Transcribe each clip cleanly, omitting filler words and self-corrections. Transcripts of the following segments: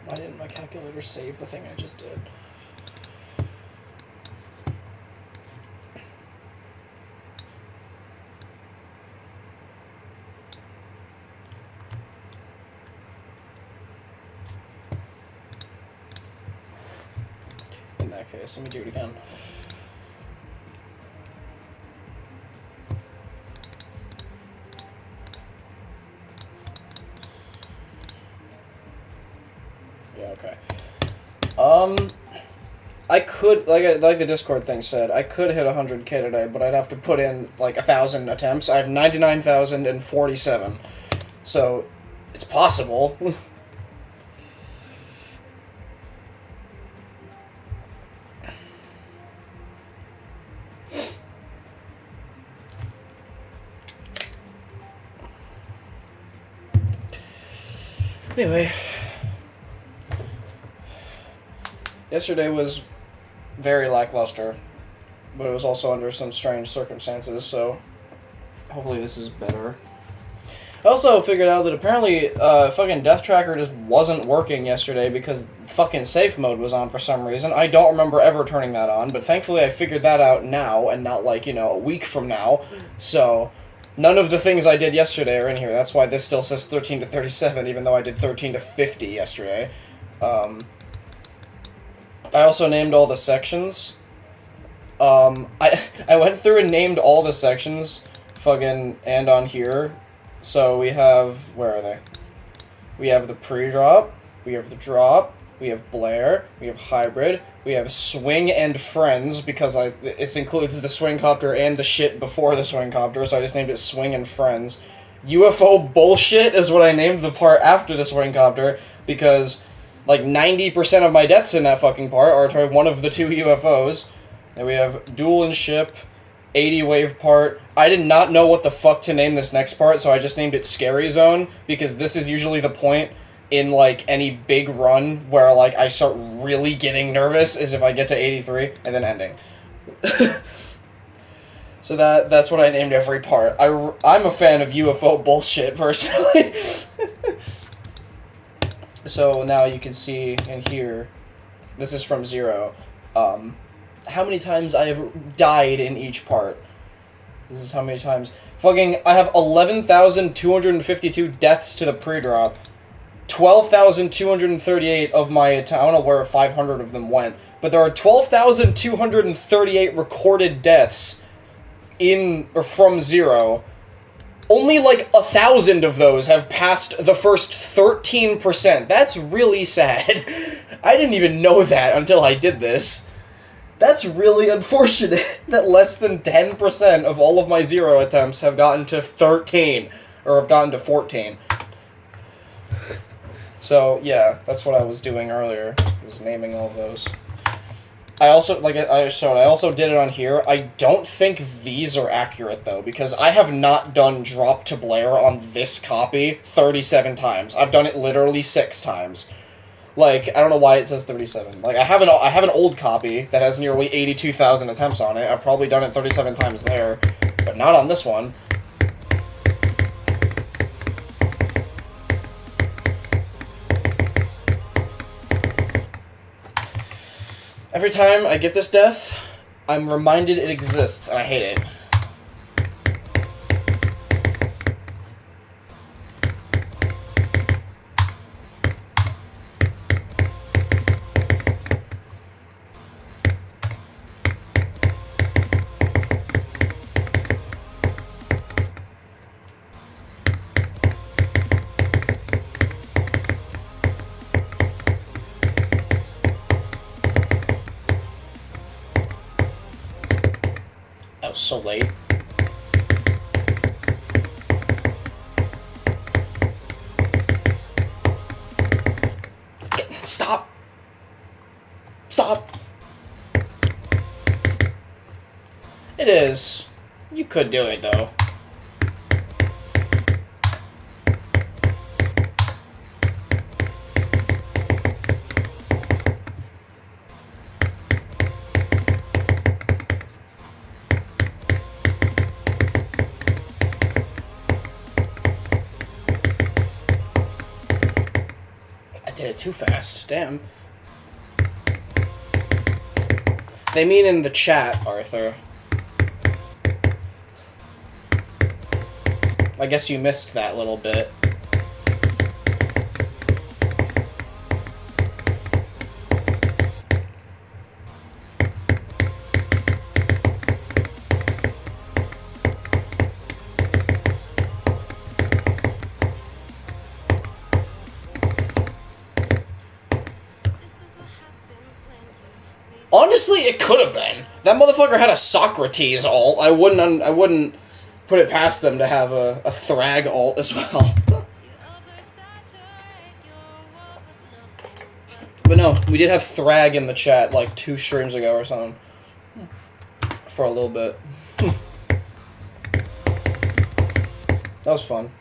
Why didn't my calculator save the thing I just did? In that case, let me do it again. Yeah, okay. I could, like the Discord thing said, I could hit 100k today, but I'd have to put in, like, 1,000 attempts. I have 99,047. So, it's possible. Anyway. Yesterday was very lackluster, but it was also under some strange circumstances, so hopefully this is better. I also figured out that apparently fucking Death Tracker just wasn't working yesterday because fucking safe mode was on for some reason. I don't remember ever turning that on, but thankfully I figured that out now and not, like, you know, a week from now. So none of the things I did yesterday are in here. That's why this still says 13 to 37, even though I did 13 to 50 yesterday. I also named all the sections. I went through and named all the sections, fucking, and on here. So we have, where are they? We have the pre-drop, we have the drop, we have Blair, we have hybrid, we have swing and friends, because this includes the swing copter and the shit before the swing copter, so I just named it swing and friends. UFO bullshit is what I named the part after the swing copter, because like 90% of my deaths in that fucking part are to one of the two UFOs. And we have duel and ship, 80 wave part. I did not know what the fuck to name this next part, so I just named it Scary Zone, because this is usually the point in, like, any big run where, like, I start really getting nervous, is if I get to 83, and then ending. So that's what I named every part. I'm a fan of UFO bullshit, personally. So now you can see in here, this is from 0, how many times I have died in each part. This is how many times. Fucking, I have 11,252 deaths to the pre-drop. 12,238 of my, I don't know where 500 of them went, but there are 12,238 recorded deaths from 0. Only like 1,000 of those have passed the first 13%. That's really sad. I didn't even know that until I did this. That's really unfortunate that less than 10% of all of my 0 attempts have gotten to 13, or have gotten to 14. So, yeah, that's what I was doing earlier, was naming all of those. I also, like I showed, I also did it on here. I don't think these are accurate, though, because I have not done drop to Blair on this copy 37 times. I've done it literally 6 times. Like, I don't know why it says 37. Like, I have an old copy that has nearly 82,000 attempts on it. I've probably done it 37 times there, but not on this one. Every time I get this death, I'm reminded it exists, and I hate it. That was so late. Stop! Stop! It is. You could do it, though. did it too fast. Damn. They mean in the chat, Arthur. I guess you missed that little bit. Honestly, it could have been. That motherfucker had a Socrates ult. I wouldn't put it past them to have a Thrag ult as well. But no, we did have Thrag in the chat like 2 streams ago or something. For a little bit. That was fun.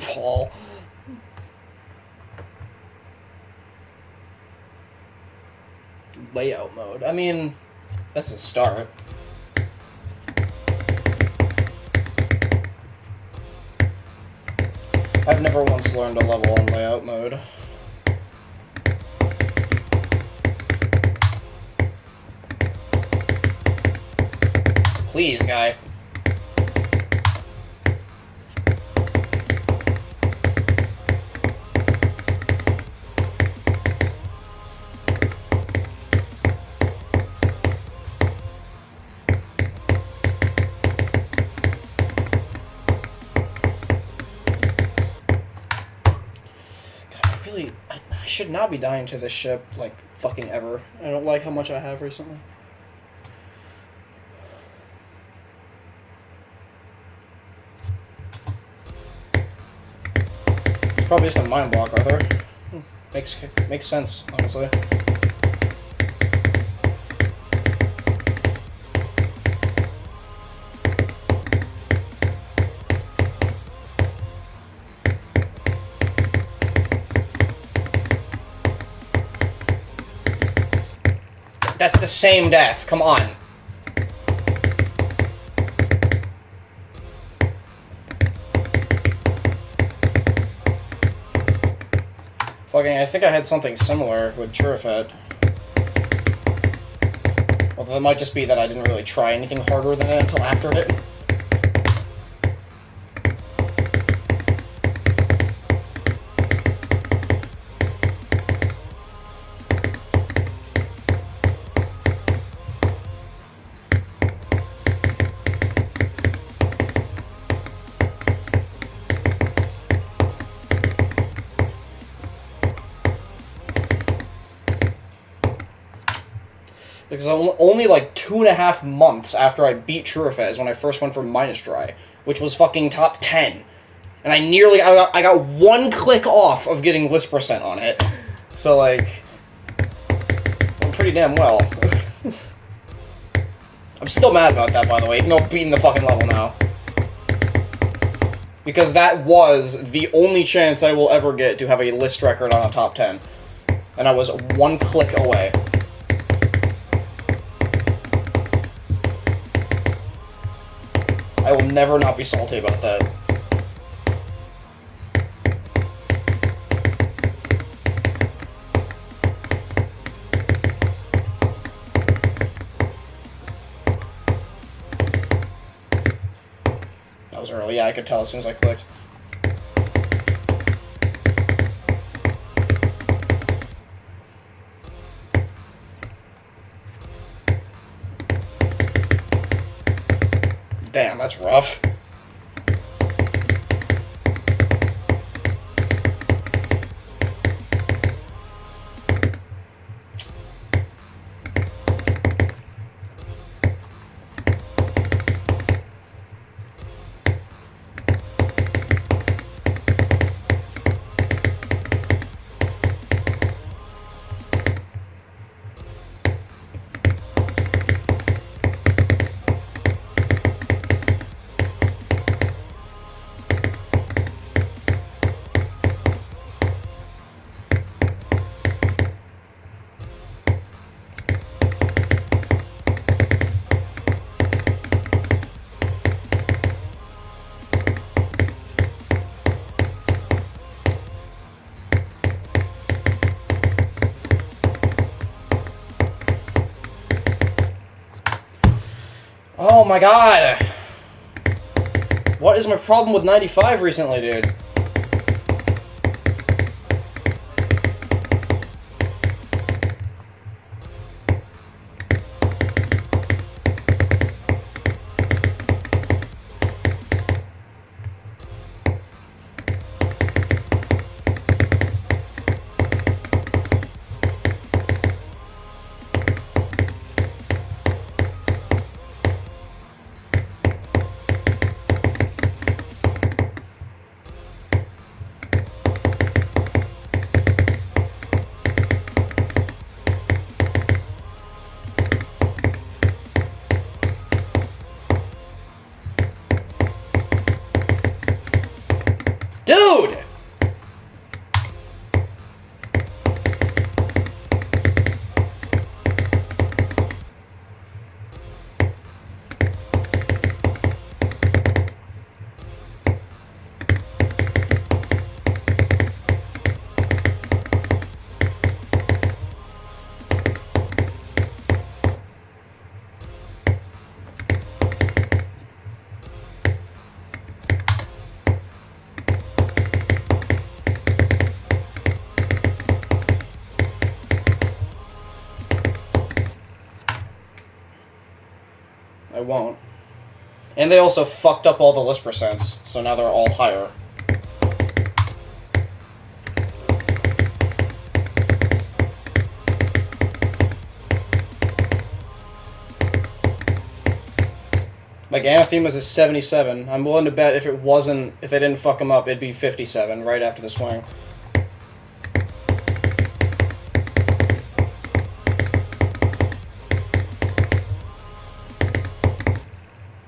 Paul. Layout mode. I mean, that's a start. I've never once learned a level on layout mode. Please, guy. I should not be dying to this ship, like, fucking ever. I don't like how much I have recently. It's probably just a mind block, Arthur. Makes sense, honestly. That's the same death. Come on. Fucking, I think I had something similar with Churifet. Although that might just be that I didn't really try anything harder than it until after it. Because only like 2.5 months after I beat Churifet is when I first went for MINUSdry, which was fucking top 10. And I got 1 click off of getting list percent on it. So like, I'm pretty damn well. I'm still mad about that, by the way, even though I'm beating the fucking level now. Because that was the only chance I will ever get to have a list record on a top 10. And I was 1 click away. I will never not be salty about that. That was early. Yeah, I could tell as soon as I clicked. Damn, that's rough. Oh my god! What is my problem with 95 recently, dude? Dude! I won't. And they also fucked up all the list percents, so now they're all higher. Like, Anathema's is 77. I'm willing to bet if they didn't fuck them up, it'd be 57 right after the swing.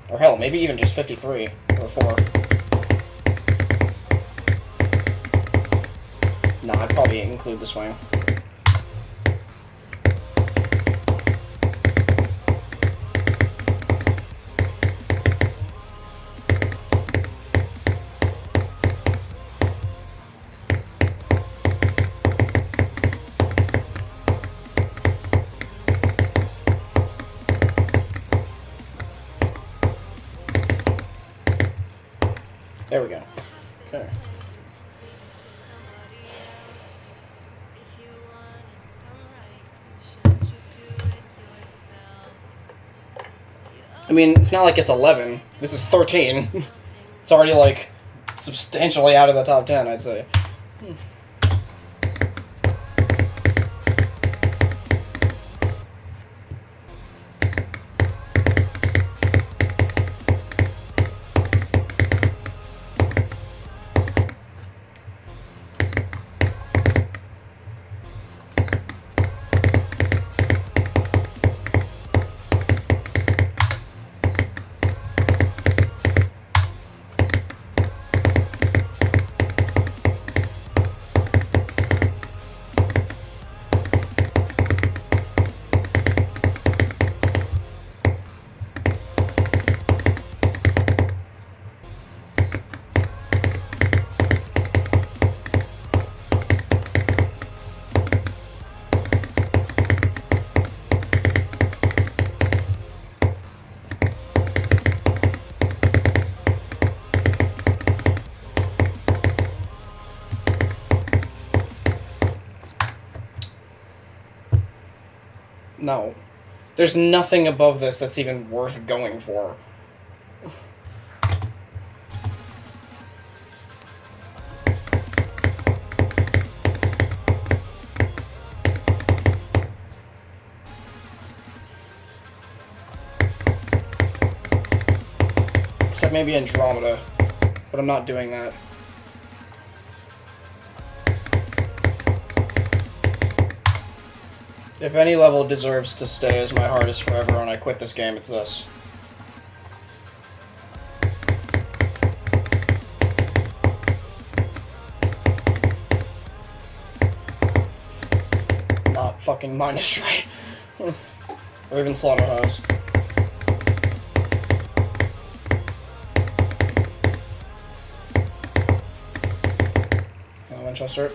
Or hell, maybe even just 53 or 4. Nah, I'd probably include the swing. There we go. Okay. I mean, it's not like it's 11. This is 13. It's already, like, substantially out of the top 10, I'd say. No. There's nothing above this that's even worth going for. Except maybe Andromeda, but I'm not doing that. If any level deserves to stay as my hardest forever and I quit this game, it's this. Not fucking MINUSdry. Or even Slaughterhouse. Winchester.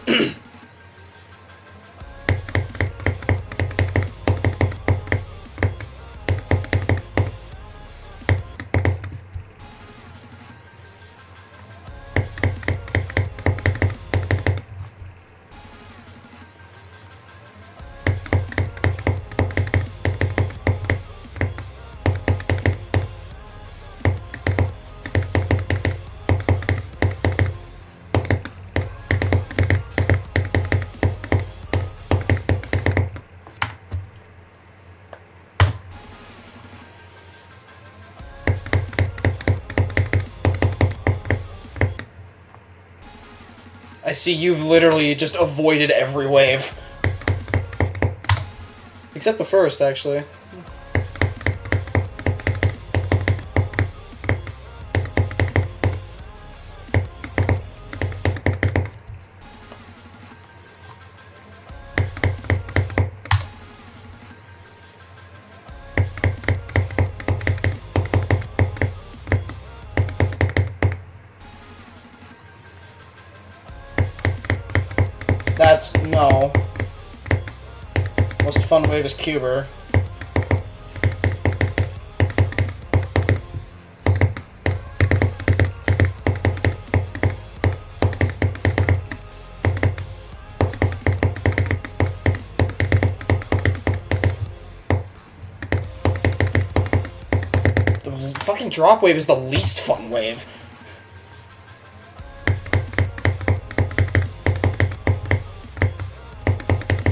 I see you've literally just avoided every wave. Except the first, actually. That's... no. Most fun wave is Cuber. The fucking drop wave is the least fun wave.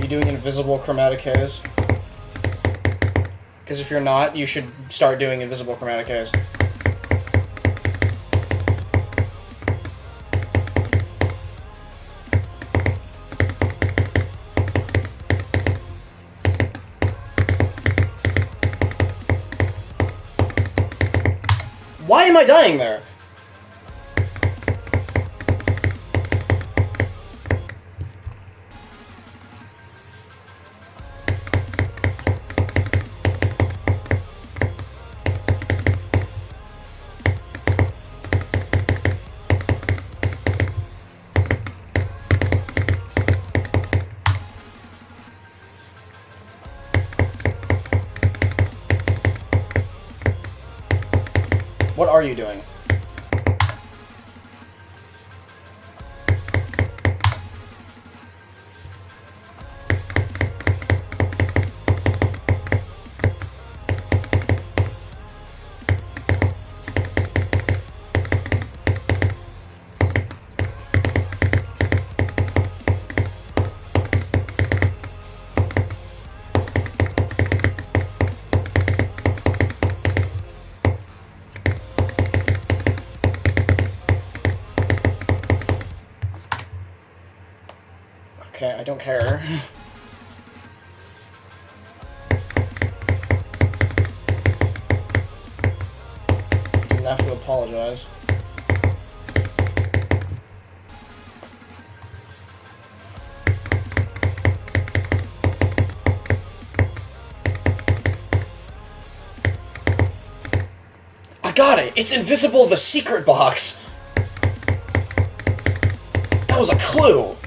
Doing invisible chromatic haze? Because if you're not, you should start doing invisible chromatic haze. Why am I dying there? What are you doing? Okay, I don't care. Didn't have to apologize. I got it! It's invisible, the secret box! That was a clue!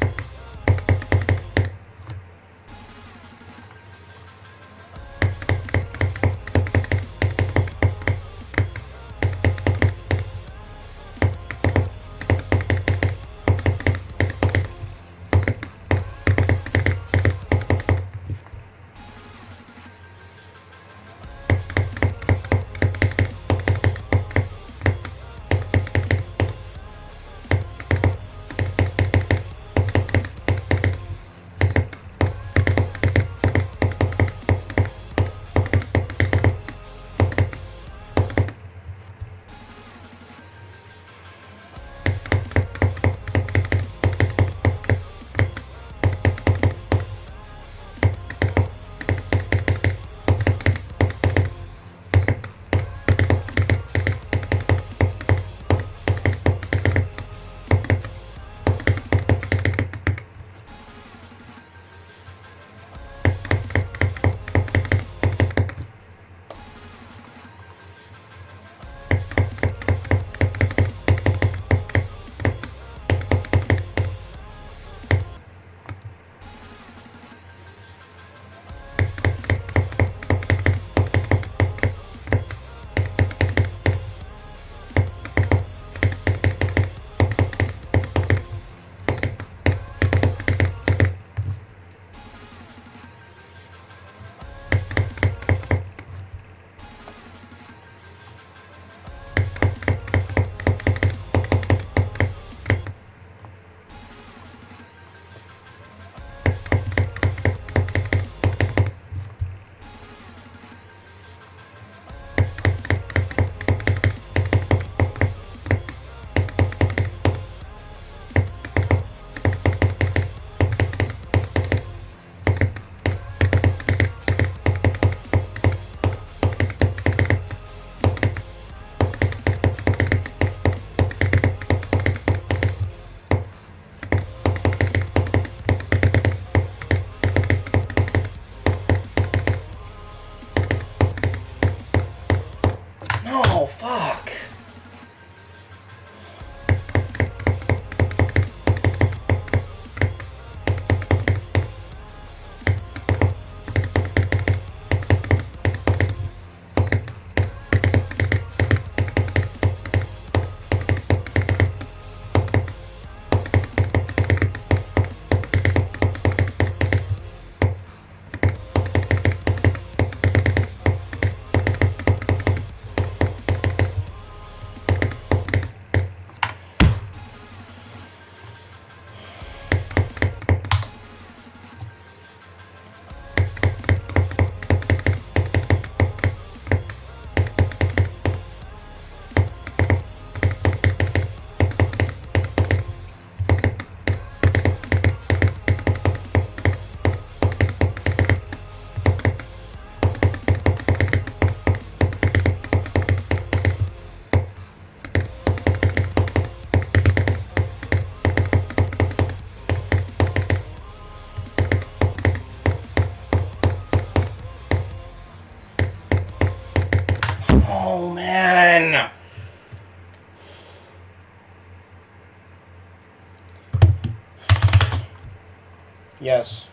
Yes.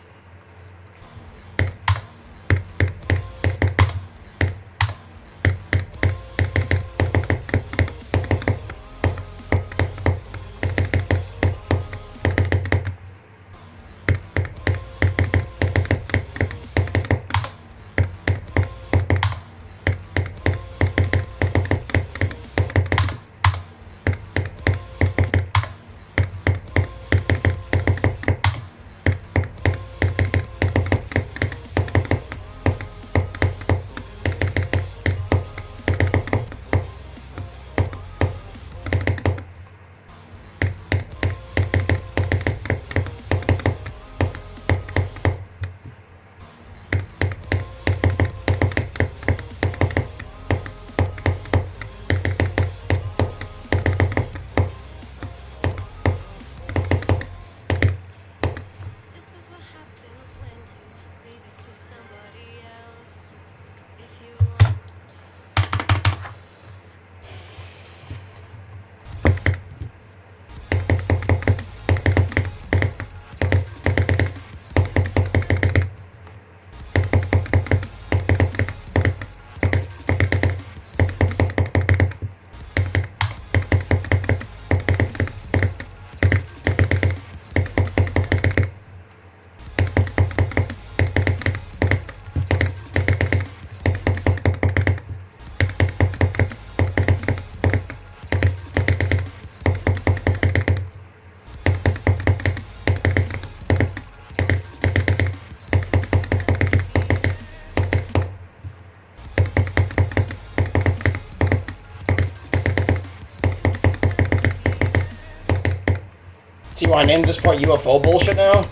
See why I named this part UFO bullshit now?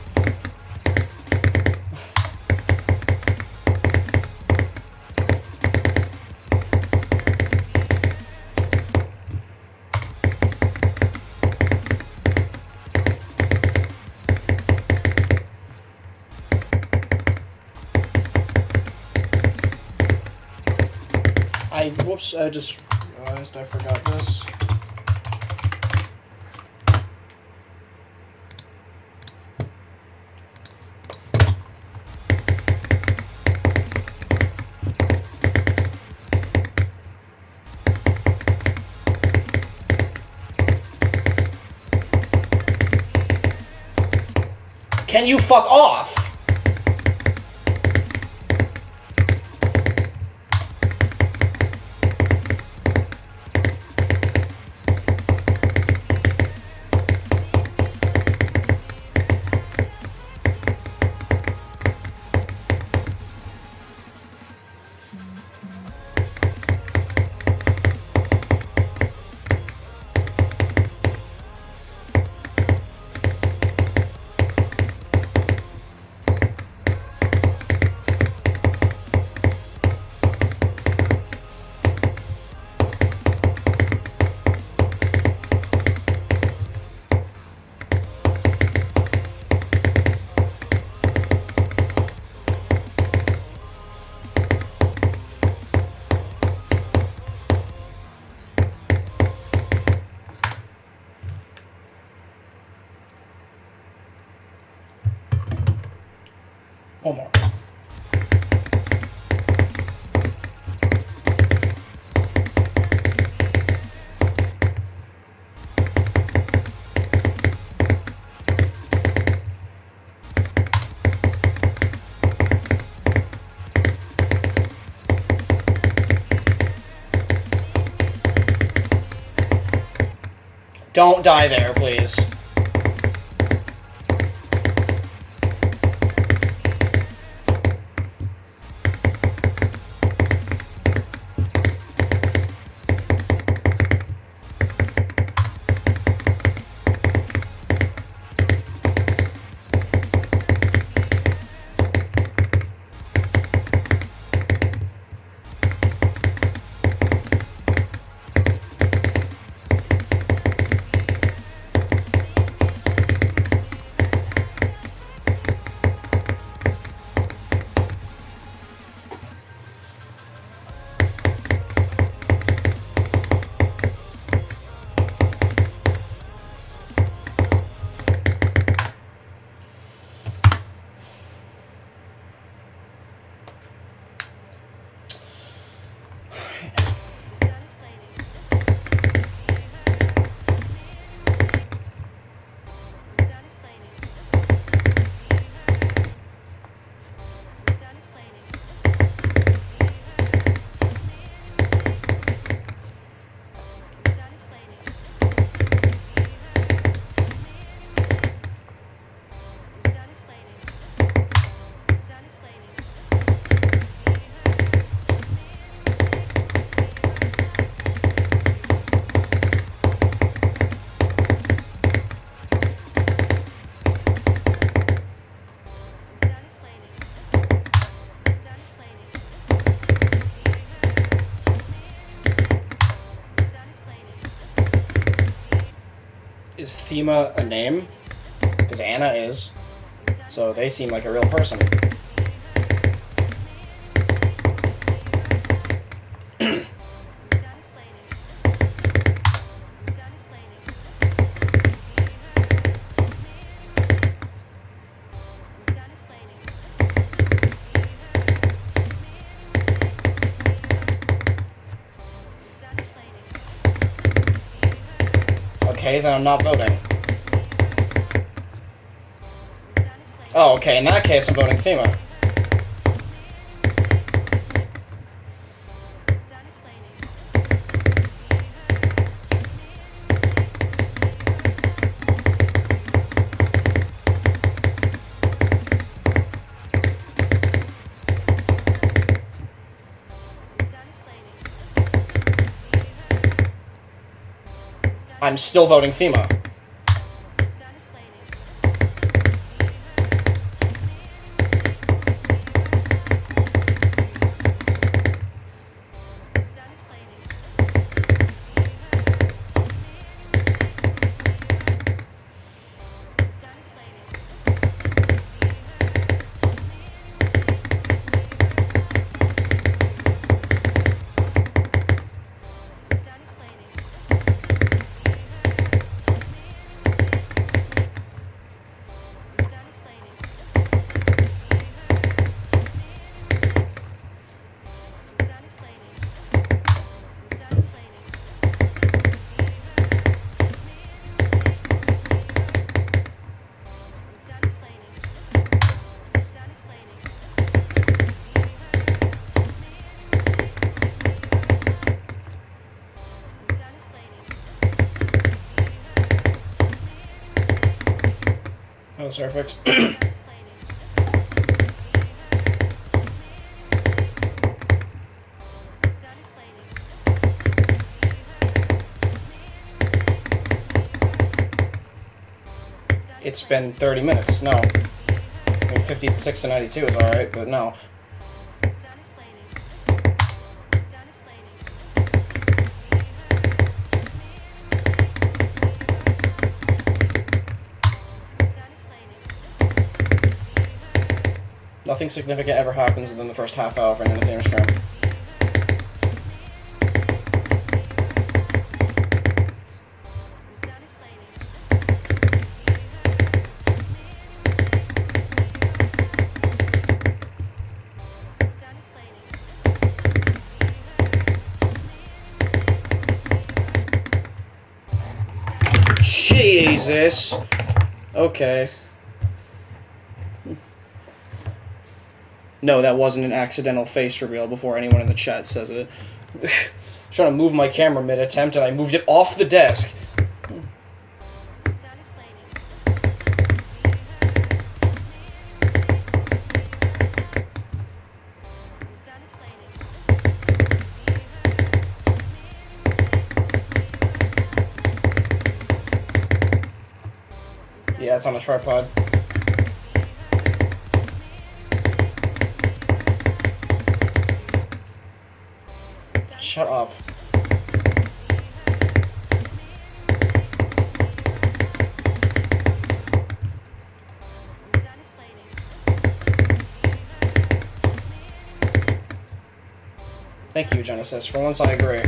Whoops, I just realized I forgot this. Can you fuck off? One more. Don't die there, please. is Thema a name? Because Anna is. So they seem like a real person. Okay, then I'm not voting. Oh, okay, in that case I'm voting Thema. I'm still voting Thema. That was perfect. It's been 30 minutes. No. I mean, 56 to 92 is alright, but no. Nothing significant ever happens within the first half hour for an Anathema stream. Jesus! Okay. No, that wasn't an accidental face reveal before anyone in the chat says it. I'm trying to move my camera mid-attempt and I moved it off the desk. Yeah, it's on a tripod. Shut up. Thank you, Genesis. For once, I agree.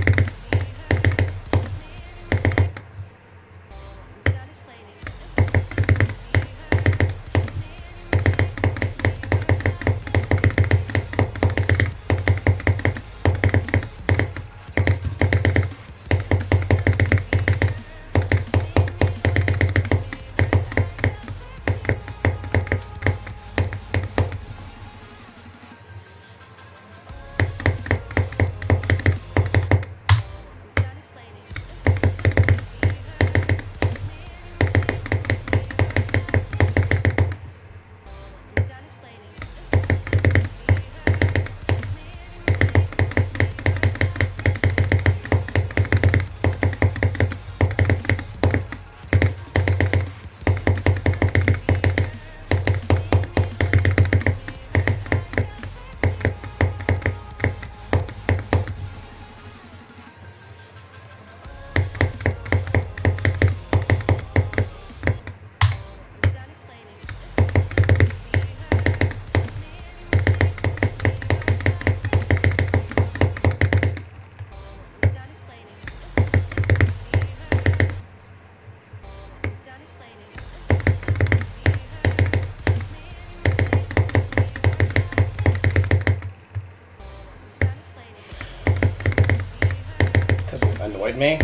me.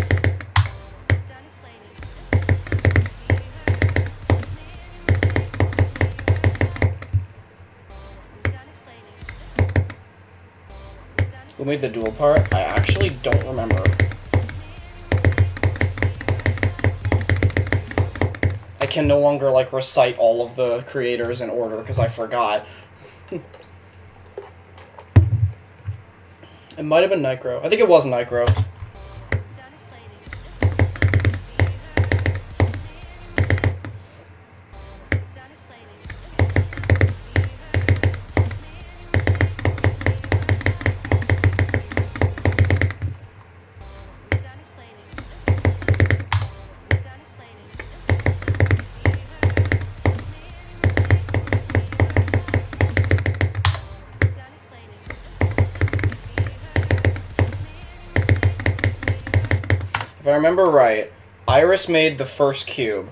Who made the dual part? I actually don't remember. I can no longer, like, recite all of the creators in order because I forgot. It might have been Nicro. I think it was Nicro. If I remember right, Iris made the first cube,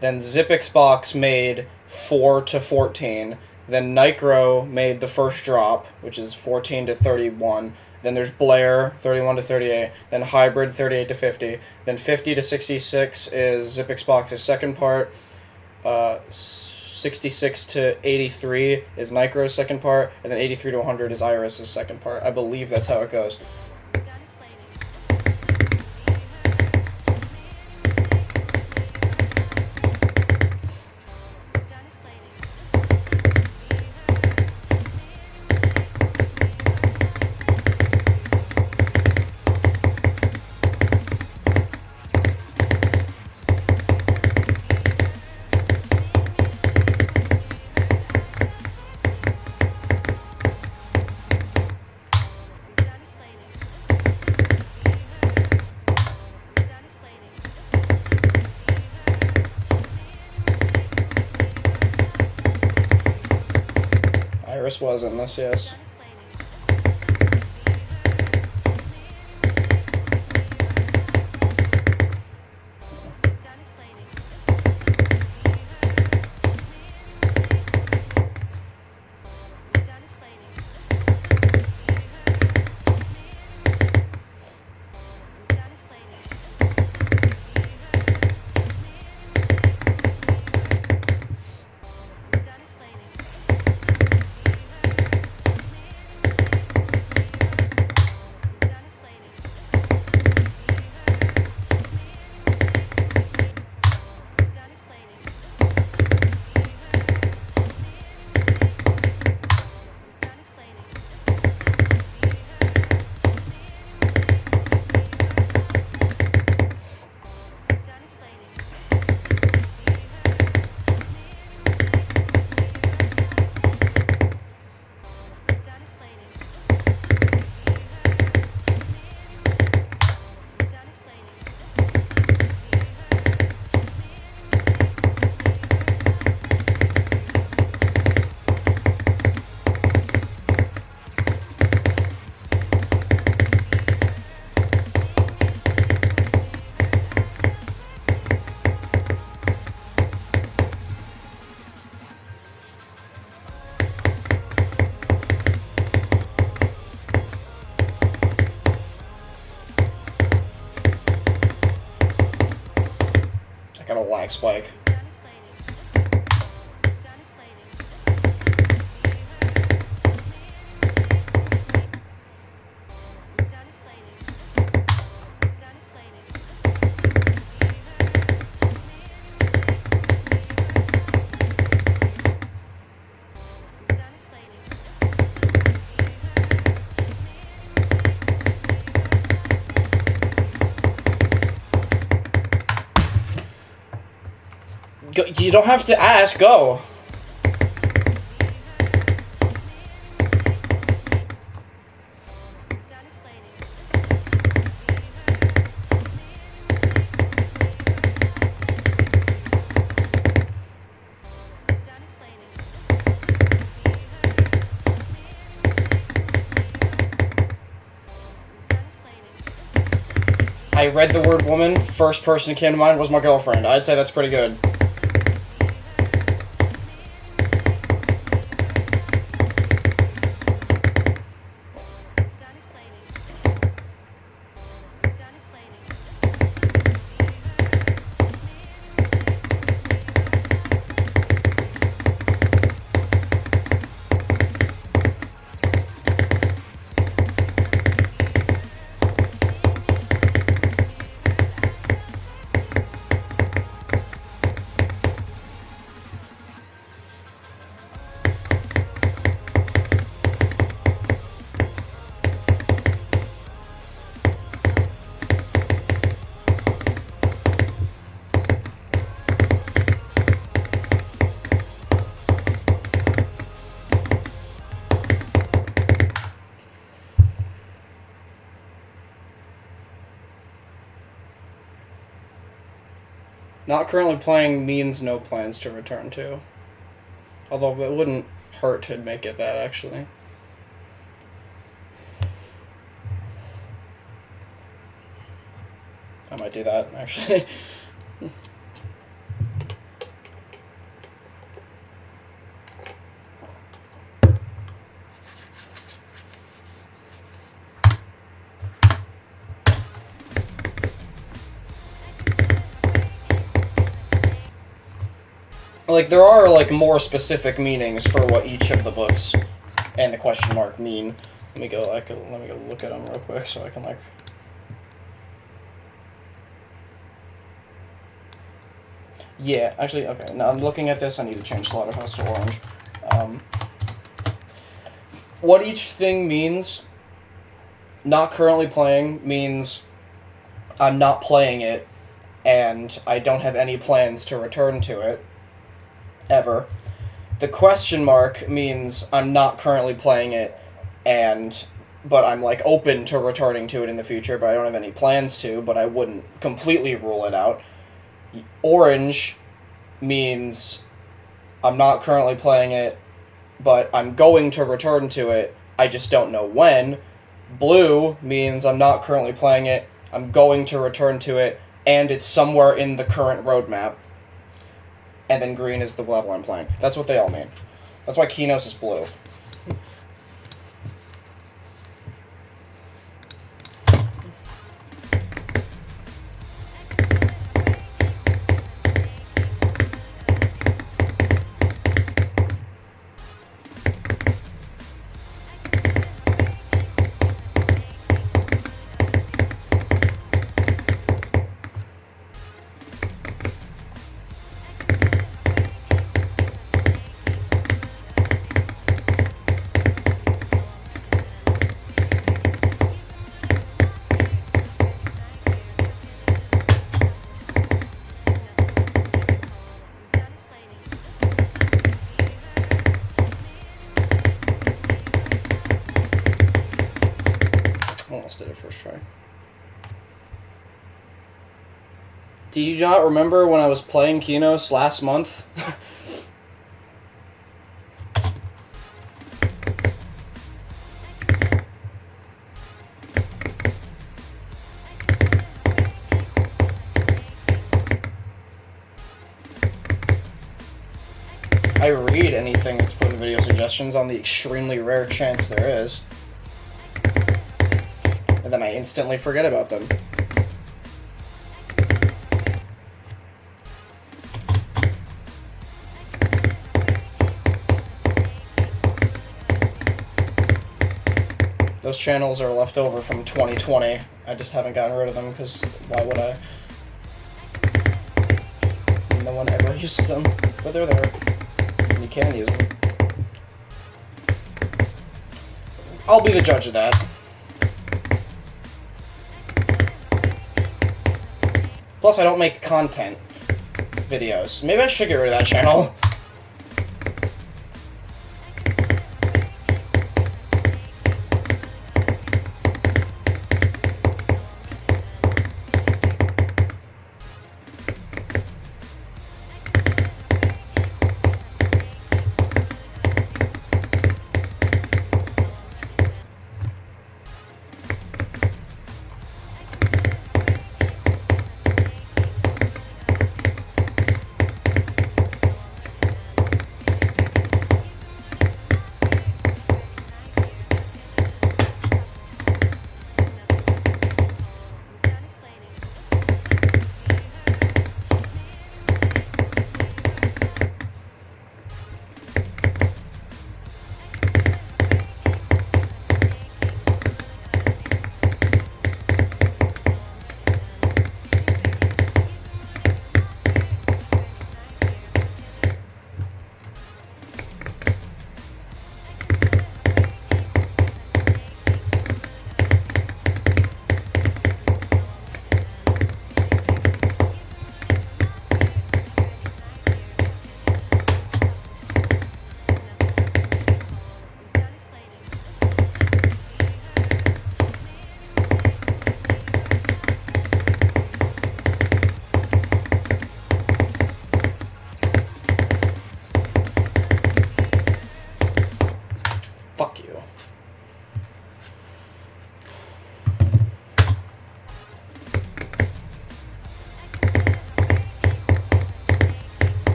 then Zipixbox made 4 to 14, then Nicro made the first drop, which is 14 to 31, then there's Blair, 31 to 38, then Hybrid, 38 to 50, then 50 to 66 is Zipixbox's second part, 66 to 83 is Nicro's second part, and then 83 to 100 is Iris's second part. I believe that's how it goes. Iris was in this, yes. Got a lag spike. Go, you don't have to ask, go. I read the word woman, first person who came to mind was my girlfriend. I'd say that's pretty good. Not currently playing means no plans to return to. Although it wouldn't hurt to make it that, actually. I might do that, actually. Like, there are, like, more specific meanings for what each of the books and the question mark mean. Let me go look at them real quick so I can, like... Yeah, actually, okay. Now I'm looking at this, I need to change Slaughterhouse to orange. What each thing means, not currently playing means I'm not playing it, and I don't have any plans to return to it, ever. The question mark means I'm not currently playing it, but I'm, like, open to returning to it in the future, but I don't have any plans to, but I wouldn't completely rule it out. Orange means I'm not currently playing it, but I'm going to return to it, I just don't know when. Blue means I'm not currently playing it, I'm going to return to it, and it's somewhere in the current roadmap. And then green is the level I'm playing. That's what they all mean. That's why Kinos is blue. Almost did it first try. Do you not remember when I was playing Kinos last month? I read anything that's put in video suggestions on the extremely rare chance there is. And then I instantly forget about them. Those channels are left over from 2020. I just haven't gotten rid of them because why would I? No one ever uses them, but they're there. And you can use them. I'll be the judge of that. Plus, I don't make content videos. Maybe I should get rid of that channel.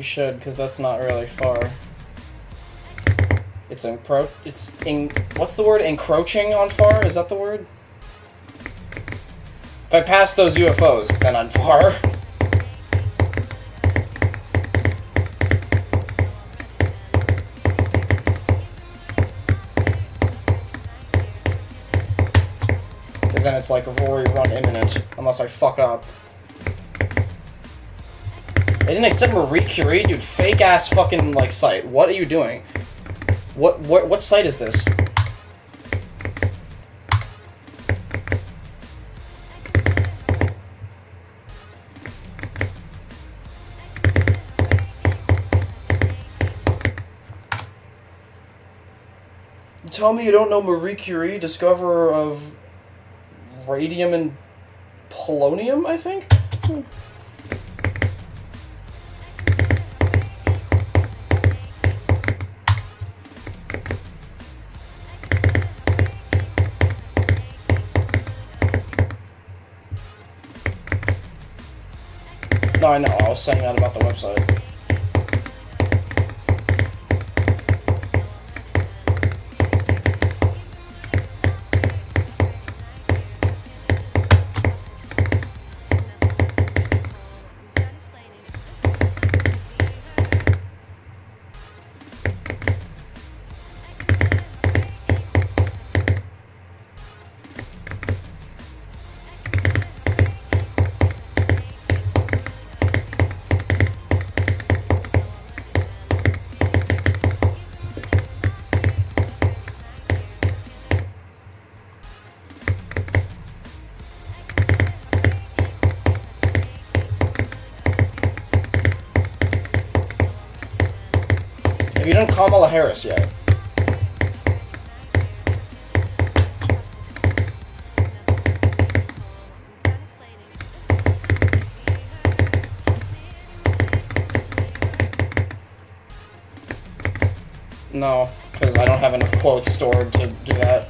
You should, because that's not really far. It's what's the word? Encroaching on far? Is that the word? If I pass those UFOs, then I'm far. Because then it's like a Rory run imminent, unless I fuck up. They didn't accept Marie Curie? Dude, fake ass fucking, like, site. What are you doing? What site is this? Tell me you don't know Marie Curie, discoverer of radium and polonium, I think? No, I know. I was saying that about the website. Have you done Kamala Harris yet? No, because I don't have enough quotes stored to do that.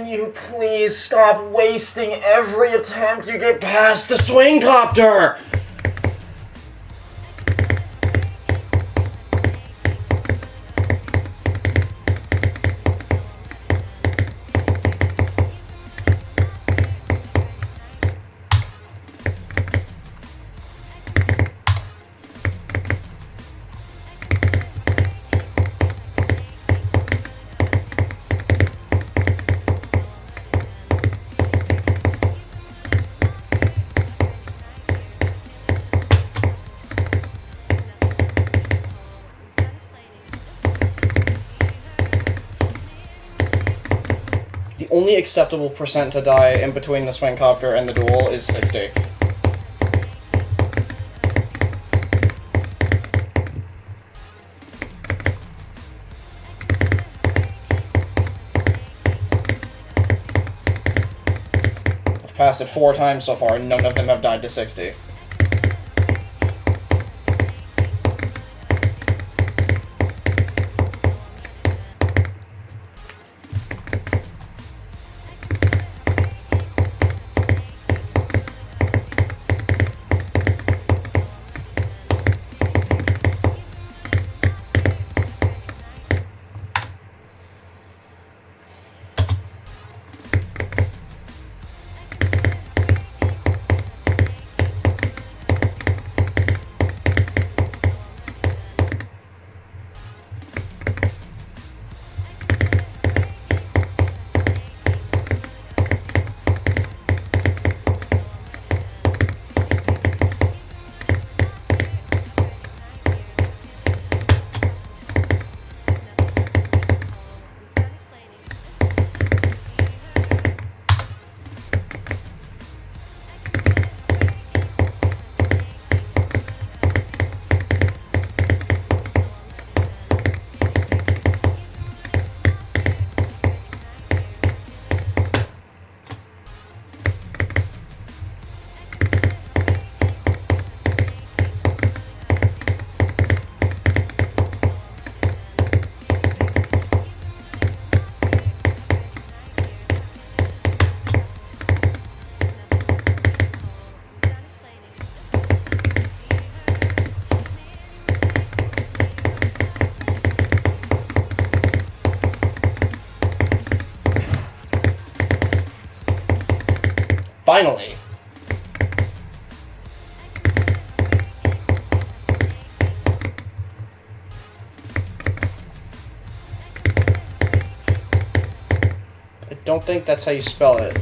Can you please stop wasting every attempt to get past the swing copter? The only acceptable percent to die in between the swing copter and the duel is 60. I've passed it 4 times so far, and none of them have died to 60. Finally! I don't think that's how you spell it.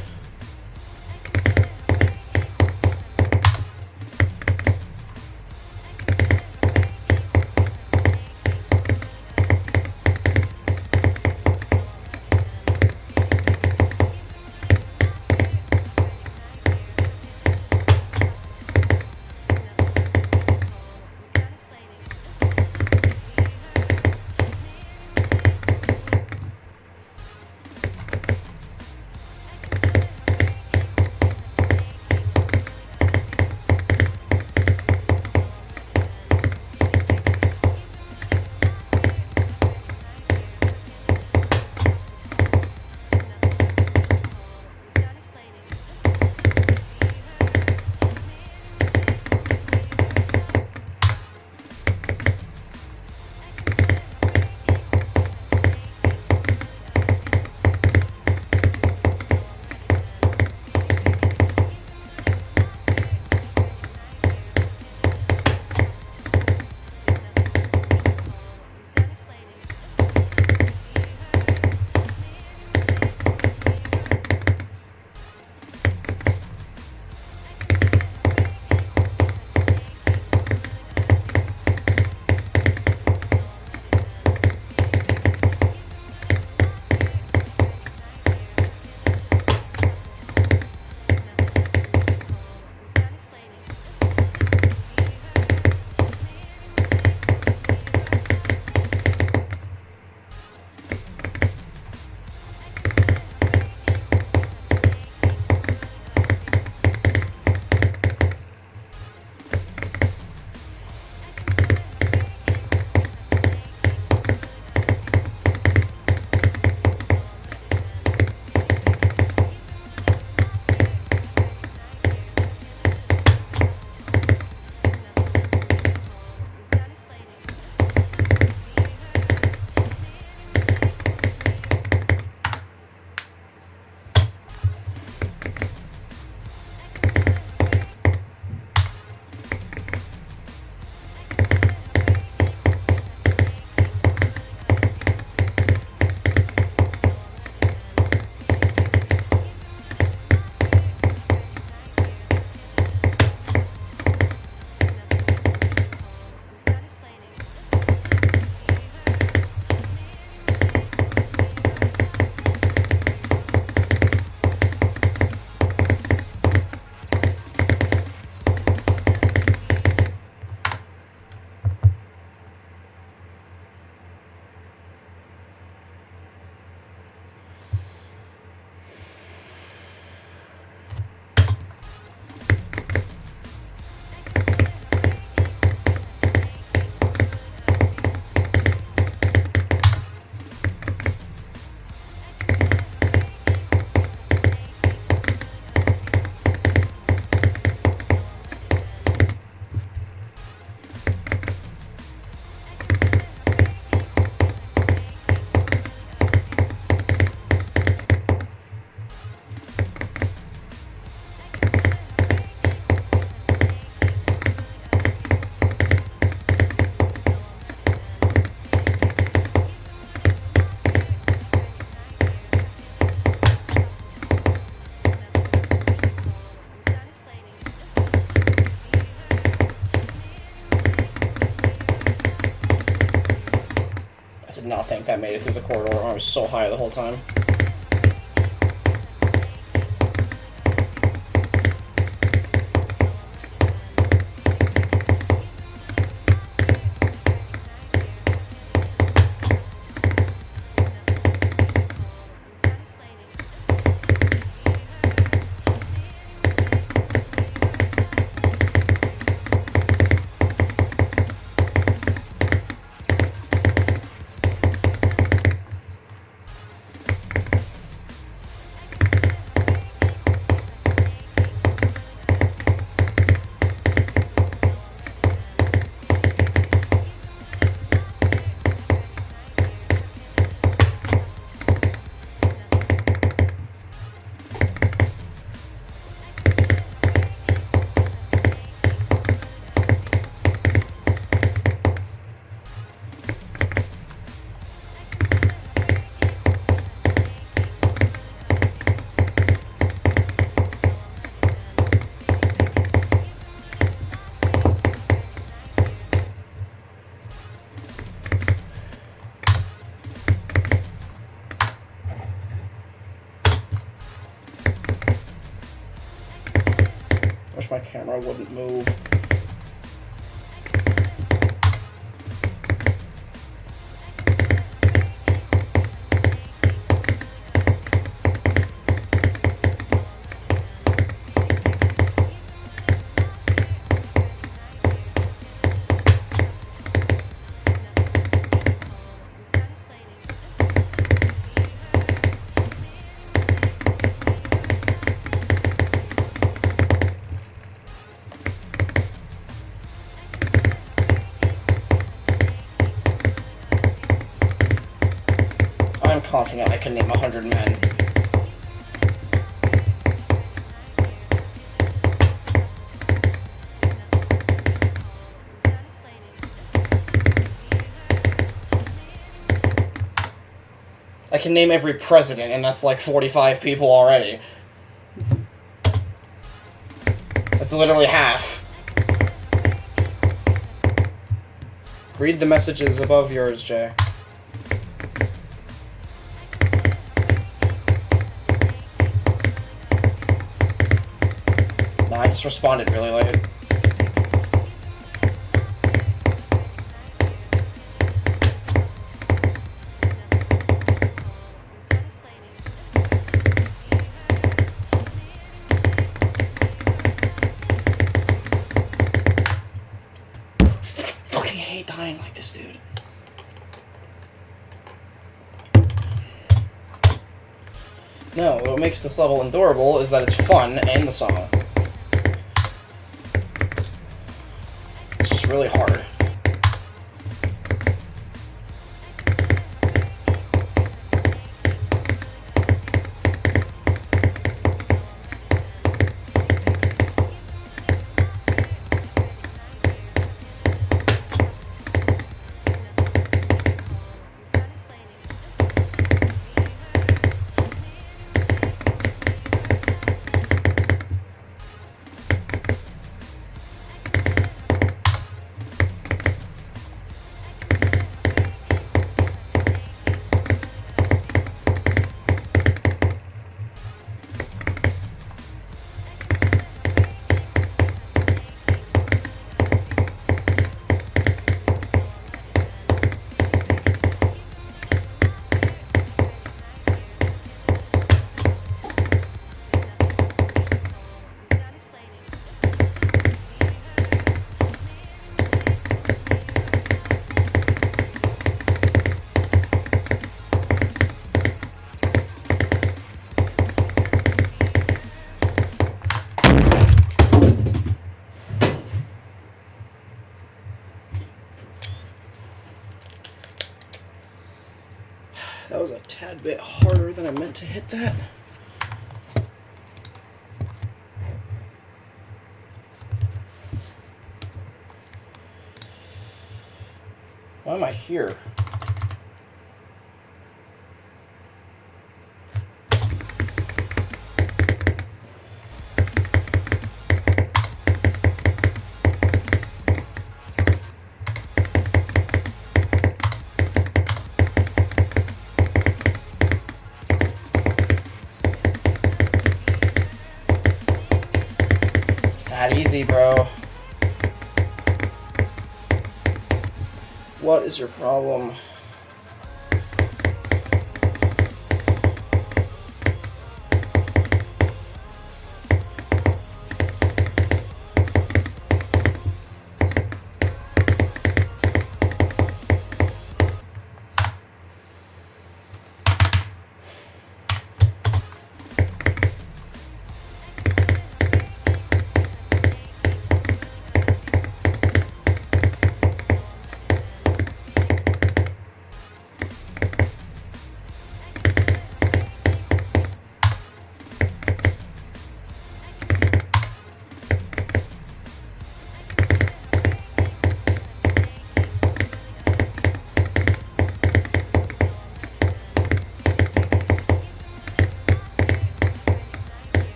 Did not think that made it through the corridor. I was so high the whole time. Wish my camera wouldn't move. I'm confident I can name 100 men. I can name every president, and that's like 45 people already. That's literally half. Read the messages above yours, Jay. I just responded really late. Fucking hate dying like this, dude. No, what makes this level endurable is that it's fun and the song. Really hard. That was a tad bit harder than I meant to hit that. Why am I here? easy, bro. What is your problem?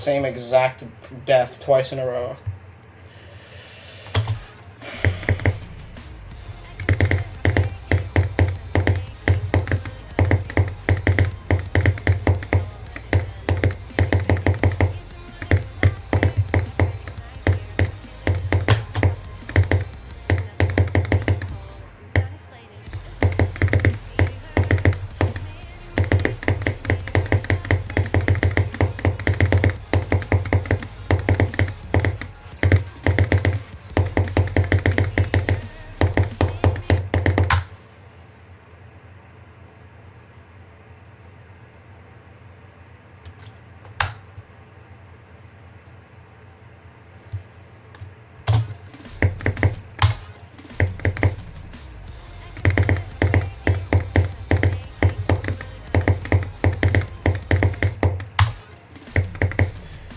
same exact death twice in a row.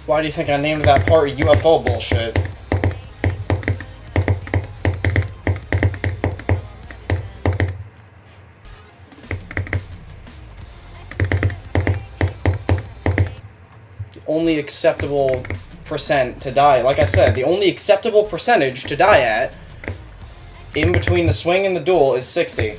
Why do you think I named that part UFO bullshit? Only acceptable percent to die. Like I said, the only acceptable percentage to die at in between the swing and the duel is 60.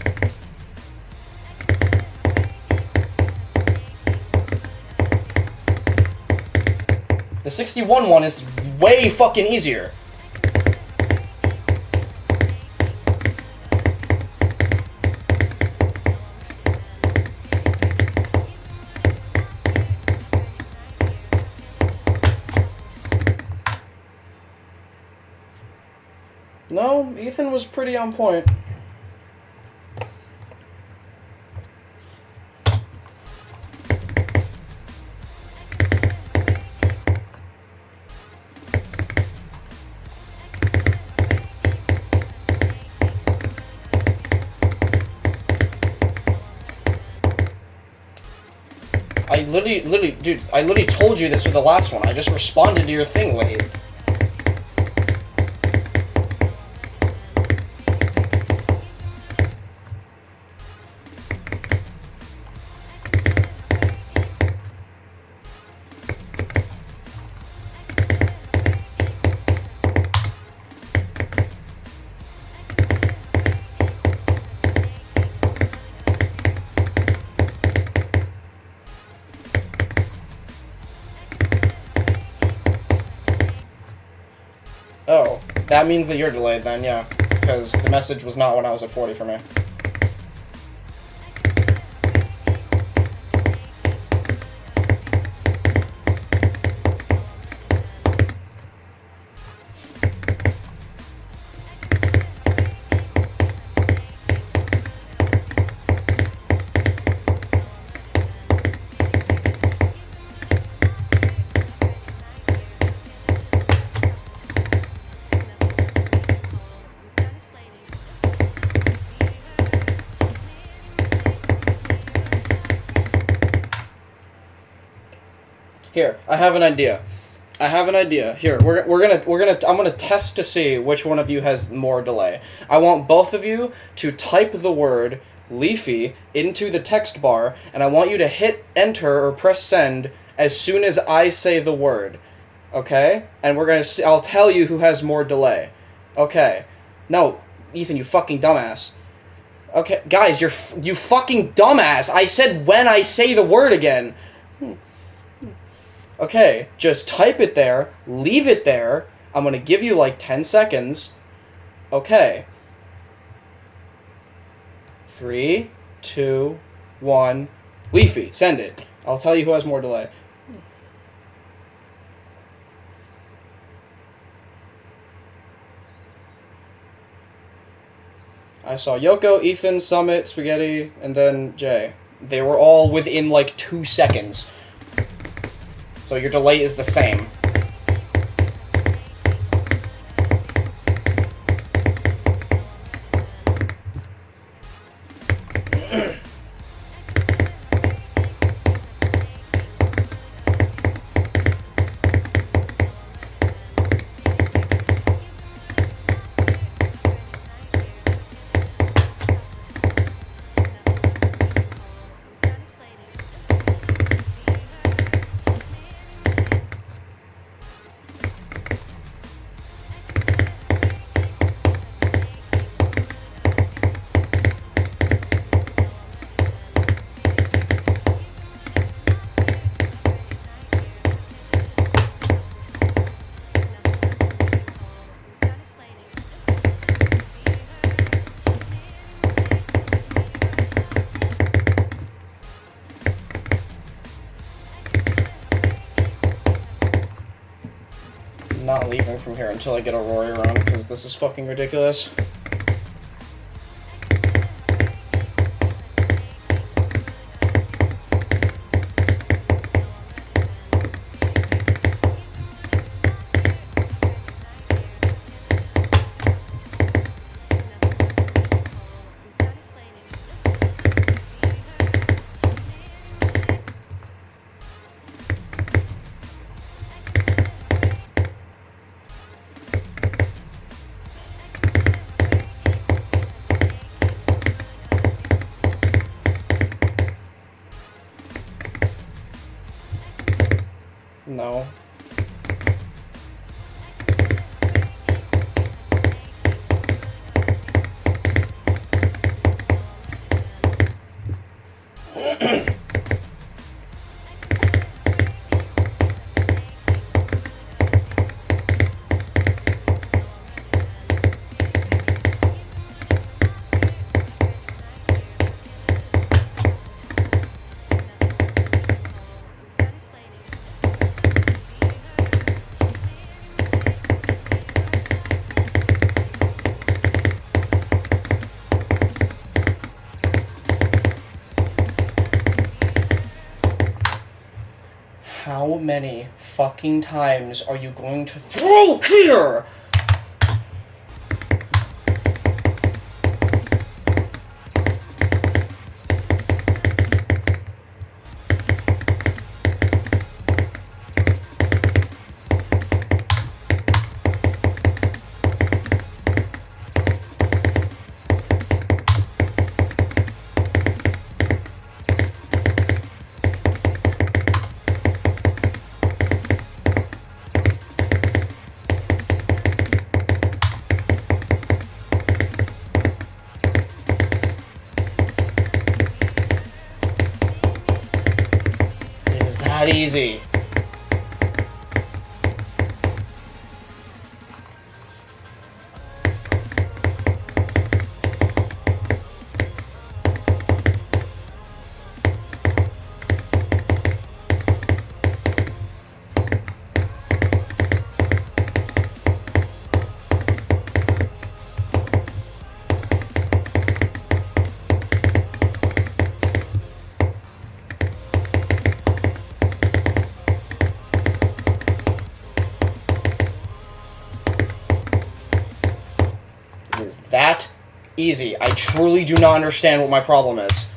The 61 one is way fucking easier. No, Ethan was pretty on point. Dude, I literally told you this for the last one. I just responded to your thing late. Oh, that means that you're delayed then, yeah. Because the message was not when I was at 40 for me. Here, I have an idea. Here, I'm gonna test to see which one of you has more delay. I want both of you to type the word leafy into the text bar, and I want you to hit enter or press send as soon as I say the word. Okay? And I'll tell you who has more delay. Okay. No, Ethan, you fucking dumbass. Okay, guys, you fucking dumbass. I said when I say the word again. Okay, just type it there, leave it there. I'm going to give you like 10 seconds. Okay. 3, 2, 1. Leafy, send it. I'll tell you who has more delay. I saw Yoko, Ethan, Summit, Spaghetti, and then Jay. They were all within like 2 seconds. So your delay is the same. Not leaving from here until I get a Rory run, because this is fucking ridiculous. No. How many fucking times are you going to throw here? That easy. Is that easy? I truly do not understand what my problem is.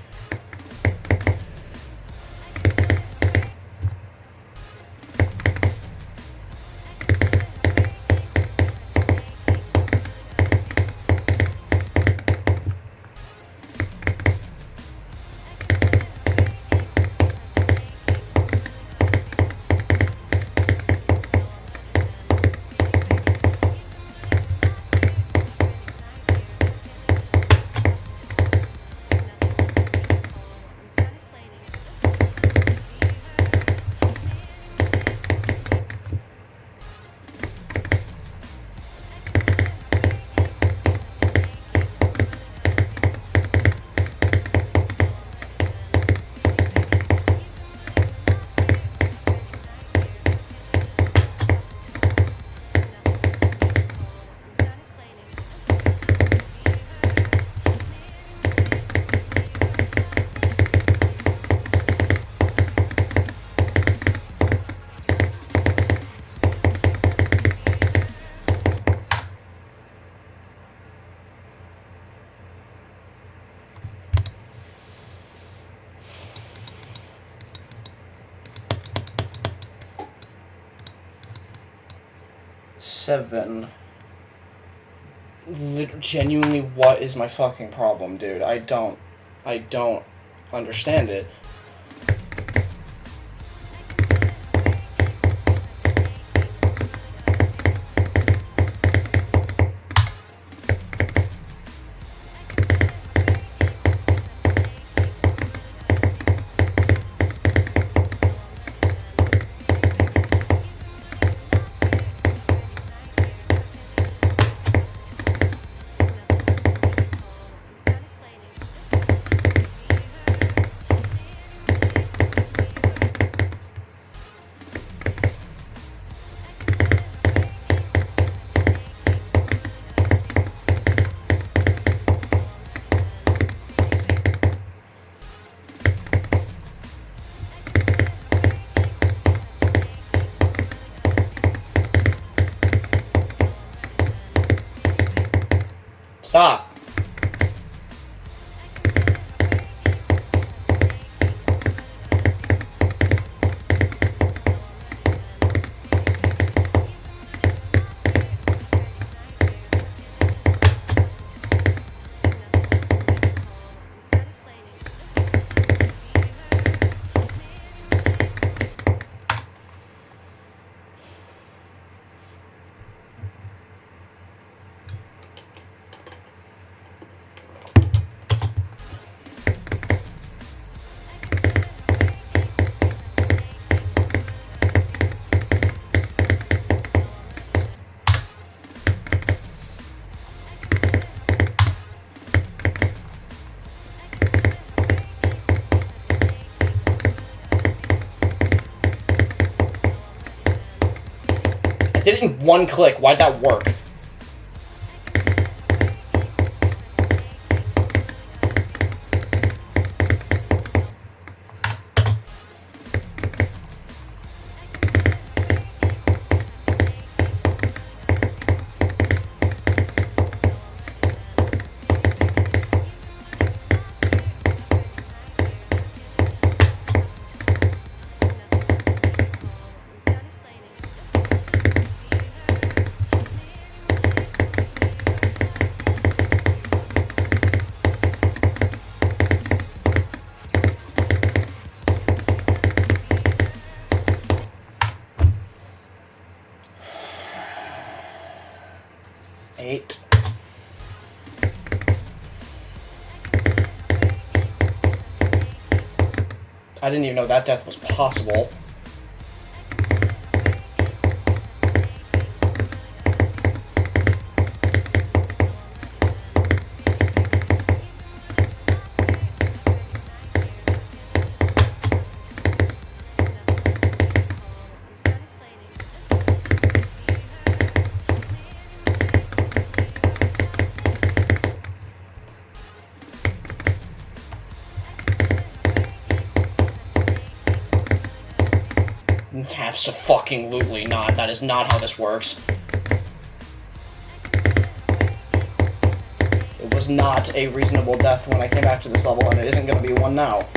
Seven. Genuinely, what is my fucking problem, dude? I don't understand it. Stop. did it in one click. Why'd that work? Eight. I didn't even know that death was possible. Abso-fucking-lutely not. That is not how this works. It was not a reasonable death when I came back to this level, and it isn't going to be one now.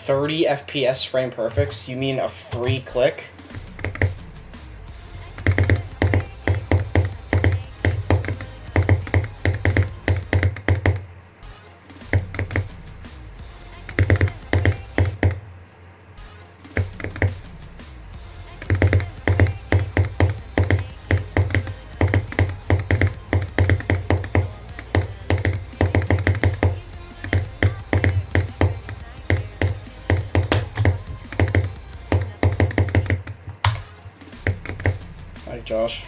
"30 FPS frame perfects? You mean a free click?" Hi, Josh.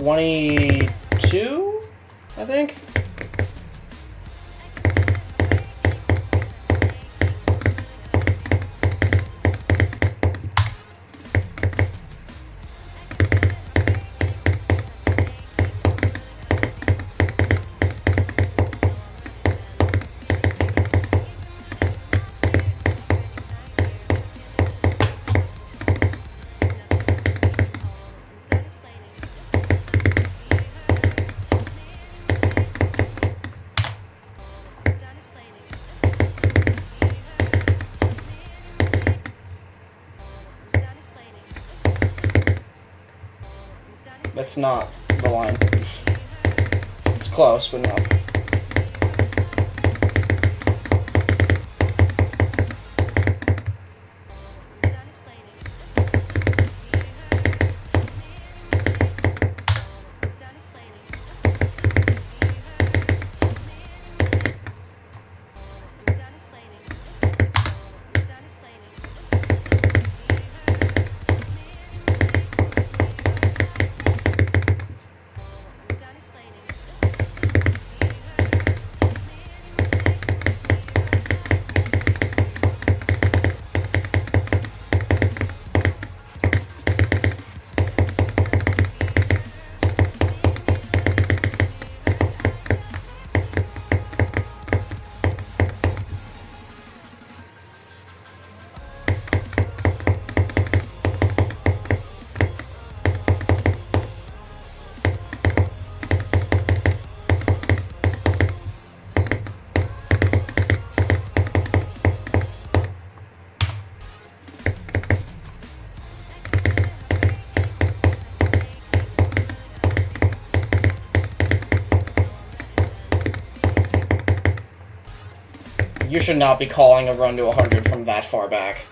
22, I think. That's not the line. It's close, but no. You should not be calling a run to 100 from that far back.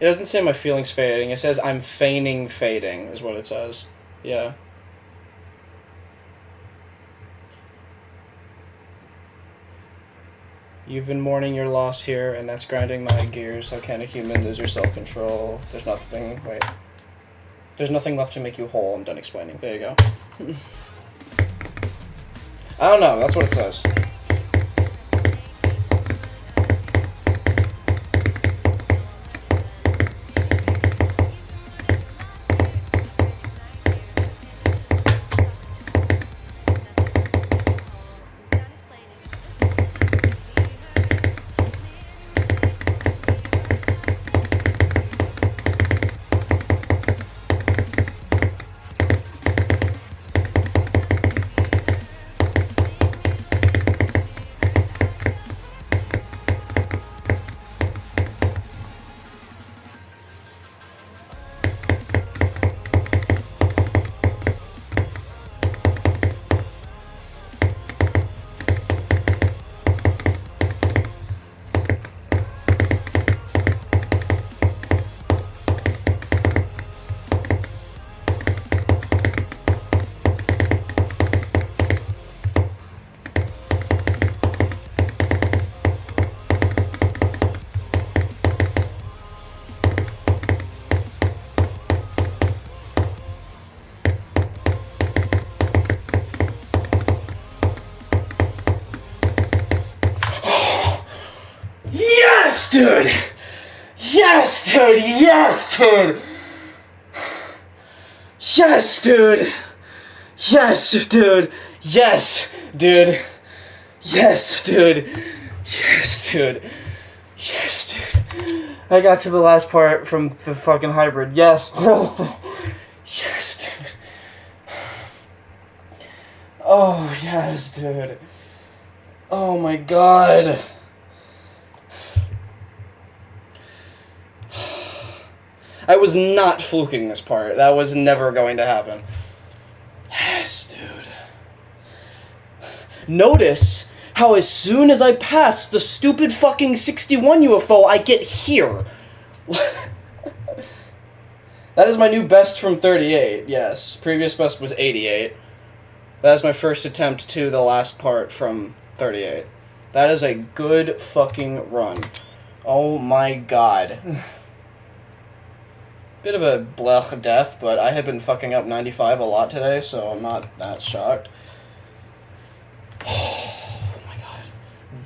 It doesn't say my feelings fading. It says I'm feigning fading, is what it says. Yeah. You've been mourning your loss here, and that's grinding my gears. How can a human lose your self-control? There's nothing... Wait. There's nothing left to make you whole. I'm done explaining. There you go. I don't know. That's what it says. Yes, dude! Yes, dude! Yes, dude! Yes, dude! Yes, dude! Yes, dude! Yes, dude! Yes, dude! Yes, dude! I got to the last part from the fucking hybrid. Yes, bro! Yes, dude! Oh, yes, dude! Oh my god! I was not fluking this part. That was never going to happen. Yes, dude. Notice how as soon as I pass the stupid fucking 61 UFO, I get here. That is my new best from 38, yes. Previous best was 88. That is my first attempt to the last part from 38. That is a good fucking run. Oh my god. Bit of a blech death, but I have been fucking up 95 a lot today, so I'm not that shocked. Oh my god.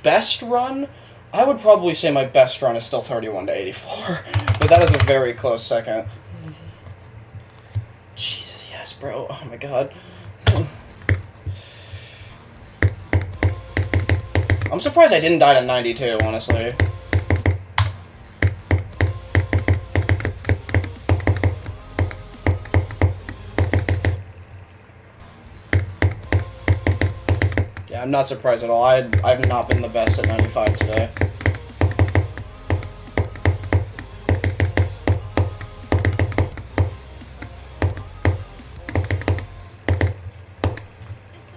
Best run? I would probably say my best run is still 31 to 84, but that is a very close second. Jesus, yes, bro. Oh my god. I'm surprised I didn't die to 92, honestly. Yeah, I'm not surprised at all. I've not been the best at 95 today.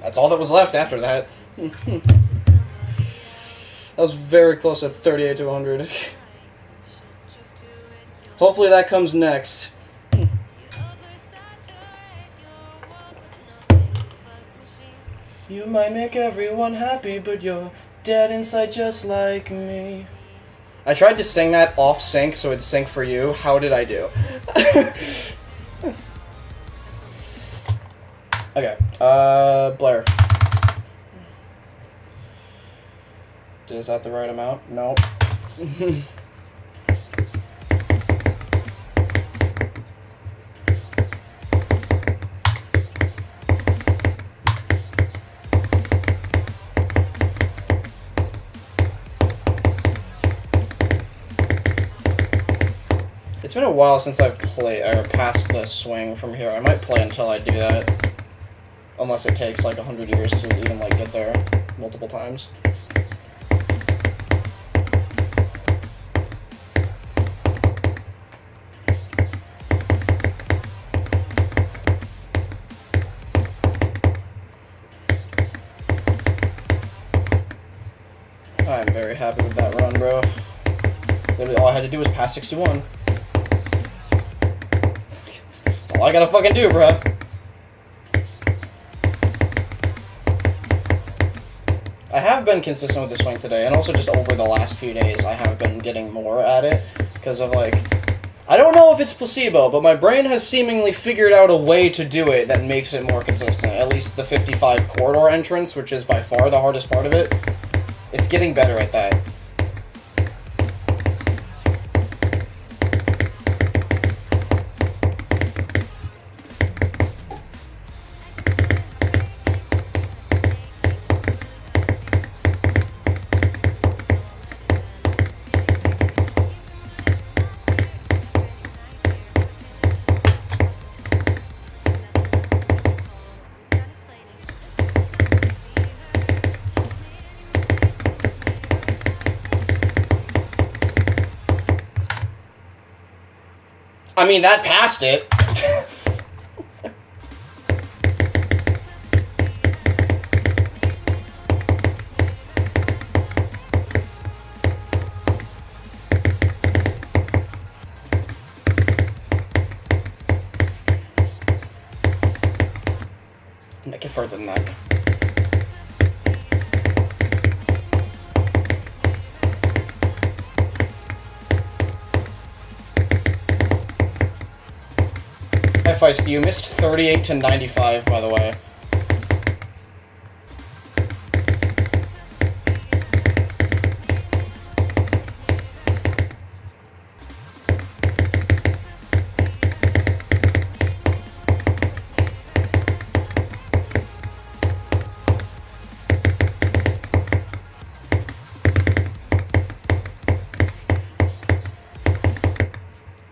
That's all that was left after that. That was very close to 38 to 100. Hopefully that comes next. You might make everyone happy, but you're dead inside just like me. I tried to sing that off sync so it'd sync for you. How did I do? Okay, Blair. Is that the right amount? Nope. It's been a while since I've played or passed the swing from here. I might play until I do that. Unless it takes like 100 years to even like get there multiple times. I'm very happy with that run, bro. Literally all I had to do was pass 61. That's all I gotta fucking do, bro. I have been consistent with the swing today, and also just over the last few days, I have been getting more at it, because of, like, I don't know if it's placebo, but my brain has seemingly figured out a way to do it that makes it more consistent. At least the 55 corridor entrance, which is by far the hardest part of it. It's getting better at that. I mean, that passed it. Make it further than that. Feisty, you missed 38 to 95, by the way.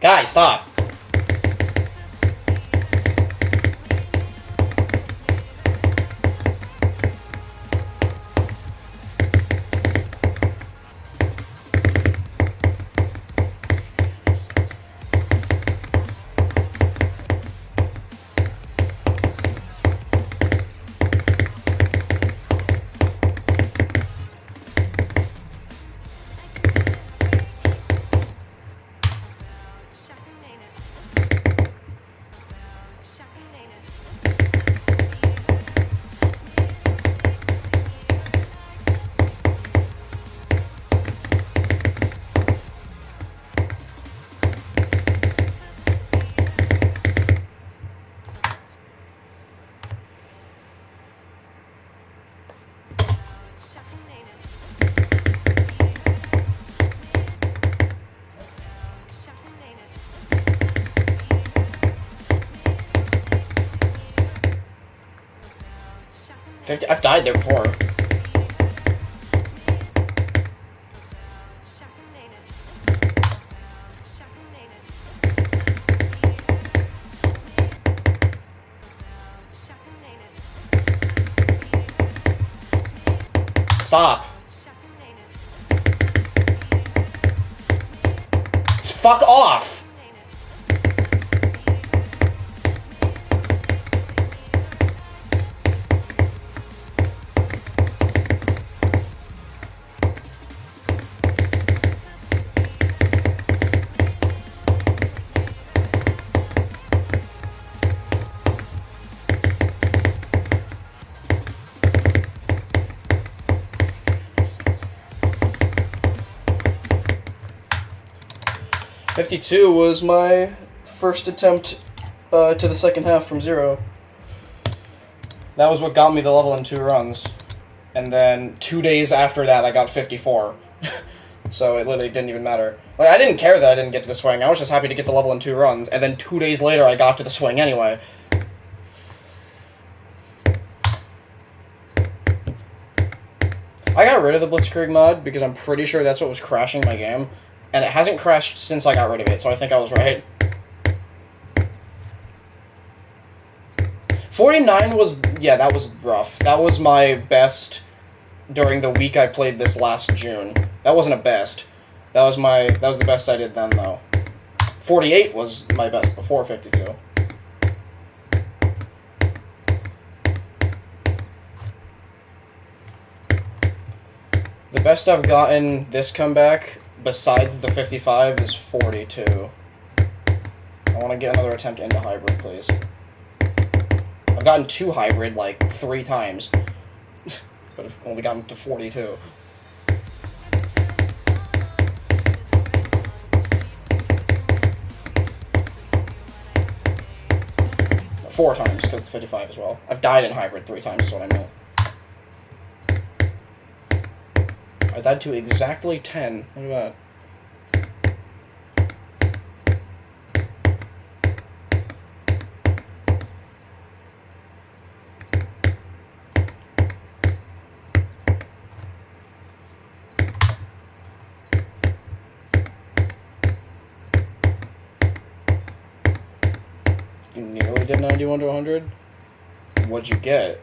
Guys, stop. 50. I've died there before. Stop. Fuck off. $52 was my first attempt to the second half from 0. That was what got me the level in 2 runs. And then 2 days after that, I got 54. So it literally didn't even matter. Like, I didn't care that I didn't get to the swing. I was just happy to get the level in 2 runs. And then 2 days later, I got to the swing anyway. I got rid of the Blitzkrieg mod because I'm pretty sure that's what was crashing my game. And it hasn't crashed since I got rid of it, so I think I was right. 49 was... yeah, that was rough. That was my best during the week I played this last June. That wasn't a best. That was the best I did then, though. 48 was my best before 52. The best I've gotten this comeback... besides the 55 is 42. I want to get another attempt into hybrid, please. I've gotten 2 hybrid like 3 times, but I've only gotten to 42. Four times, because the 55 as well. I've died in hybrid 3 times is what I meant. I died to exactly 10. Look at that. You nearly did 91 to 100? What'd you get?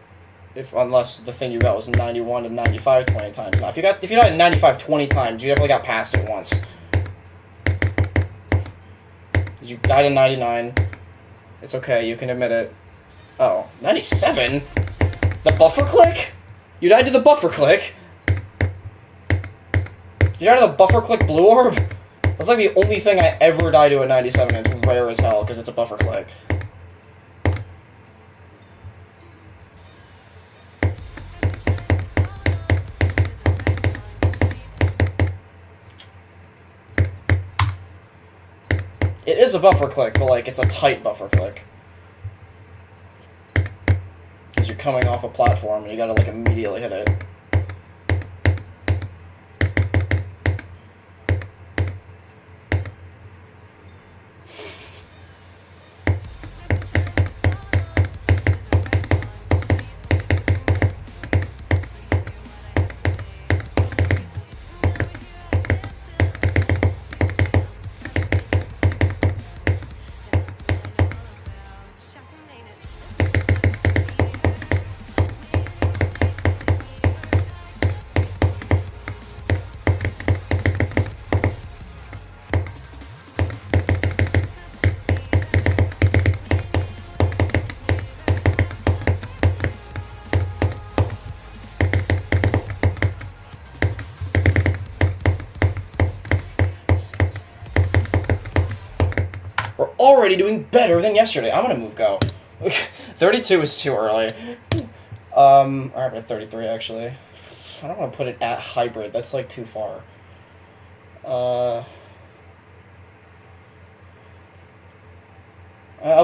Unless the thing you got was 91 to 95 20 times. Now, if you died 95 20 times, you definitely got past it once. You died in 99. It's okay, you can admit it. Oh, 97? The buffer click? You died to the buffer click? You died to the buffer click blue orb? That's like the only thing I ever die to at 97, and it's rare as hell, because it's a buffer click. It is a buffer click, but like it's a tight buffer click. Because you're coming off a platform and you gotta like immediately hit it. Already doing better than yesterday. I'm gonna move go. 32 is too early. I'm at 33 actually. I don't want to put it at hybrid. That's like too far. I'll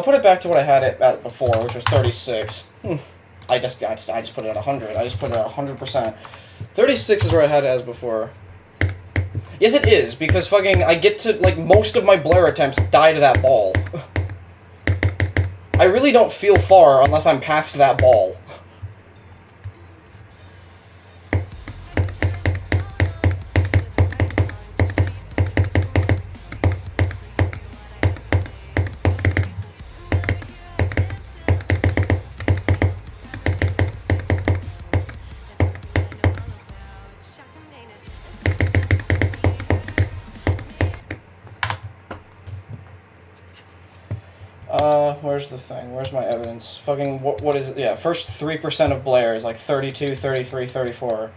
put it back to what I had it at before, which was 36. I just put it at 100. I just put it at 100%. 36 is where I had it as before. Yes, it is, because fucking I get to, like, most of my Blair attempts die to that ball. I really don't feel far unless I'm past that ball. where's the thing? Where's my evidence? Fucking, what is it? Yeah, first 3% of Blair is like 32, 33, 34.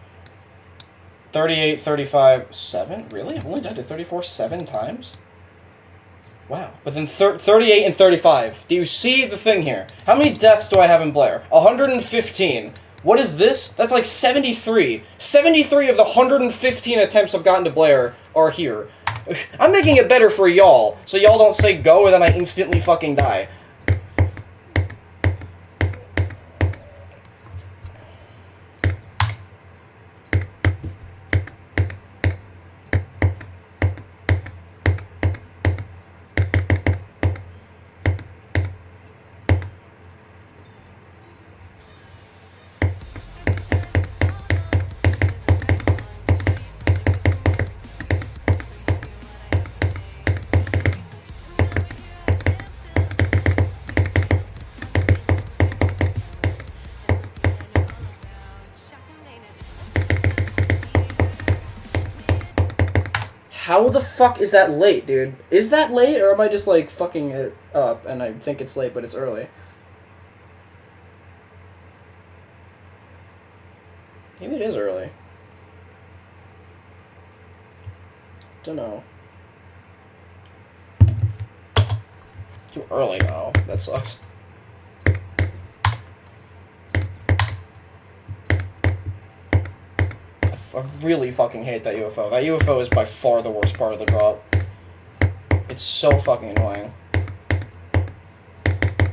38, 35, 7? Really? I've only died to 34 7 times? Wow. But then 38 and 35. Do you see the thing here? How many deaths do I have in Blair? 115. What is this? That's like 73. 73 of the 115 attempts I've gotten to Blair are here. I'm making it better for y'all, so y'all don't say go and then I instantly fucking die. How the fuck is that late, dude? Is that late, or am I just, like, fucking it up, and I think it's late, but it's early? Maybe it is early. Dunno. Too early, though. That sucks. I really fucking hate that UFO. That UFO is by far the worst part of the drop. It's so fucking annoying.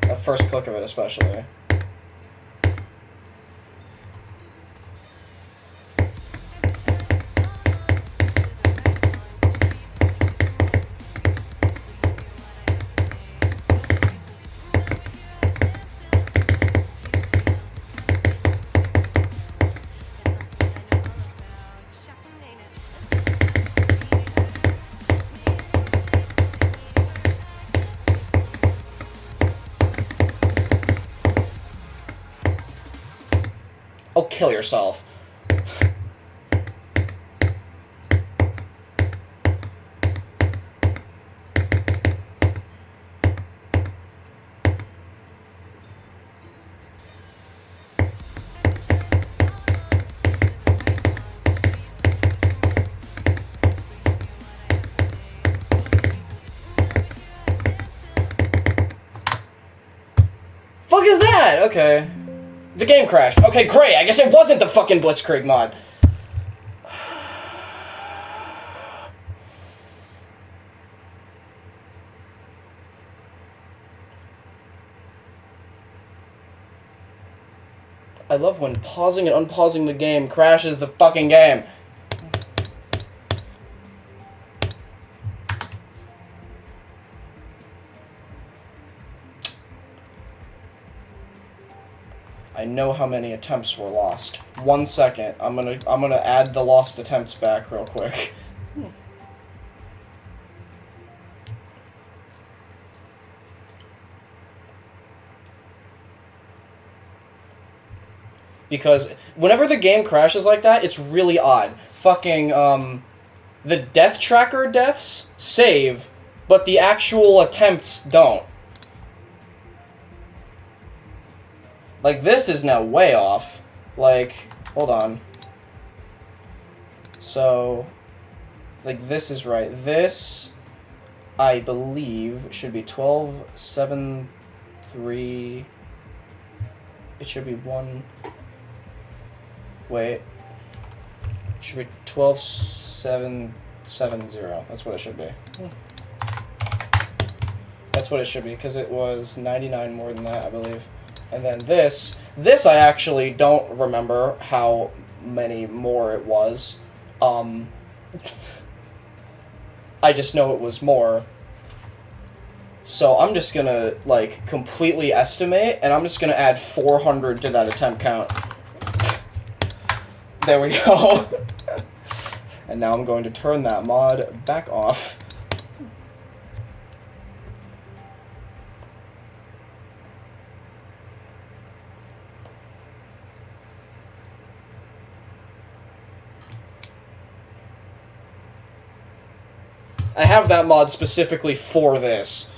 That first click of it, especially. Oh, kill yourself. Fuck is that? Okay. The game crashed. Okay, great. I guess it wasn't the fucking Blitzkrieg mod. I love when pausing and unpausing the game crashes the fucking game. I know how many attempts were lost. 1 second. I'm gonna add the lost attempts back real quick. Because whenever the game crashes like that, it's really odd. Fucking, the death tracker deaths save, but the actual attempts don't. Like, this is now way off. Like, hold on. So, like, this is right. This, I believe, should be 12, 7, 3... It should be 1... Wait. It should be 12, 7, 7, 0. That's what it should be. That's what it should be, because it was 99 more than that, I believe. And then this I actually don't remember how many more it was. I just know it was more. So I'm just gonna, like, completely estimate, and I'm just gonna add 400 to that attempt count. There we go. And now I'm going to turn that mod back off. I have that mod specifically for this.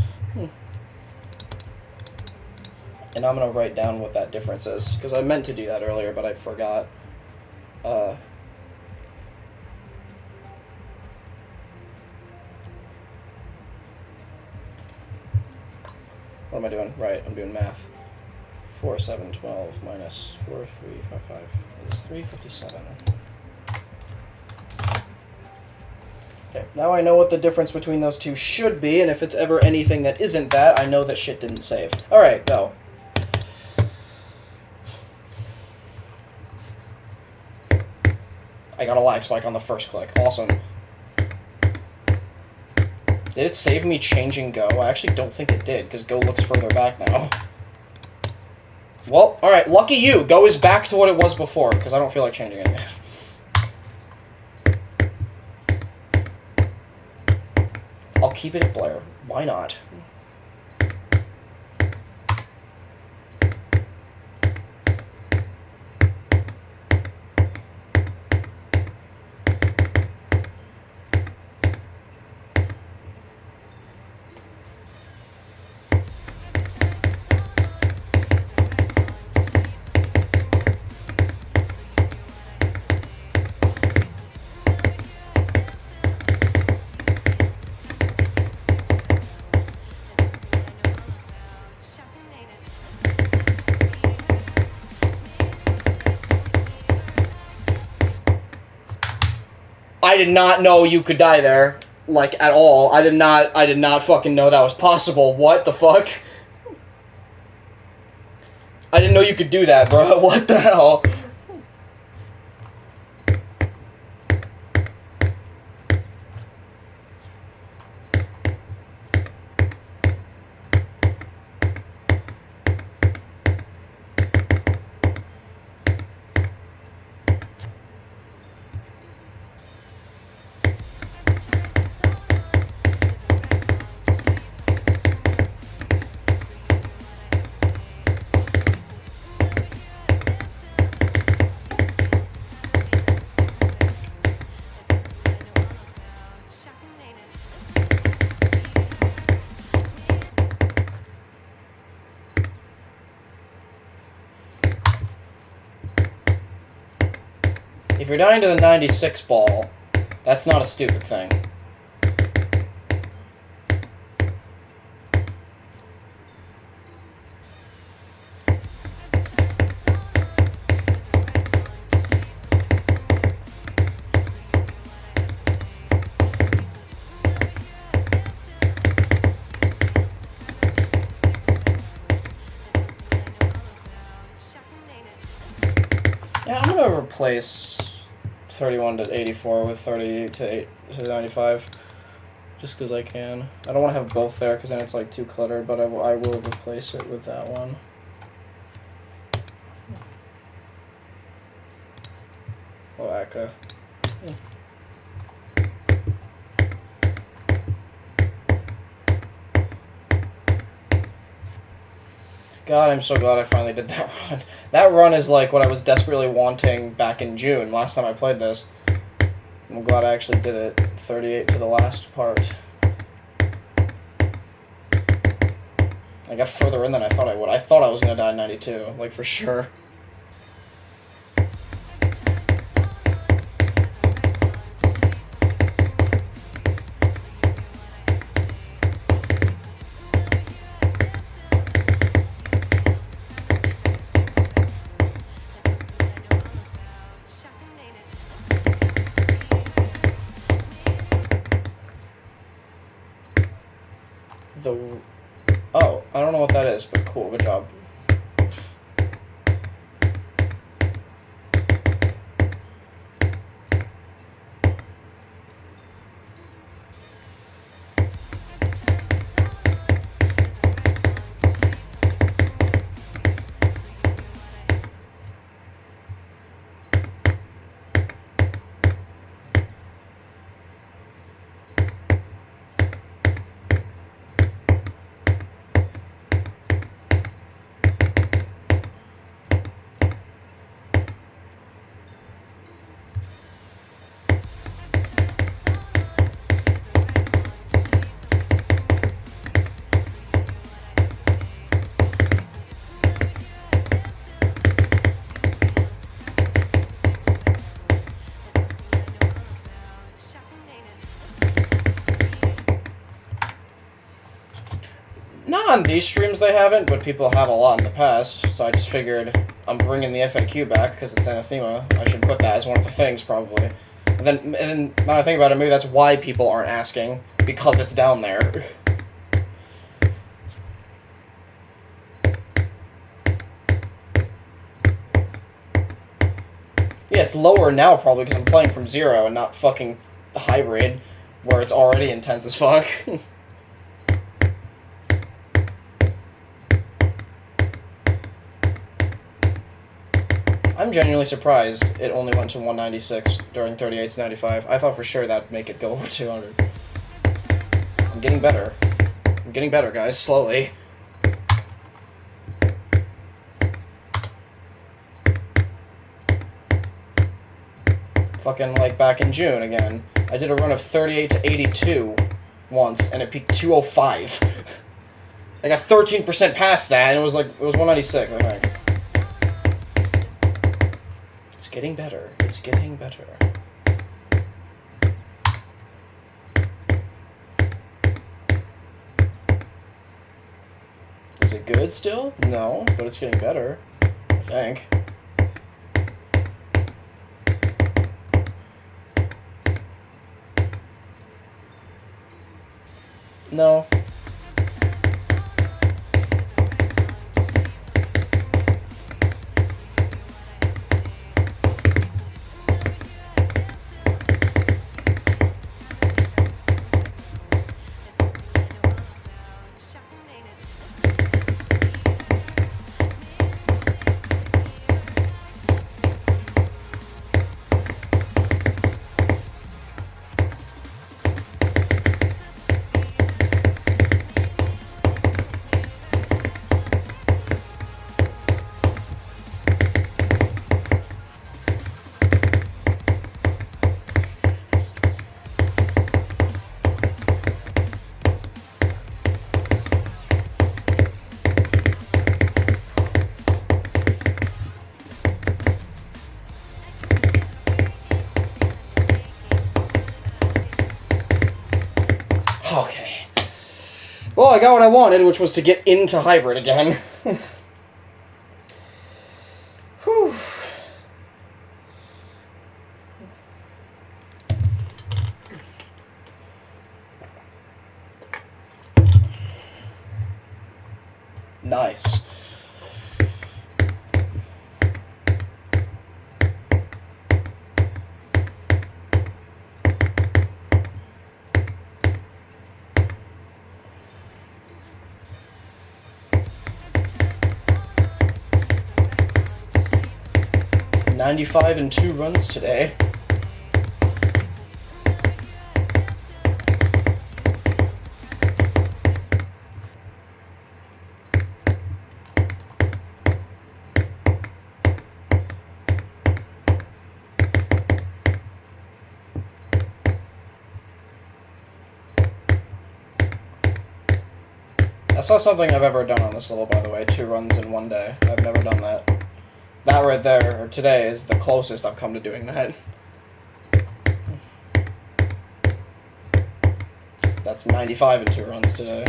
now I'm going to write down what that difference is, because I meant to do that earlier, but I forgot. What am I doing? Right, I'm doing math. 4, 7, 12 minus 4, 3, 5, 5 is 357. Okay, now I know what the difference between those two should be, and if it's ever anything that isn't that, I know that shit didn't save. Alright, go. I got a lag spike on the first click. Awesome. Did it save me changing Go? I actually don't think it did, because Go looks further back now. Well, alright, lucky you. Go is back to what it was before, because I don't feel like changing it again. I'll keep it at Blair. Why not? I did not know you could die there, like, at all. I did not fucking know that was possible. What the fuck? I didn't know you could do that, bro. What the hell? If you're dying to the 96 ball, that's not a stupid thing. Yeah, I'm gonna replace 31 to 84 with 30 to 95, just because I can. I don't want to have both there, because then it's like too cluttered, but I will replace it with that one. Oh, Aka. God, I'm so glad I finally did that run. That run is like what I was desperately wanting back in June, last time I played this. I'm glad I actually did it. 38 to the last part. I got further in than I thought I would. I thought I was going to die 92, like for sure. Oh, I don't know what that is, but cool, good job. on these streams they haven't, but people have a lot in the past, so I just figured I'm bringing the FAQ back because it's Anathema. I should put that as one of the things, probably. And then now I think about it, maybe that's why people aren't asking, because it's down there. Yeah, it's lower now, probably, because I'm playing from 0 and not fucking hybrid, where it's already intense as fuck. I'm genuinely surprised it only went to 196 during 38 to 95. I thought for sure that'd make it go over 200. I'm getting better. I'm getting better, guys, slowly. Fucking, like, back in June, again. I did a run of 38 to 82 once, and it peaked 205. I got 13% past that, and it was 196, I think. It's getting better. It's getting better. Is it good still? No, but it's getting better, I think. No. Okay. Well, I got what I wanted, which was to get into hybrid again. Whew. Nice. $95 and 2 runs today. That's not something I've ever done on this level, by the way. 2 runs in 1 day. I've never done that. That right there, or today, is the closest I've come to doing that. That's 95 and 2 runs today.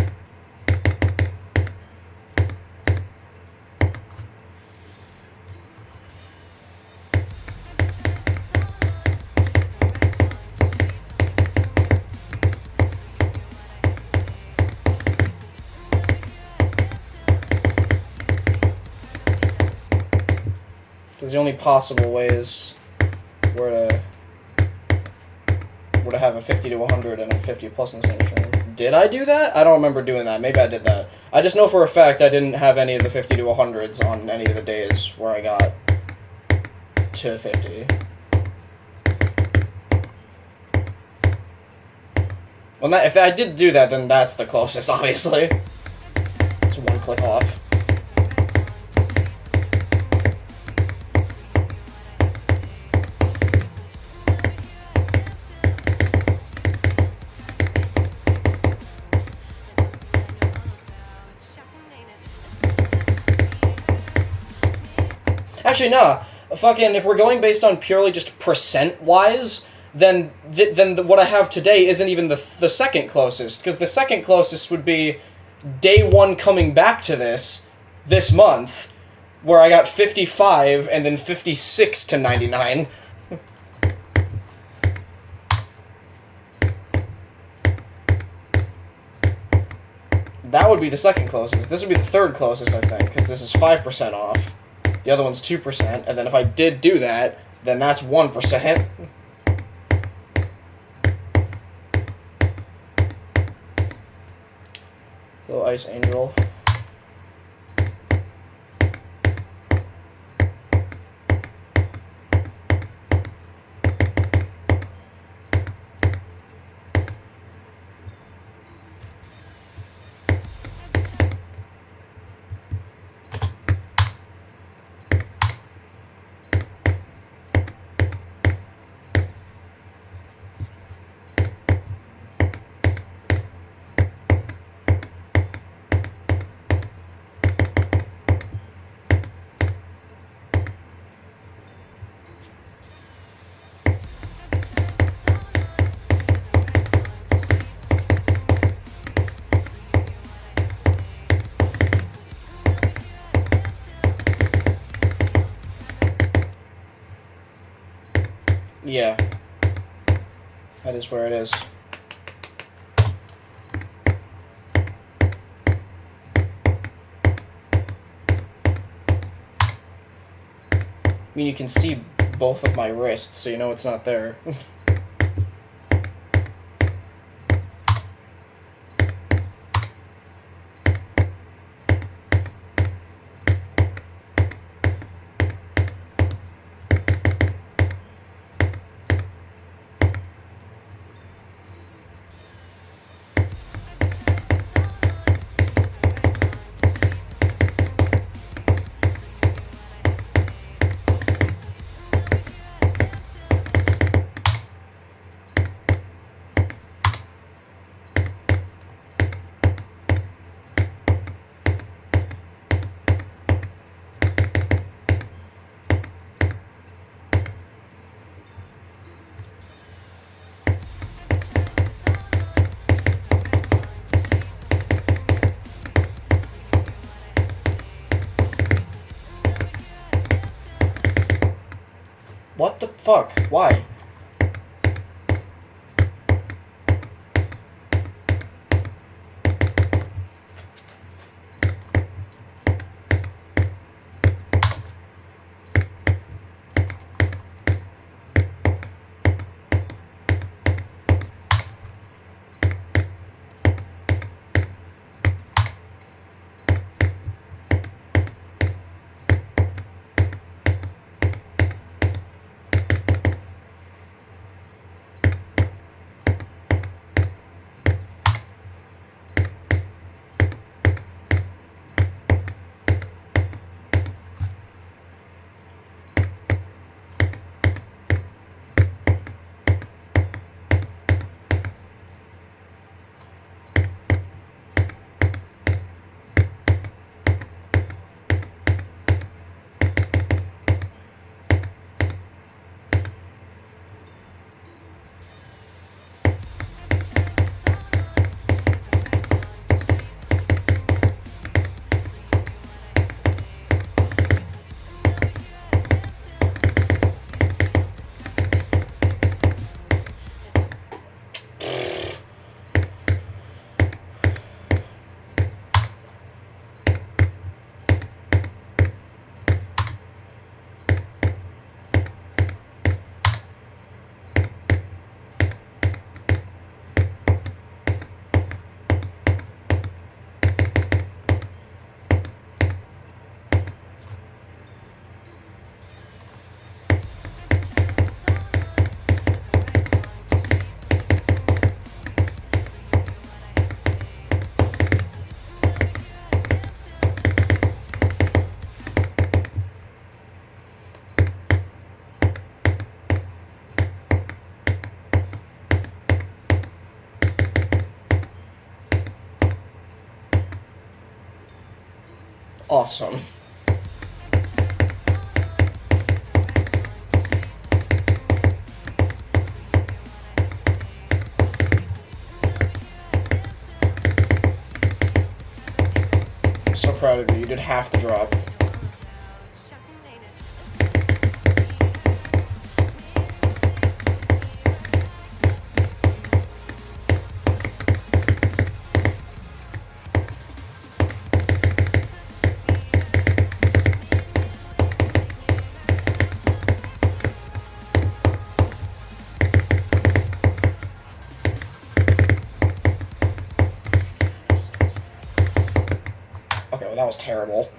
Because the only possible ways were to have a 50 to 100 and a 50 plus in the same stream. Did I do that? I don't remember doing that. Maybe I did that. I just know for a fact I didn't have any of the 50 to 100s on any of the days where I got to 50. Well, if I did do that, then that's the closest, obviously. It's 1 click off. Actually, nah. Fucking, if we're going based on purely just percent-wise, then what I have today isn't even the second closest, because the second closest would be day one coming back to this month, where I got 55 and then 56 to 99. That would be the second closest. This would be the third closest, I think, because this is 5% off. The other one's 2%, and then if I did do that, then that's 1%. Little ice angel. Yeah. That is where it is. I mean, you can see both of my wrists, so you know it's not there. What the fuck? Why? Awesome. proud of you. You did half the drop. Okay, well, that was terrible.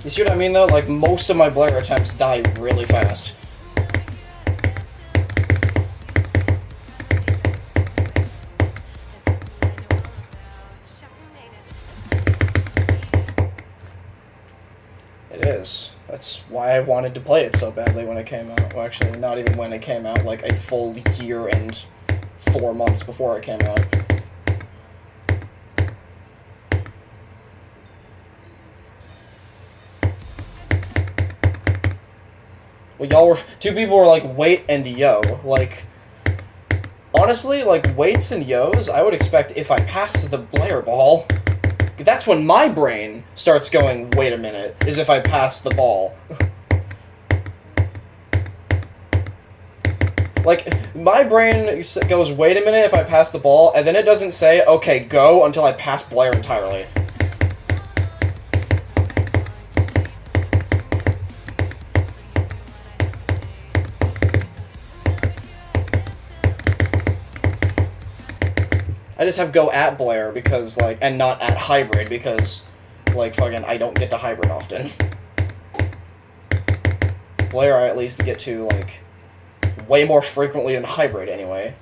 You see what I mean, though? Like, most of my Blair attempts die really fast. It is. That's why I wanted to play it so badly when it came out. Well, actually, not even when it came out, like a full year and 4 months before it came out. Well, y'all were... 2 people were like, wait and yo. Like, honestly, like, waits and yos, I would expect if I pass the Blair ball... That's when my brain starts going, wait a minute, is if I pass the ball. Like, my brain goes, wait a minute if I pass the ball, and then it doesn't say, okay, go, until I pass Blair entirely. I just have go at Blair because, like, and not at hybrid because, like, fucking, I don't get to hybrid often. Blair I at least get to, like, way more frequently than hybrid anyway.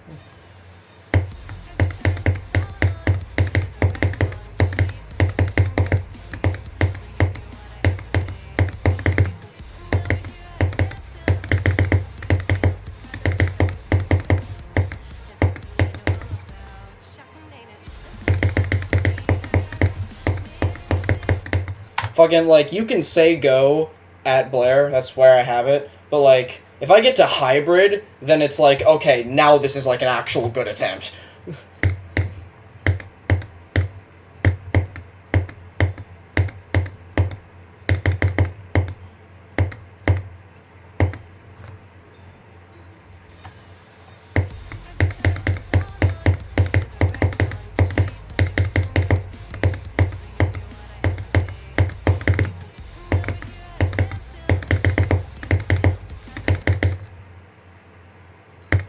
Fucking, like, you can say go at Blair, that's where I have it, but, like, if I get to hybrid, then it's like, okay, now this is, like, an actual good attempt.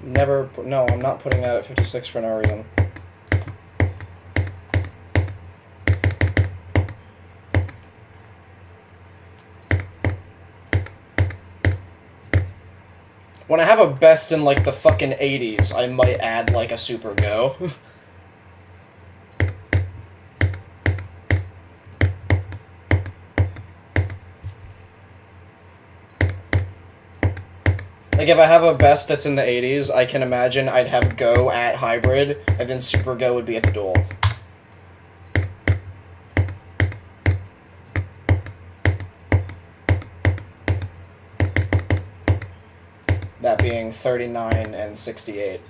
Never... No, I'm not putting that at 56 for no reason. When I have a best in, like, the fucking 80s, I might add, like, a super go. Like, if I have a best that's in the 80s, I can imagine I'd have go at hybrid, and then super go would be at the duel. That being 39 and 68.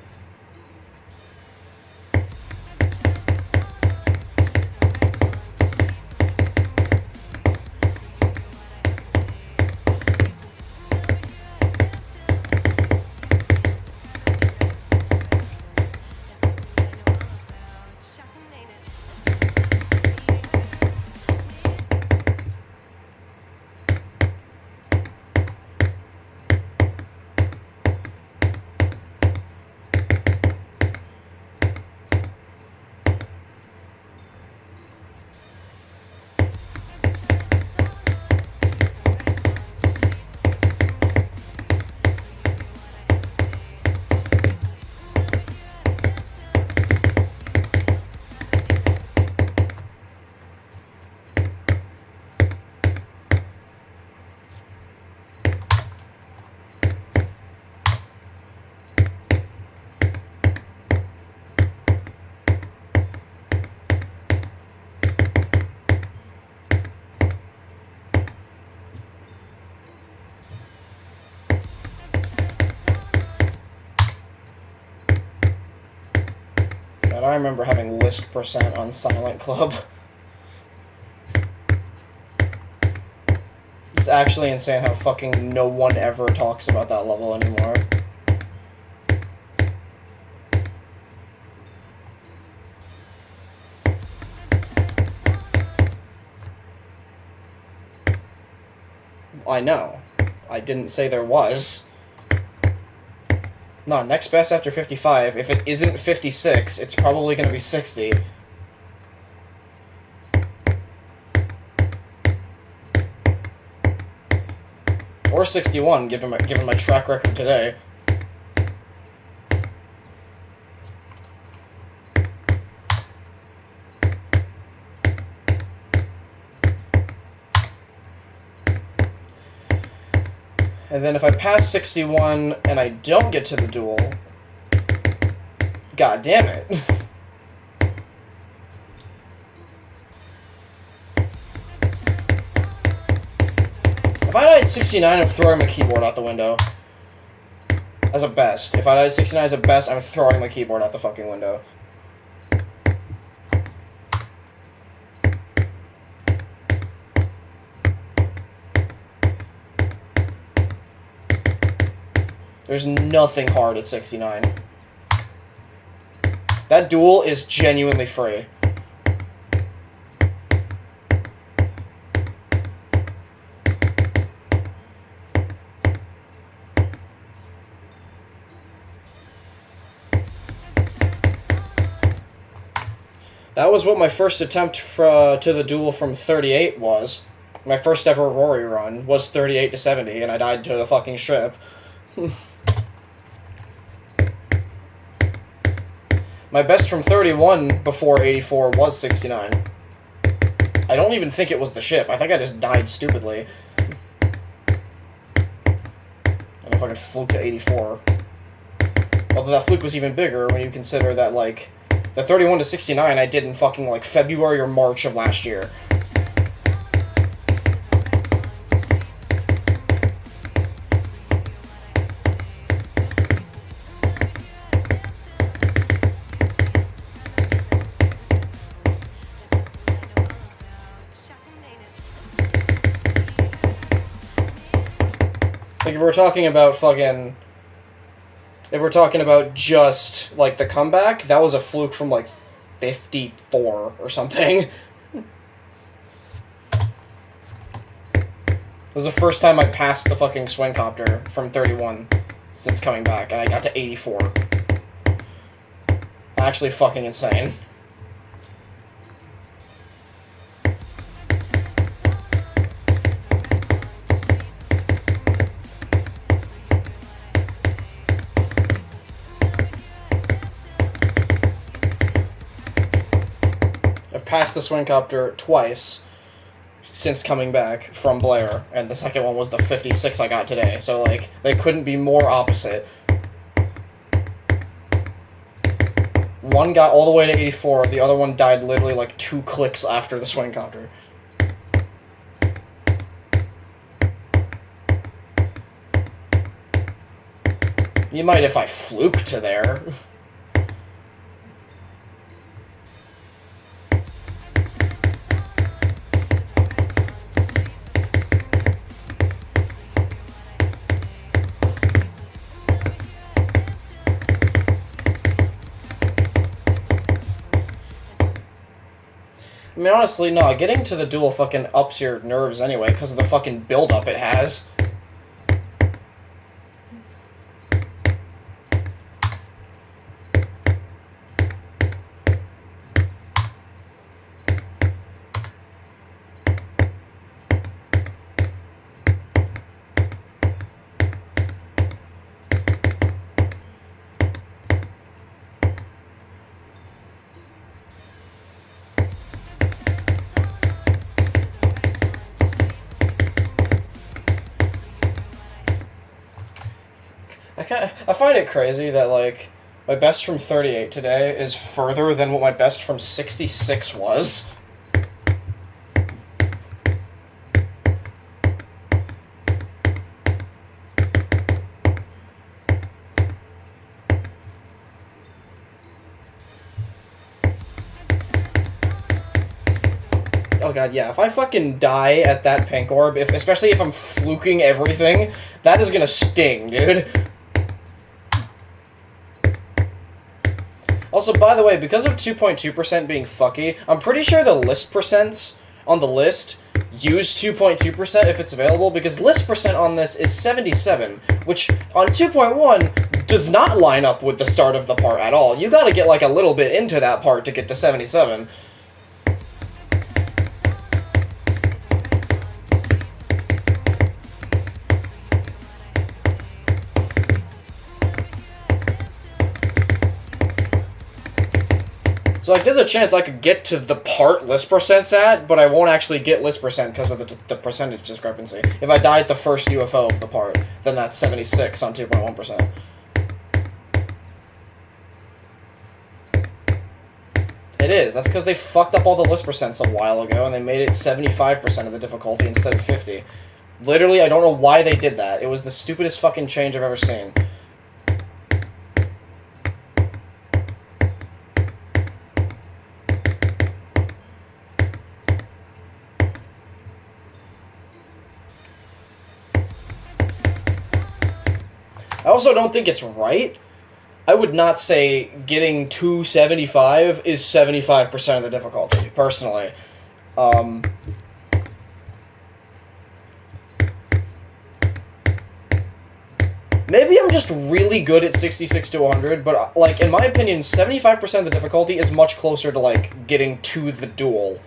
God, I remember having list percent on Silent Club. It's actually insane how fucking no one ever talks about that level anymore. I know. I didn't say there was. No, next best after 55. If it isn't 56, it's probably gonna be 60. Or 61, given my track record today. And then if I pass 61 and I don't get to the duel, god damn it. If I died 69, I'm throwing my keyboard out the window. As a best. If I died 69 as a best, I'm throwing my keyboard out the fucking window. There's nothing hard at 69. That duel is genuinely free. That was what my first attempt to the duel from 38 was. My first ever Rory run was 38 to 70, and I died to the fucking strip. My best from 31 before 84 was 69. I don't even think it was the ship. I think I just died stupidly. And I fucking fluked to 84. Although that fluke was even bigger when you consider that, like, the 31 to 69 I did in fucking, like, February or March of last year. Like, if we're talking about fucking... If we're talking about just, like, the comeback, that was a fluke from, like, 54 or something. It was the first time I passed the fucking swing copter from 31 since coming back, and I got to 84. Actually fucking insane. Passed the swing copter twice since coming back from Blair, and the second one was the 56 I got today, so, like, they couldn't be more opposite. One got all the way to 84, the other one died literally, like, 2 clicks after the swing copter. You might if I fluked to there. I mean, honestly, no, getting to the duel fucking ups your nerves anyway, because of the fucking build-up it has. I find it crazy that, like, my best from 38 today is further than what my best from 66 was. oh god, yeah, if I fucking die at that pink orb, especially if I'm fluking everything, that is gonna sting, dude. Also, by the way, because of 2.2% being fucky, I'm pretty sure the list percents on the list use 2.2% if it's available, because list percent on this is 77, which on 2.1 does not line up with the start of the part at all. You gotta get like a little bit into that part to get to 77. So, like, there's a chance I could get to the part list percent's at, but I won't actually get list percent because of the percentage discrepancy. If I die at the first UFO of the part, then that's 76 on 2.1%. It is. That's because they fucked up all the list percents a while ago, and they made it 75% of the difficulty instead of 50. Literally, I don't know why they did that. It was the stupidest fucking change I've ever seen. I also don't think it's right. I would not say getting 275 is 75% of the difficulty, personally. Maybe I'm just really good at 66 to 100, but, like, in my opinion, 75% of the difficulty is much closer to, like, getting to the duel.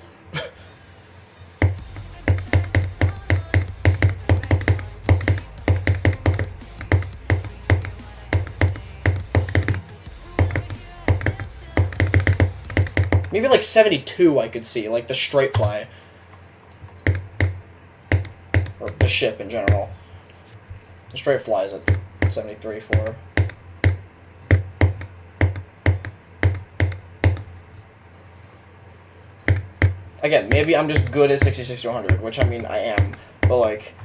Maybe like 72 I could see, like the straight fly. Or the ship in general. The straight fly is at 73 for. Again, maybe I'm just good at 66 to 100, which I mean I am. But like,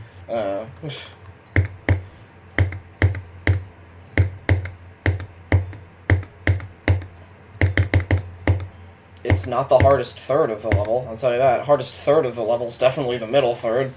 it's not the hardest third of the level, I'll tell you that. Hardest third of the level is definitely the middle third.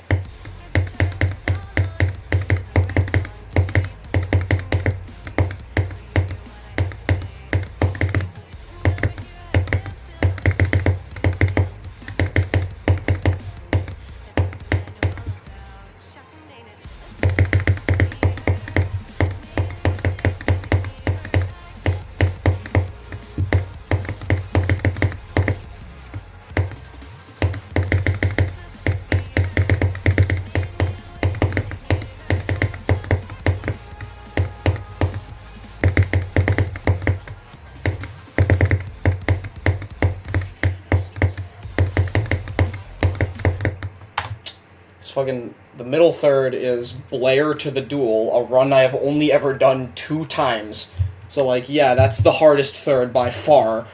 Fucking the middle third is Blair to the Duel, a run I have only ever done 2 times. So like, yeah, that's the hardest third by far.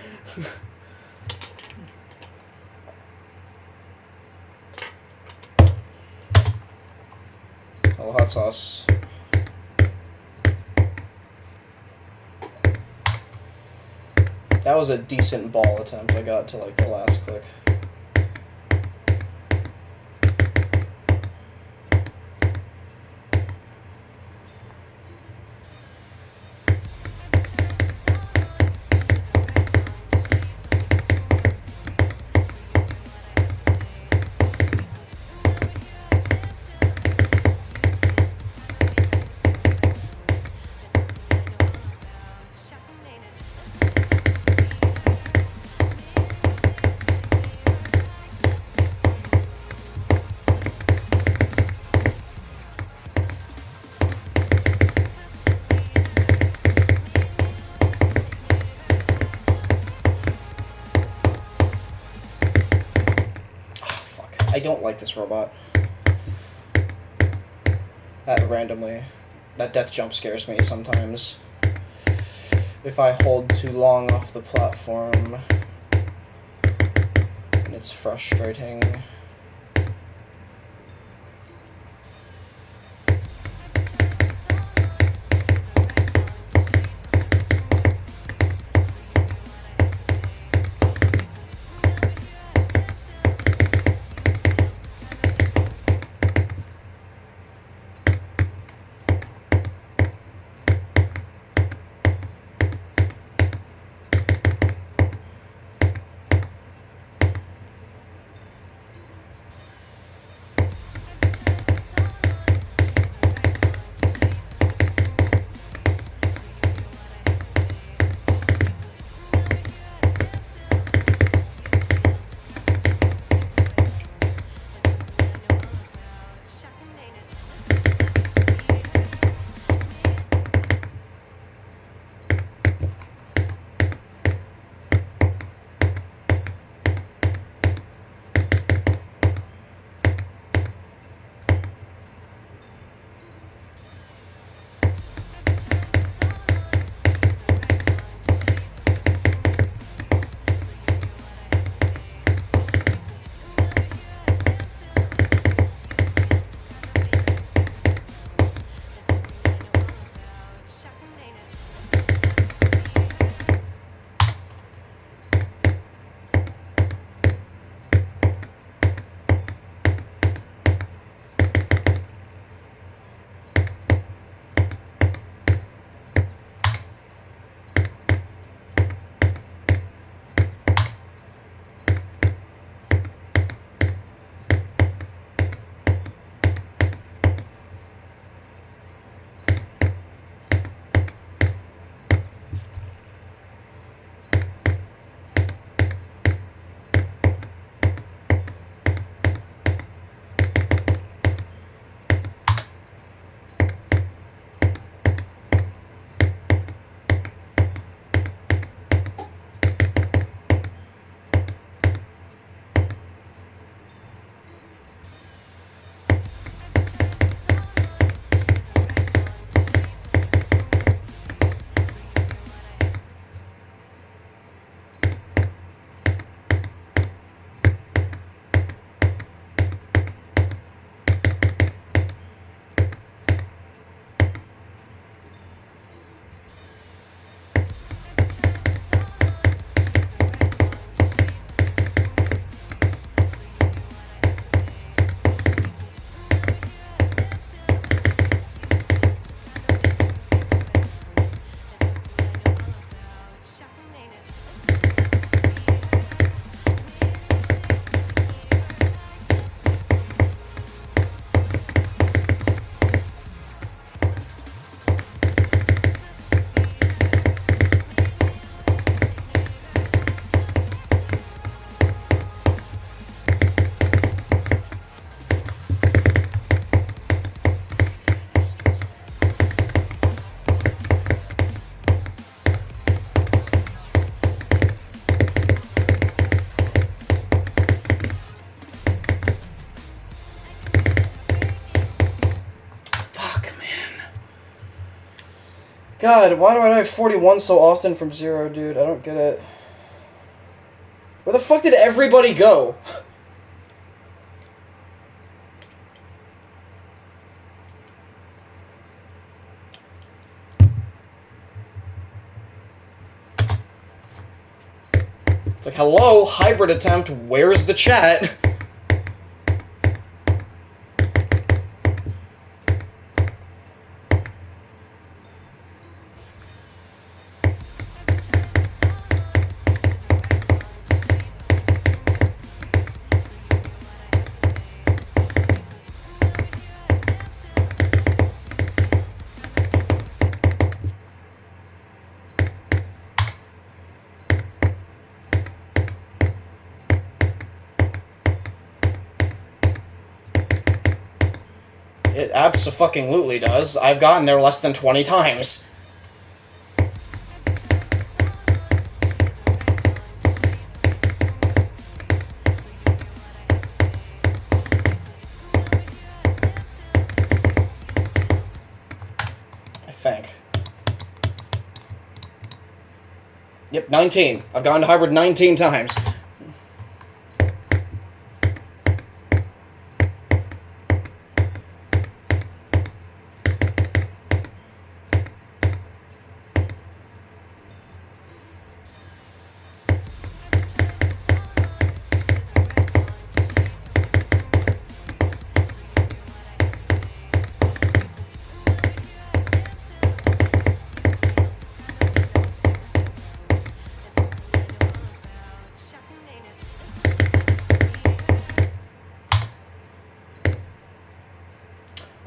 Oh, hot sauce. That was a decent ball attempt. I got to like the last click. I don't like this robot. That death jump scares me sometimes. If I hold too long off the platform, and it's frustrating. God, why do I have 41 so often from 0, dude? I don't get it. Where the fuck did everybody go? It's like, hello, hybrid attempt, where's the chat? It abso-fucking-lutely does. I've gotten there less than 20 times. I think. Yep, 19. I've gone to hybrid 19 times.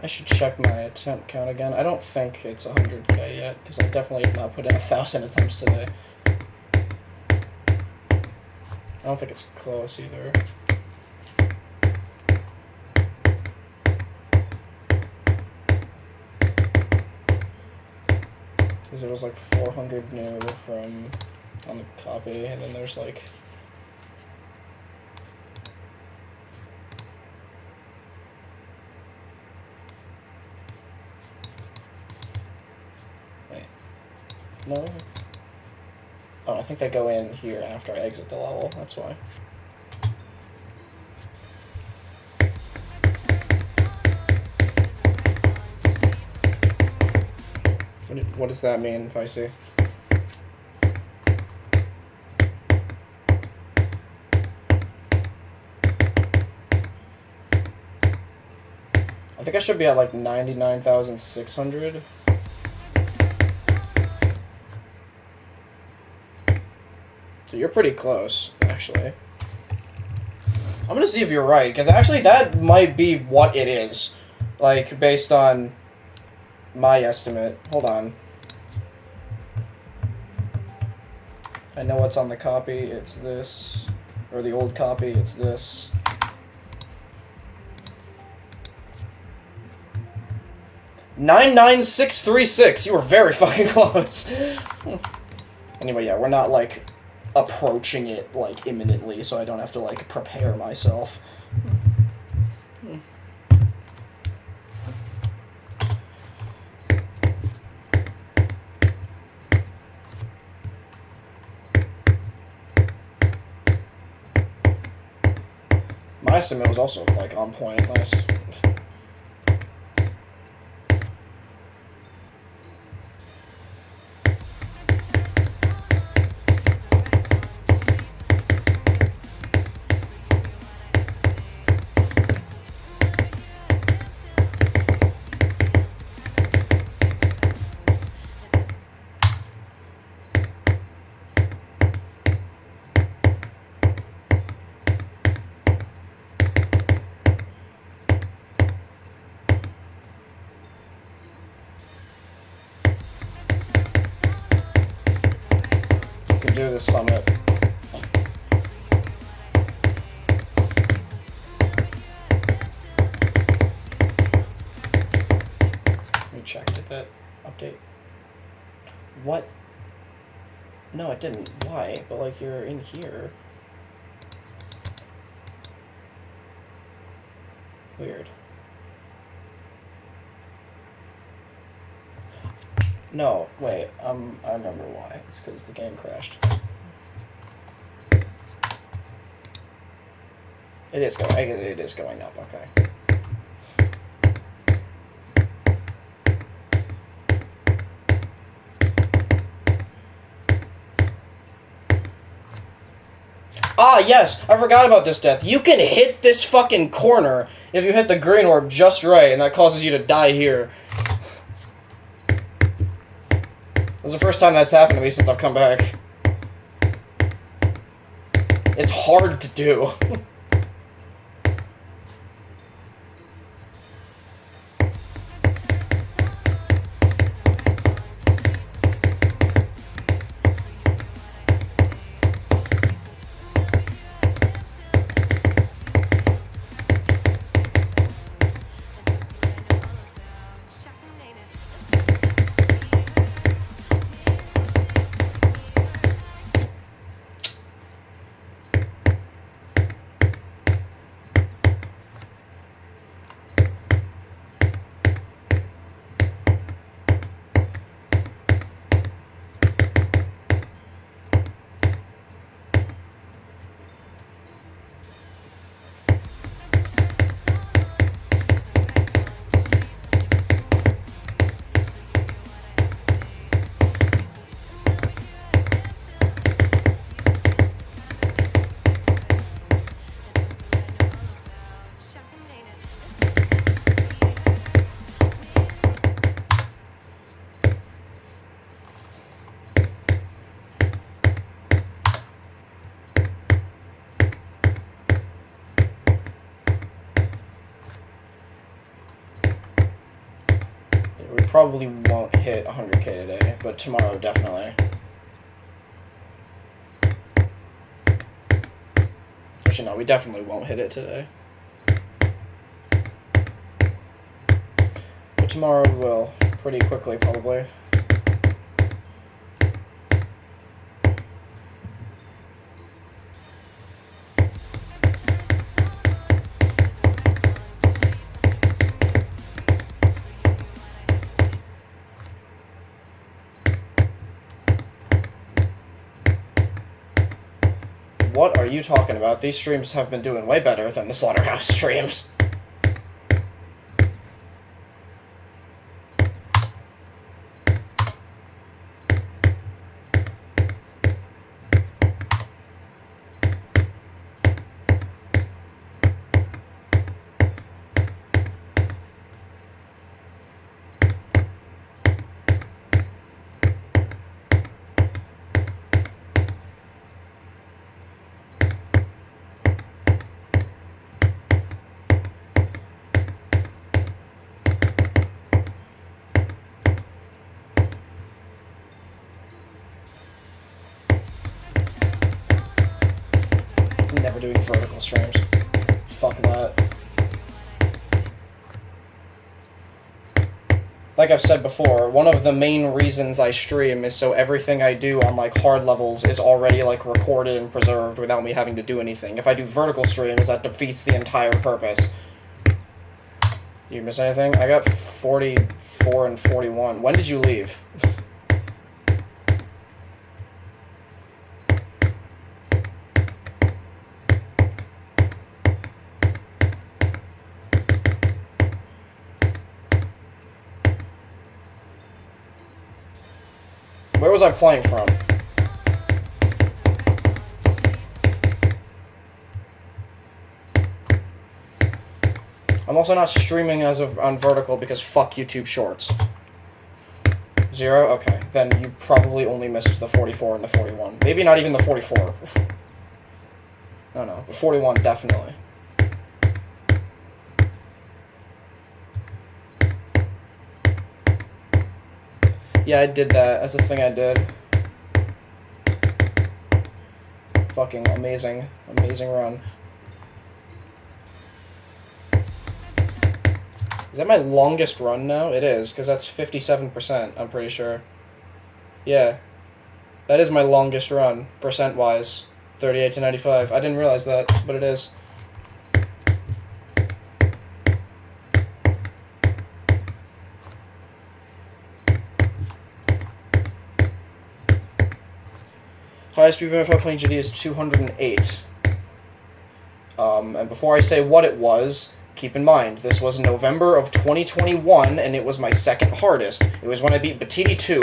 I should check my attempt count again. I don't think it's 100k yet, because I definitely have not put in 1,000 attempts today. I don't think it's close either. Because it was like 400 new from on the copy, and then there's like... No? Oh, I think they go in here after I exit the level, that's why. What does that mean, if I see? I think I should be at like 99,600. So you're pretty close, actually. I'm gonna see if you're right, because actually that might be what it is. Like, based on my estimate. Hold on. I know what's on the copy, it's this. Or the old copy, it's this. $99636. You were very fucking close. Anyway, yeah, we're not, like, approaching it, like, imminently, so I don't have to, like, prepare myself. My estimate was also, like, on point. Nice. Do the summit. Let me check. Did that update? What? No, it didn't. Why? But like you're in here. Weird. No, wait, I remember why. It's because the game crashed. It is going up, okay. Ah, yes, I forgot about this death. You can hit this fucking corner if you hit the green orb just right, and that causes you to die here. This is the first time that's happened to me since I've come back. It's hard to do. We probably won't hit 100k today, but tomorrow definitely. Actually, no, we definitely won't hit it today. But tomorrow we will, pretty quickly probably. What are you talking about? These streams have been doing way better than the Slaughterhouse streams. Never doing vertical streams. Fuck that. Like I've said before, one of the main reasons I stream is so everything I do on like hard levels is already like recorded and preserved without me having to do anything. If I do vertical streams, that defeats the entire purpose. You miss anything? I got 44 and 41. When did you leave? Where was I playing from? I'm also not streaming as of on vertical because fuck YouTube Shorts. 0? Okay, then you probably only missed the 44 and the 41. Maybe not even the 44. No, the 41 definitely. Yeah, I did that. That's the thing I did. Fucking amazing. Amazing run. Is that my longest run now? It is, because that's 57%, I'm pretty sure. Yeah. That is my longest run, percent-wise. 38 to 95. I didn't realize that, but it is. highest speed limit playing GD is 208. And before I say what it was, keep in mind, this was November of 2021, and it was my second hardest. It was when I beat Batiti 2.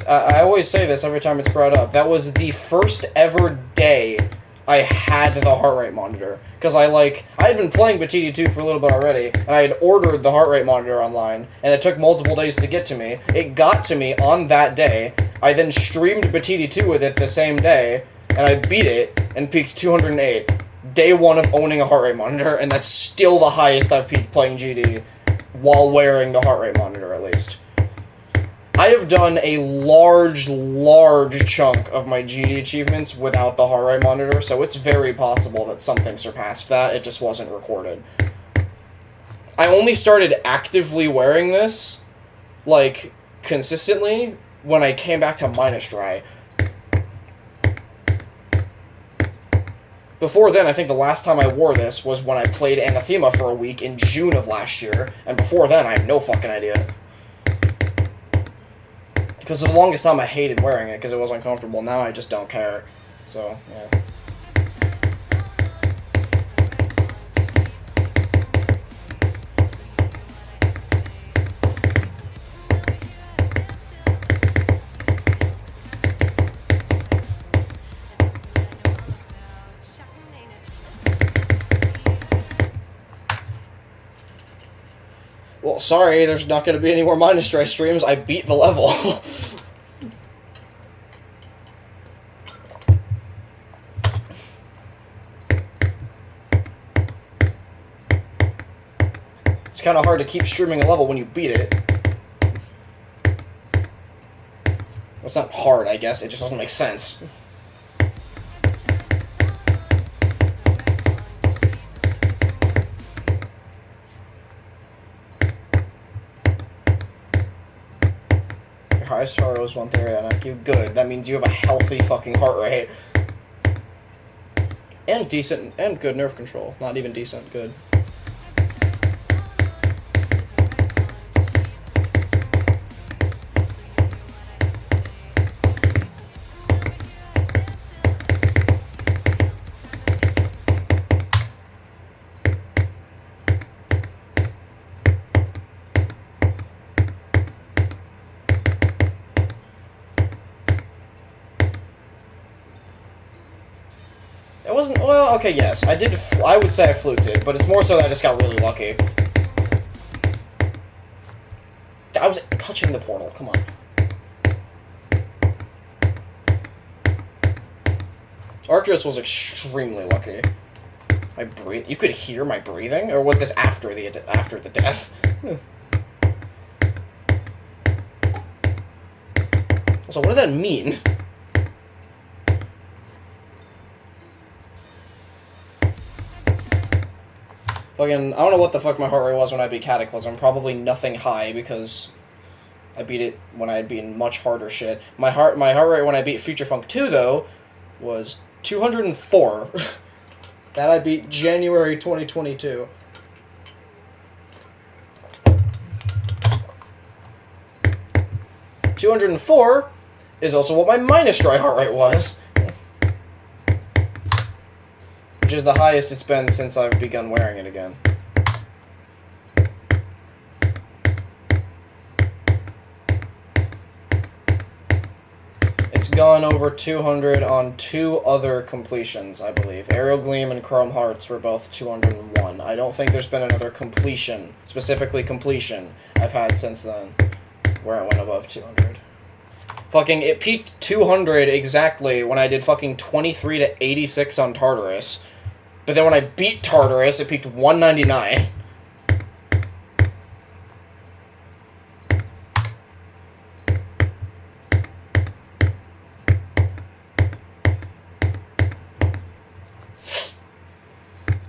I always say this every time it's brought up. That was the first ever day I had the heart rate monitor. Because I had been playing Batiti 2 for a little bit already, and I had ordered the heart rate monitor online, and it took multiple days to get to me. It got to me on that day. I then streamed Batiti 2 with it the same day, and I beat it and peaked 208. Day 1 of owning a heart rate monitor, and that's still the highest I've peaked playing GD while wearing the heart rate monitor, at least. I have done a large chunk of my GD achievements without the heart rate monitor, so it's very possible that something surpassed that, it just wasn't recorded. I only started actively wearing this, consistently, when I came back to MINUSdry. Before then, I think the last time I wore this was when I played Anathema for a week in June of last year, and before then, I have no fucking idea. Because for the longest time I hated wearing it because it was uncomfortable. Now I just don't care. So, yeah. Well, sorry, there's not going to be any more MINUSdry streams. I beat the level. It's kind of hard to keep streaming a level when you beat it. It's not hard, I guess. It just doesn't make sense. Highest heart was 130 on IQ. Good. That means you have a healthy fucking heart rate. And decent, and good nerve control. Not even decent, good. It wasn't, well, okay, yes, I would say I fluked it, but it's more so that I just got really lucky. I was touching the portal, come on. Arcturus was extremely lucky. You could hear my breathing? Or was this after the death? So what does that mean? Fucking, I don't know what the fuck my heart rate was when I beat Cataclysm. Probably nothing high, because I beat it when I had beaten much harder shit. My heart rate when I beat Future Funk 2, though, was 204. That I beat January 2022. $204 is also what my MINUSdry heart rate was. Which is the highest it's been since I've begun wearing it again. It's gone over 200 on 2 other completions, I believe. Aerial Gleam and Chrome Hearts were both 201. I don't think there's been another completion, specifically completion, I've had since then, where it went above 200. Fucking, it peaked 200 exactly when I did fucking 23 to 86 on Tartarus. But then when I beat Tartarus, it peaked 199.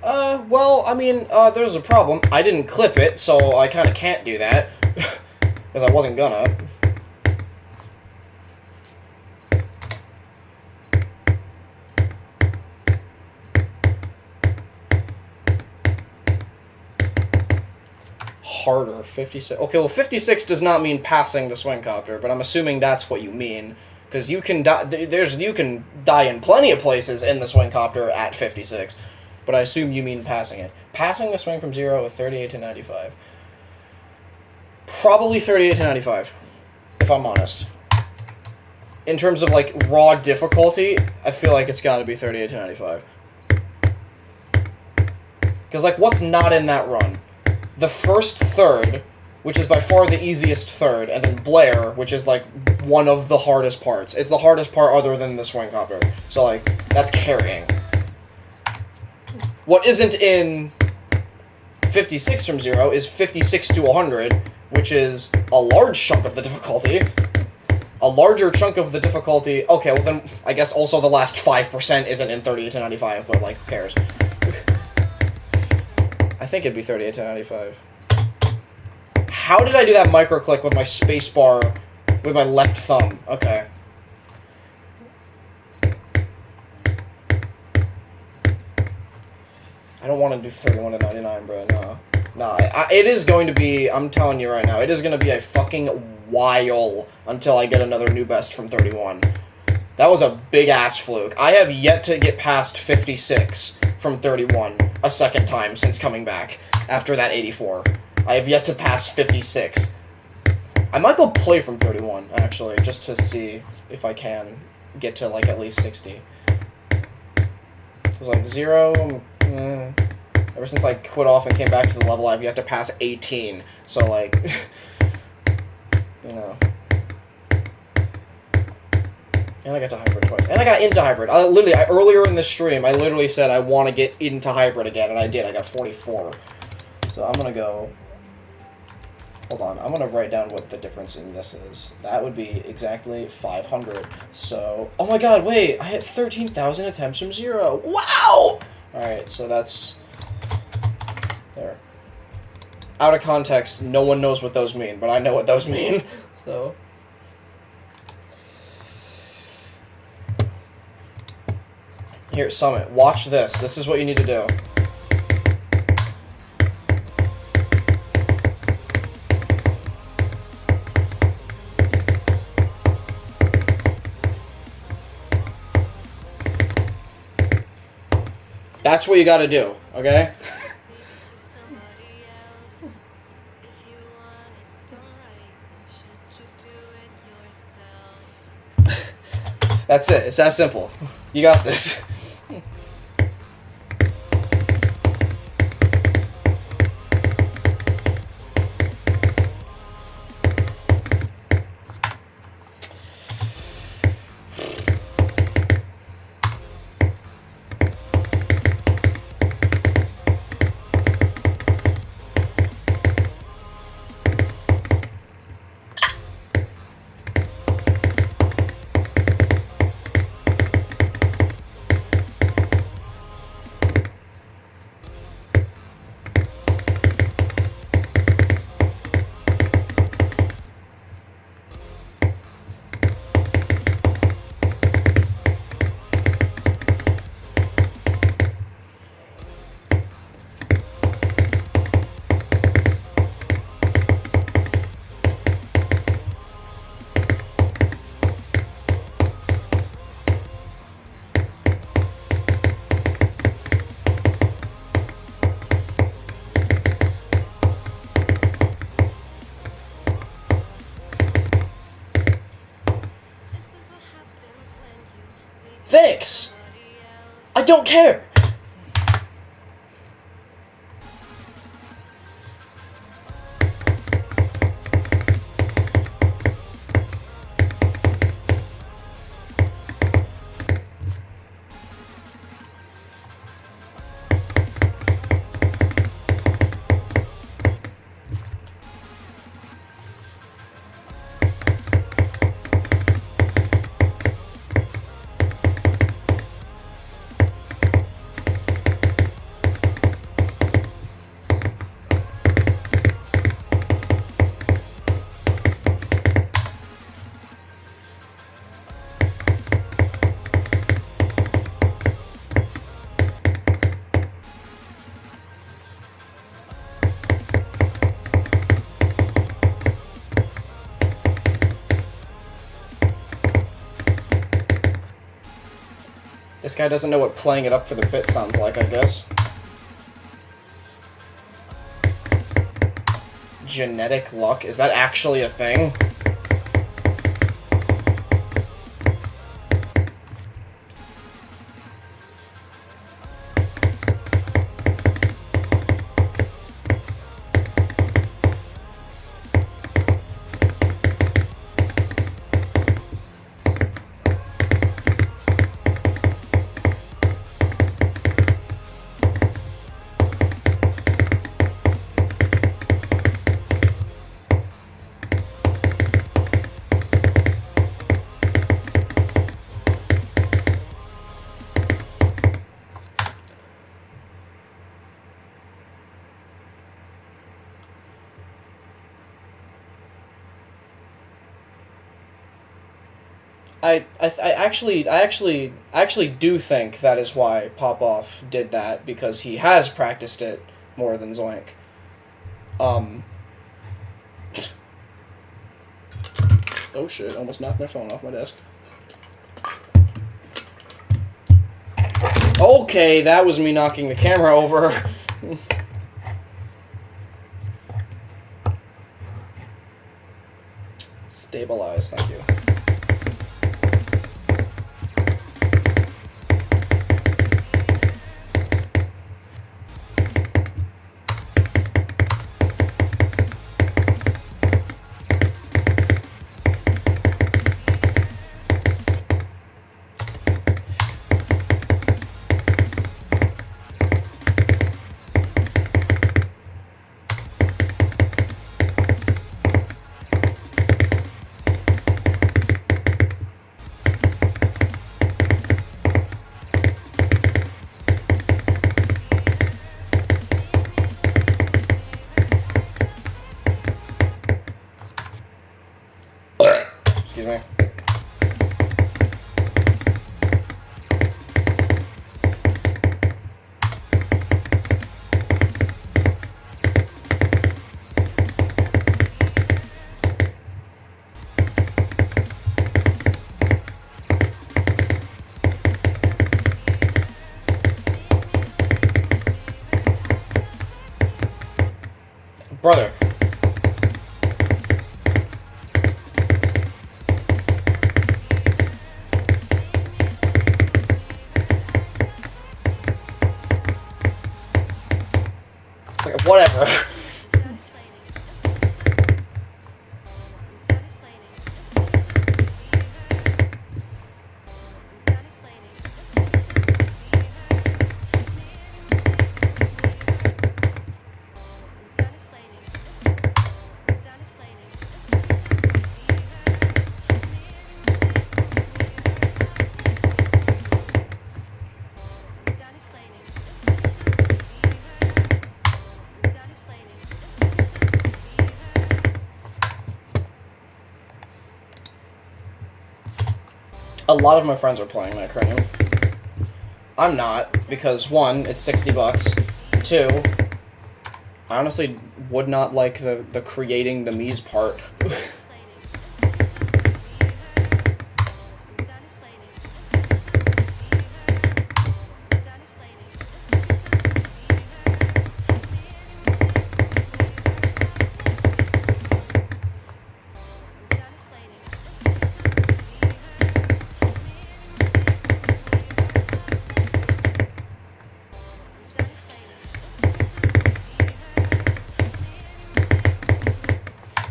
Well, I mean, there's a problem. I didn't clip it, so I kind of can't do that. Because I wasn't gonna. Harder, 56. Okay, well, 56 does not mean passing the swing copter, but I'm assuming that's what you mean. Because you can die, you can die in plenty of places in the swing copter at 56. But I assume you mean passing it. Passing the swing from 0 with 38 to 95. Probably 38 to 95, if I'm honest. In terms of, like, raw difficulty, I feel like it's gotta be 38 to 95. Because, like, what's not in that run? The first third, which is by far the easiest third, and then Blair, which is, like, one of the hardest parts. It's the hardest part other than the swing copter. So, like, that's carrying. What isn't in 56 from 0 is 56 to 100, which is a large chunk of the difficulty. A larger chunk of the difficulty... Okay, well then, I guess also the last 5% isn't in 38 to 95, but, like, who cares? I think it'd be 38 to 95. How did I do that micro-click with my spacebar with my left thumb? Okay. I don't want to do 31 to 99, bro. No. No, it is going to be, I'm telling you right now, it is going to be a fucking while until I get another new best from 31. That was a big-ass fluke. I have yet to get past 56 from 31 a second time since coming back after that 84. I have yet to pass 56. I might go play from 31, actually, just to see if I can get to, like, at least 60. It's like 0... Ever since I quit off and came back to the level, I've yet to pass 18. So, like, you know. And I got to hybrid twice. And I got into hybrid. Earlier in this stream, I literally said I want to get into hybrid again, and I did. I got 44. So I'm going to go... Hold on. I'm going to write down what the difference in this is. That would be exactly 500. So... Oh my god, wait! I had 13,000 attempts from 0. Wow! Alright, so that's... There. Out of context, no one knows what those mean, but I know what those mean. So... Here, Summit, watch this. This is what you need to do. That's what you gotta do, okay? That's it. It's that simple. You got this. Thanks! I don't care! This guy doesn't know what playing it up for the bit sounds like, I guess. Genetic luck? Is that actually a thing? I actually do think that is why Popoff did that, because he has practiced it more than Zoink. Oh shit, almost knocked my phone off my desk. Okay, that was me knocking the camera over. Stabilize, thank you. Excuse me. Brother. Whatever. A lot of my friends are playing that cranium. I'm not, because one, it's $60. Two, I honestly would not like the creating the Mies part.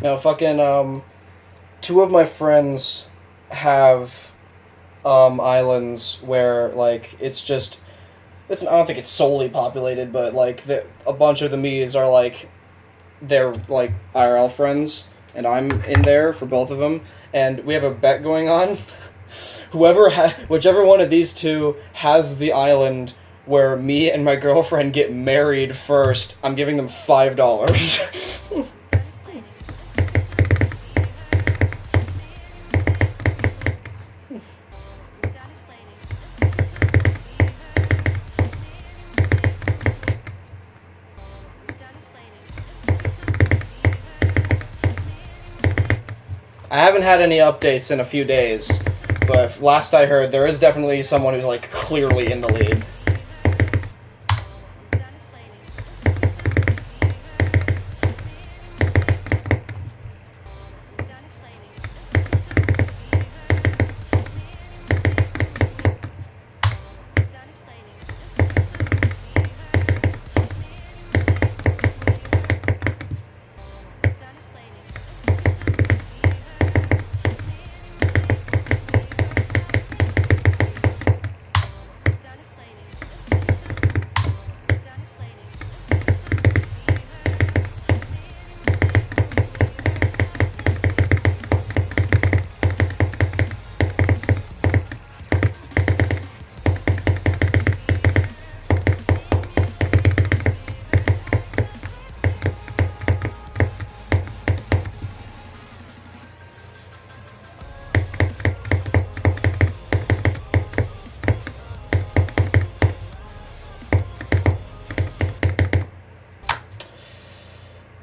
No, fucking, two of my friends have, islands where, like, I don't think it's solely populated, but, like, a bunch of the Mies are, like, they're, like, IRL friends, and I'm in there for both of them, and we have a bet going on. Whichever one of these two has the island where me and my girlfriend get married first, I'm giving them $5. I haven't had any updates in a few days, But last I heard, there is definitely someone who's like clearly in the lead.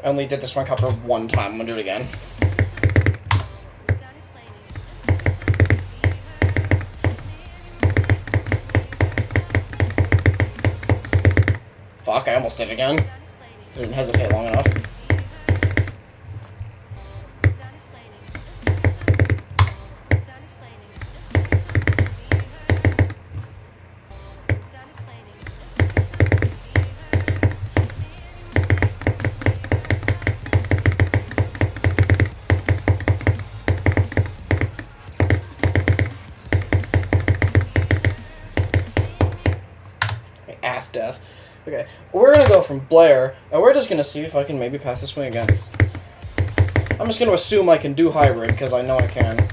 I only did this one cover one time. I'm gonna do it again. Fuck, I almost did it again. Didn't hesitate long enough. Ass death. Okay, we're gonna go from Blair, and we're just gonna see if I can maybe pass this swing again. I'm just gonna assume I can do hybrid, because I know I can.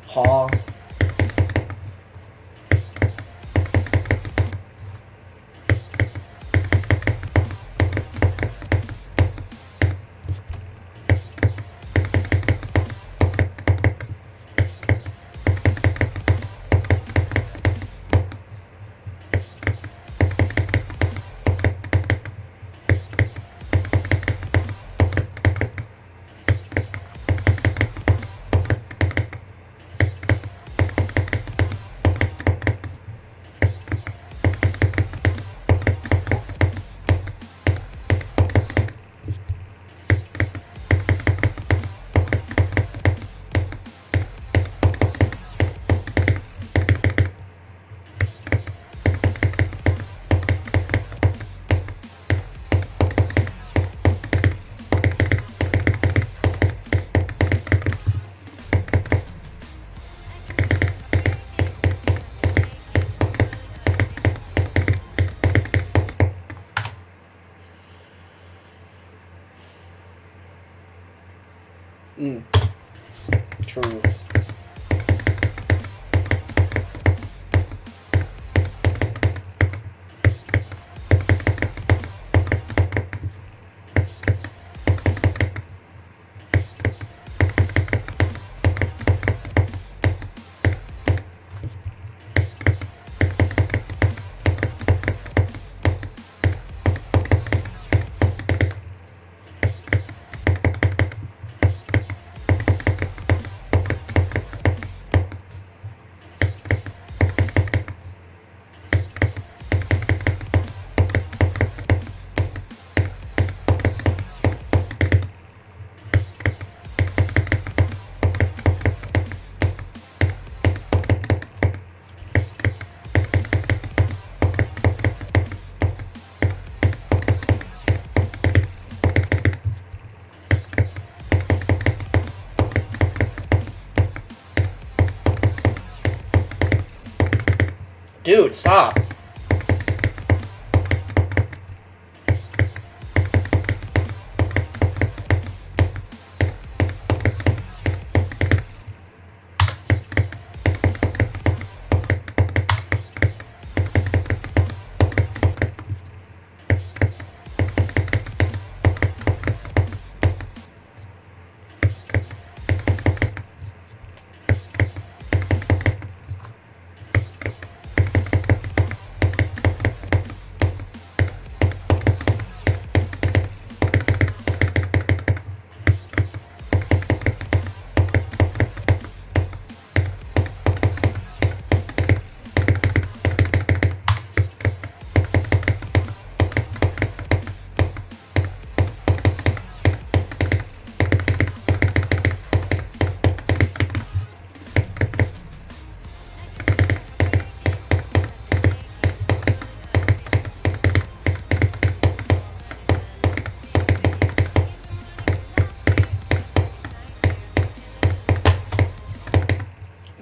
Ha. True. Dude, stop.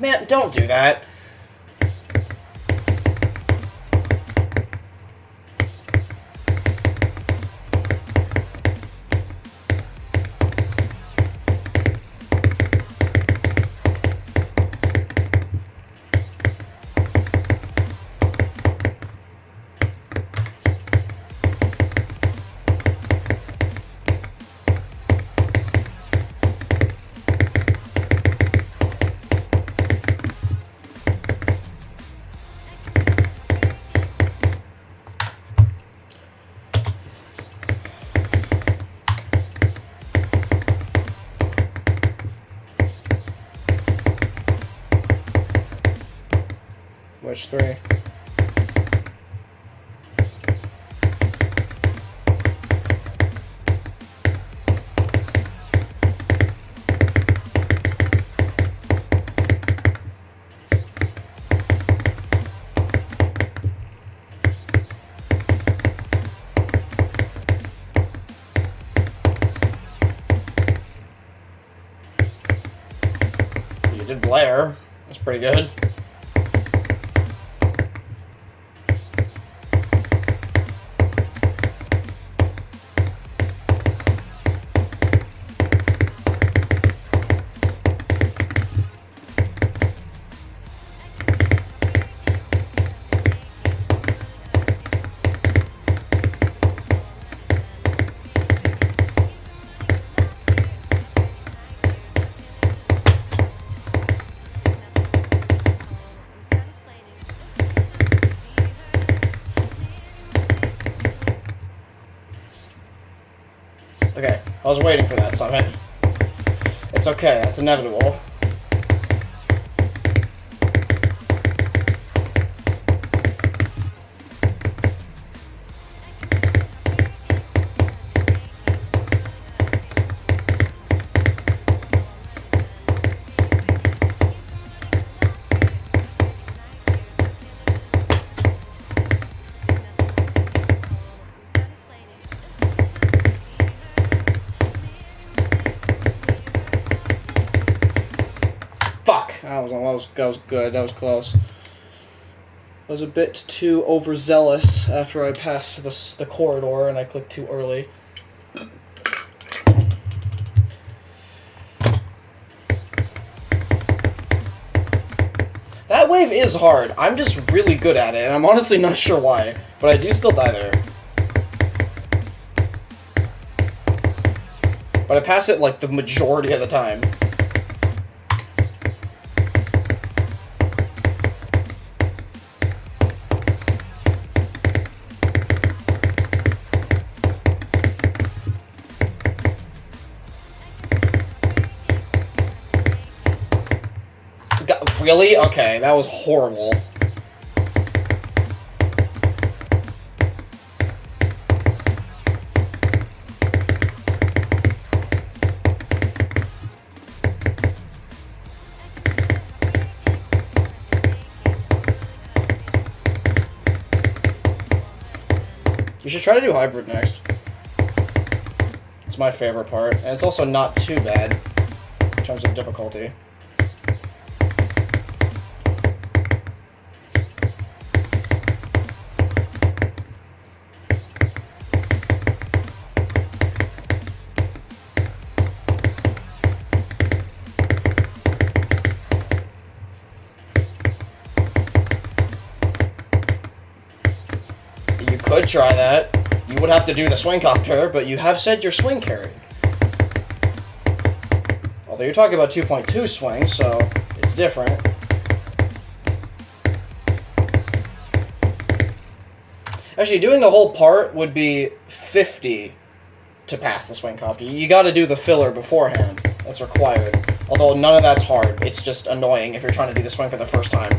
Man, don't do that. Which three? You did Blair. That's pretty good. Okay, I was waiting for that, Summit. It's okay, that's inevitable. That was good. That was close. I was a bit too overzealous after I passed the corridor and I clicked too early. That wave is hard. I'm just really good at it, and I'm honestly not sure why, but I do still die there. But I pass it like the majority of the time. Really? Okay, that was horrible. You should try to do hybrid next. It's my favorite part, and it's also not too bad in terms of difficulty. Could try that. You would have to do the swing copter, but you have said your swing carried. Although you're talking about 2.2 swing, so it's different. Actually, doing the whole part would be 50 to pass the swing copter. You gotta do the filler beforehand. That's required. Although none of that's hard. It's just annoying if you're trying to do the swing for the first time.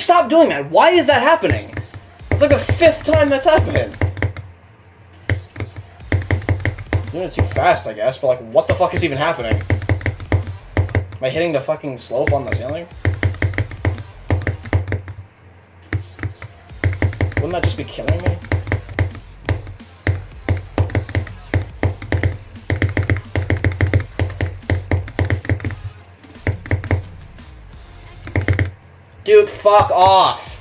stop doing that? Why is that happening? It's like the 5th time that's happened. Doing it too fast, I guess, but like, what the fuck is even happening? Am I hitting the fucking slope on the ceiling? Wouldn't that just be killing me? Dude, fuck off!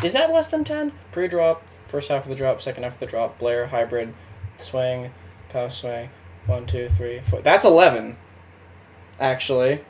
Is that less than 10? Pre-drop, first half of the drop, second half of the drop, Blair, hybrid, swing, power swing, 1, 2, 3, 4. That's 11, actually.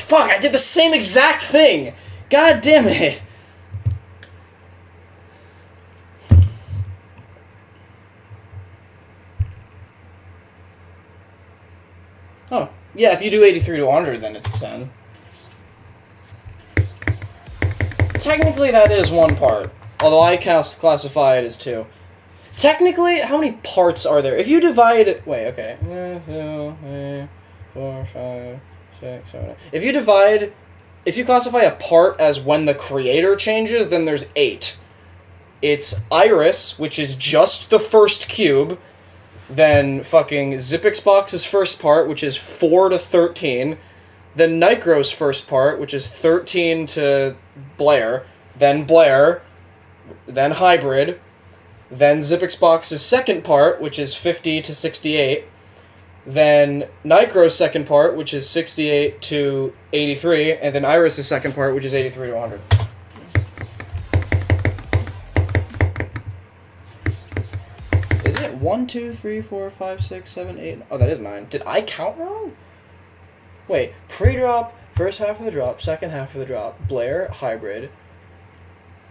Fuck, I did the same exact thing! God damn it! Oh, yeah, if you do 83 to 100, then it's 10. Technically, that is one part. Although I classify it as 2. Technically, how many parts are there? If you divide... Wait, okay. 1, 2, 3, 4, 5... 6, 7, 8. If you classify a part as when the creator changes, then there's 8. It's Iris, which is just the first cube, then fucking Zipixbox's first part, which is 4 to 13, then Nigro's first part, which is 13 to Blair, then hybrid, then Zipixbox's second part, which is 50 to 68, then Nigro's second part, which is 68 to 83, and then Iris' second part, which is 83 to 100. Is it 1, 2, 3, 4, 5, 6, 7, 8? Oh, that is 9. Did I count wrong? Wait, pre-drop, first half of the drop, second half of the drop, Blair, hybrid,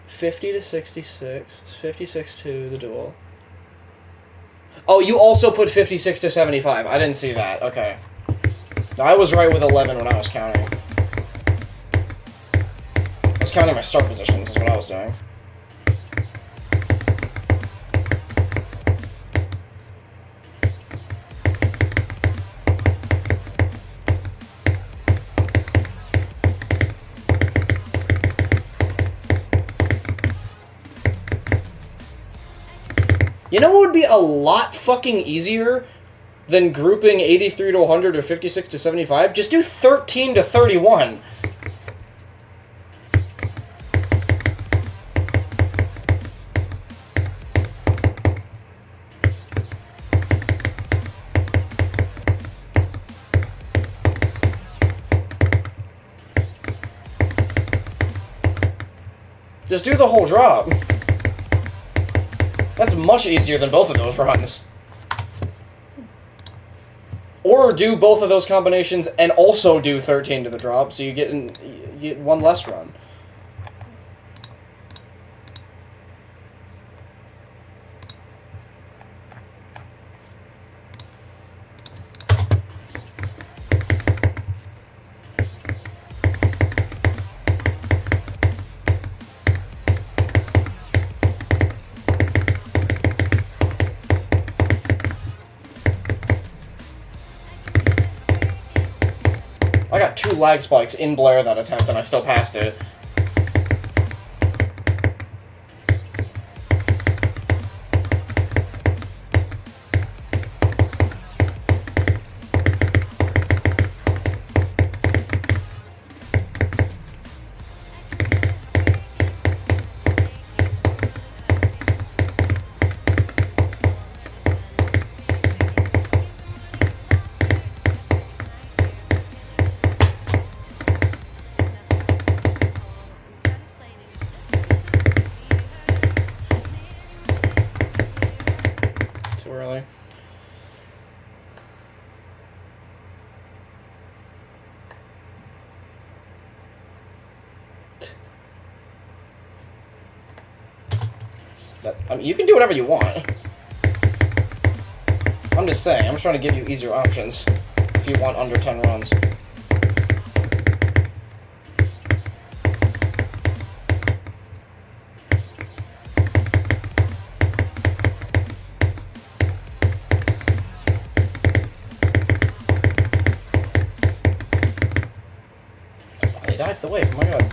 50 to 66, 56 to the dual. Oh, you also put 56 to 75. I didn't see that. Okay. No, I was right with 11 when I was counting. I was counting my start positions is what I was doing. You know what would be a lot fucking easier than grouping 83 to 100 or 56 to 75? Just do 13 to 31. Just do the whole drop. That's much easier than both of those runs. Or do both of those combinations and also do 13 to the drop, so you get one less run. 2 lag spikes in Blair that attempt, and I still passed it. I mean, you can do whatever you want. I'm just saying, I'm just trying to give you easier options if you want under 10 runs. I finally died to the wave, oh my god.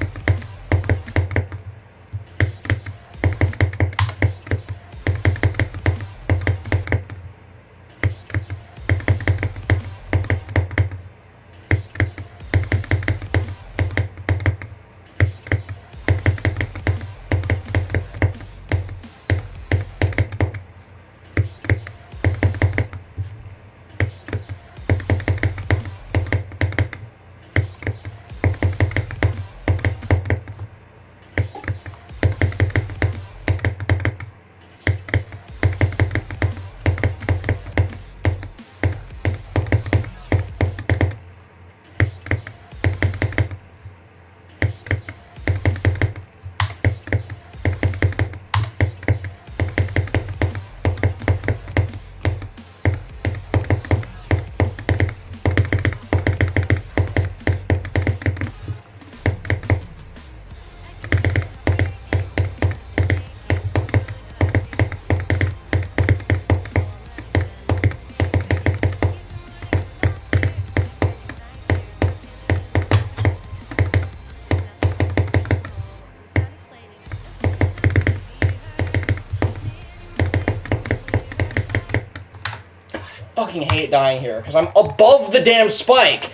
I fucking hate dying here, because I'm above the damn spike!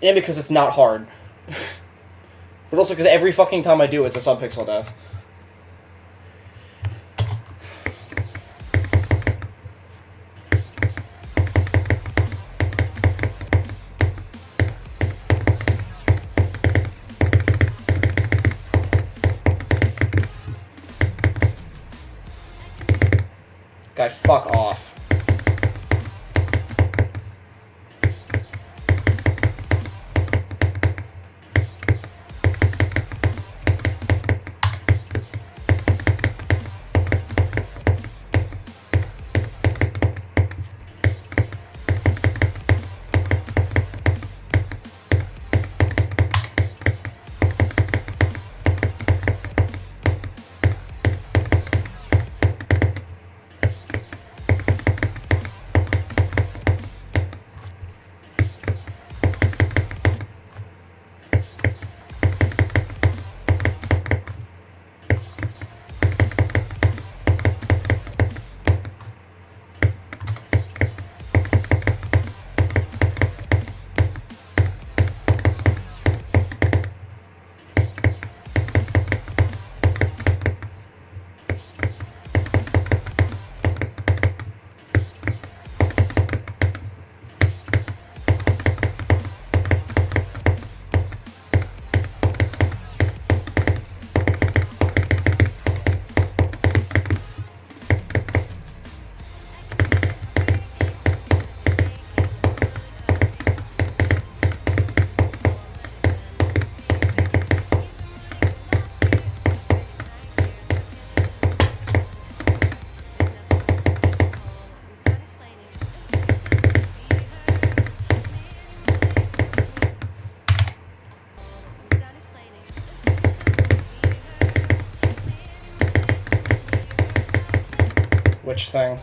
And because it's not hard. But also because every fucking time I do, it's a sub-pixel death. Guy, fuck off. Which thing?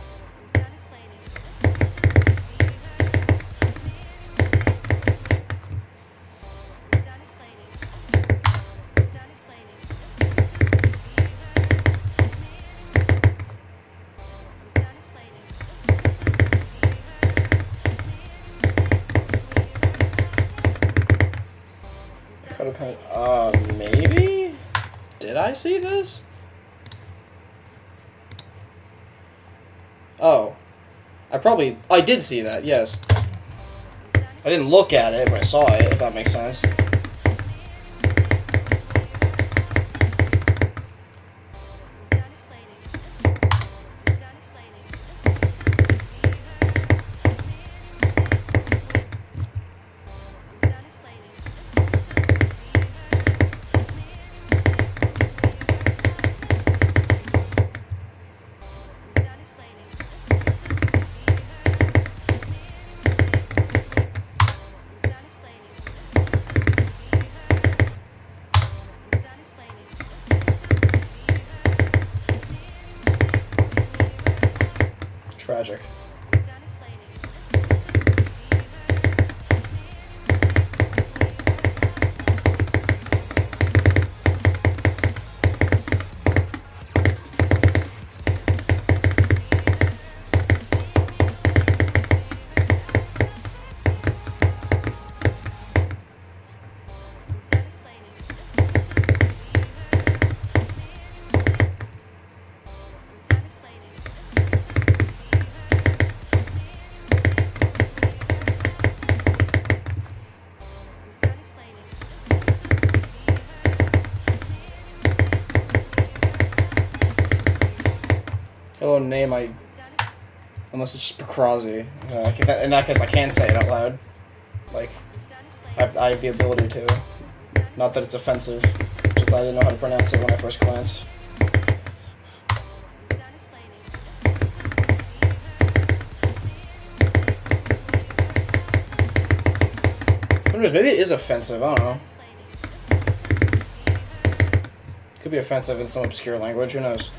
I see this? Oh. I did see that, yes. I didn't look at it, but I saw it, if that makes sense. Tragic. Hello, name, unless it's just Pacrazi. In that case, I can say it out loud. Like, I have the ability to. Not that it's offensive, just that I didn't know how to pronounce it when I first glanced. Who knows, maybe it is offensive, I don't know. Could be offensive in some obscure language, who knows?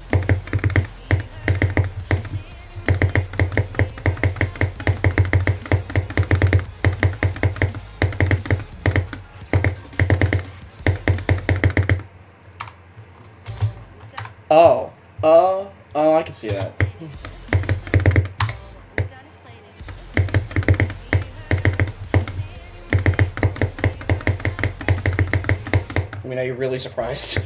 I can see that. I mean, are you really surprised?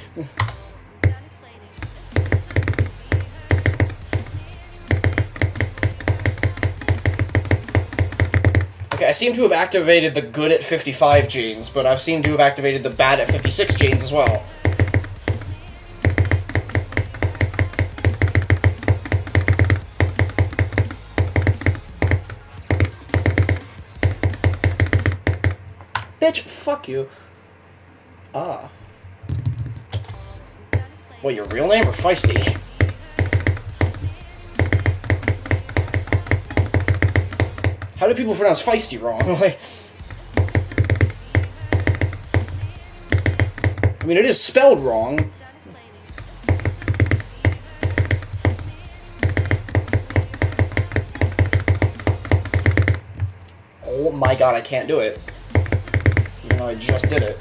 Okay, I seem to have activated the good at 55 genes, but I've seemed to have activated the bad at 56 genes as well. Bitch, fuck you. Ah. What, your real name or Feisty? How do people pronounce Feisty wrong? Like, I mean, it is spelled wrong. Oh my god, I can't do it. Even though I just did it.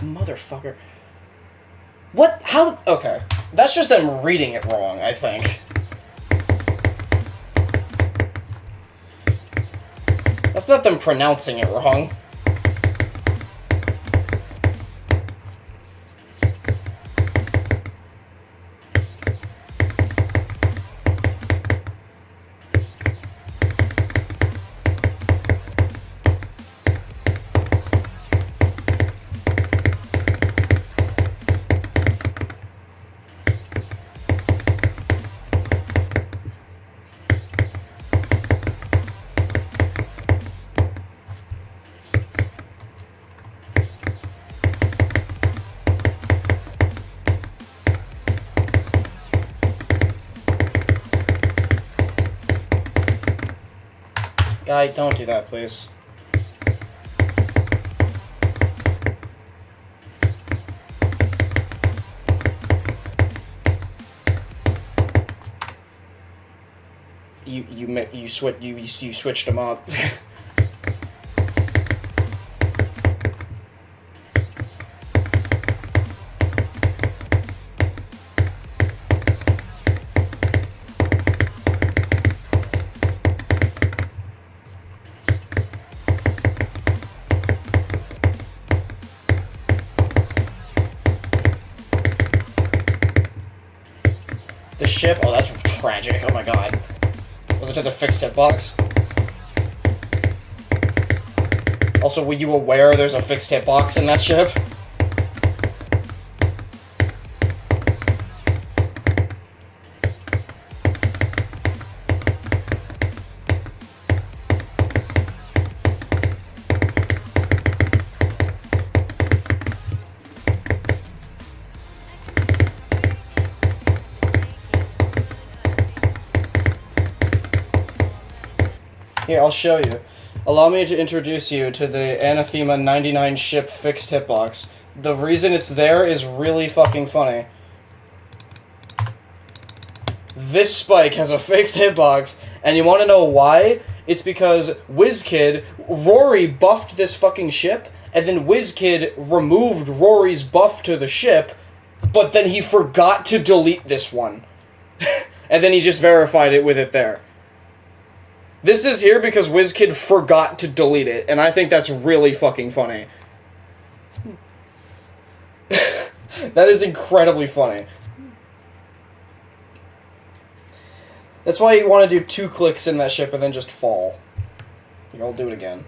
Motherfucker. What? How? Okay. That's just them reading it wrong, I think. That's not them pronouncing it wrong. Guy, don't do that, please. you switched them up. The ship? Oh, that's tragic. Oh my god. Was it to the fixed hitbox? Also, were you aware there's a fixed hitbox in that ship? Here, I'll show you. Allow me to introduce you to the Anathema 99 ship fixed hitbox. The reason it's there is really fucking funny. This spike has a fixed hitbox, and you want to know why? It's because WizKid, Rory buffed this fucking ship, and then WizKid removed Rory's buff to the ship, but then he forgot to delete this one. And then he just verified it with it there. This is here because WizKid forgot to delete it, and I think that's really fucking funny. That is incredibly funny. That's why you want to do 2 clicks in that ship and then just fall. Here, I'll do it again.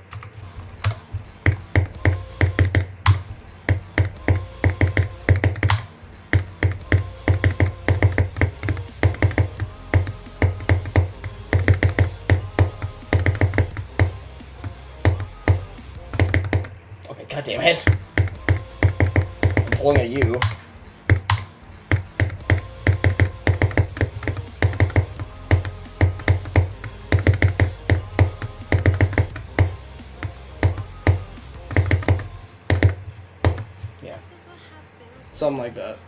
God damn it. I'm pulling at you. Yeah. Something like that.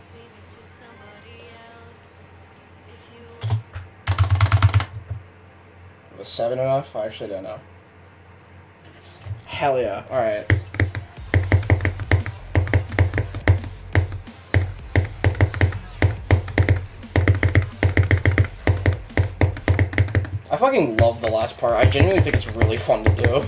Was 7 enough? I actually don't know. Hell yeah. Alright. I fucking love the last part. I genuinely think it's really fun to do.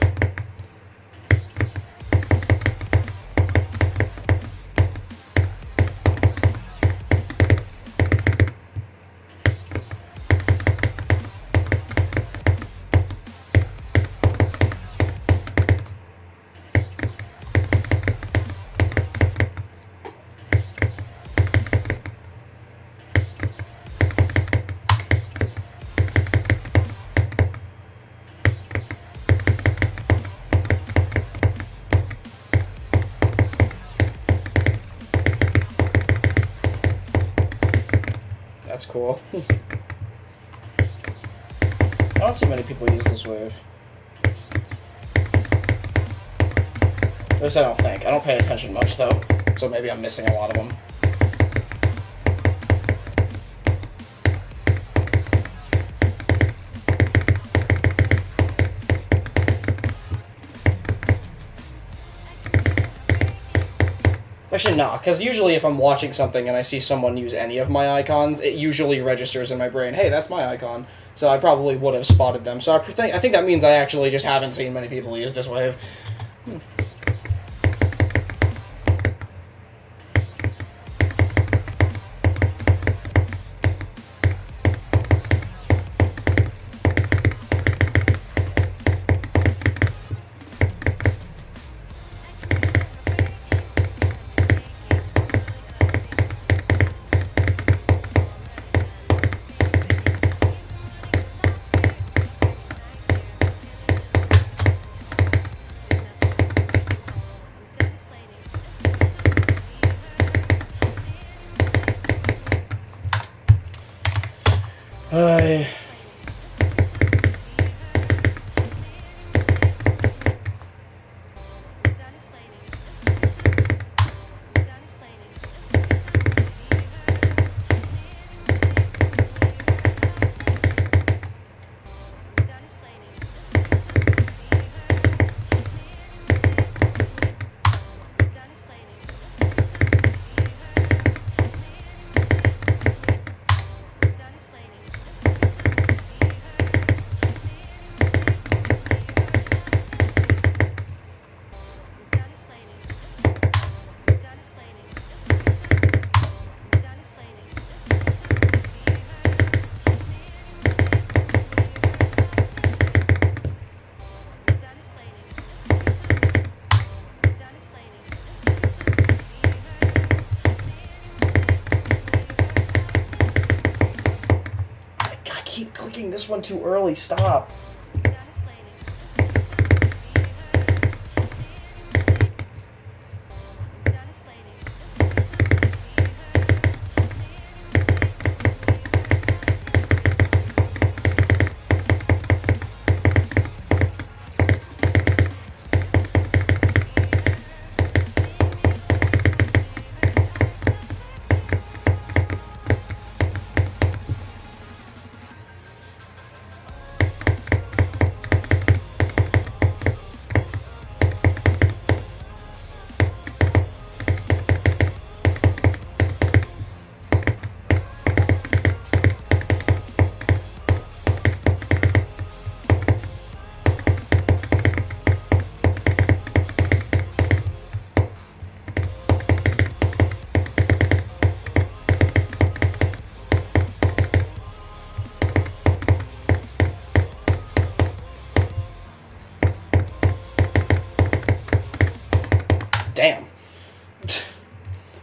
That's cool. I don't see many people use this wave. At least I don't think. I don't pay attention much, though, so maybe I'm missing a lot of them. Actually, nah, because usually if I'm watching something and I see someone use any of my icons, it usually registers in my brain, hey, that's my icon. So I probably would have spotted them. So I think that means I actually just haven't seen many people use this wave. Hi. first one too early. Stop. Damn.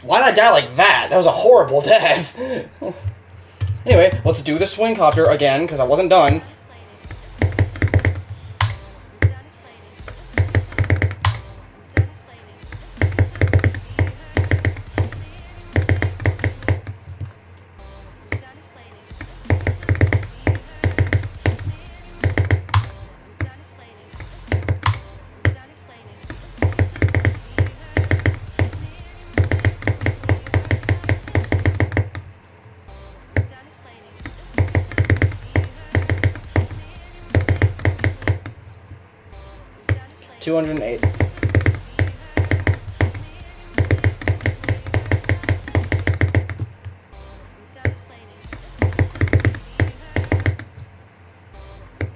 Why did I die like that? That was a horrible death. Anyway, let's do the swing copter again, because I wasn't done. $208.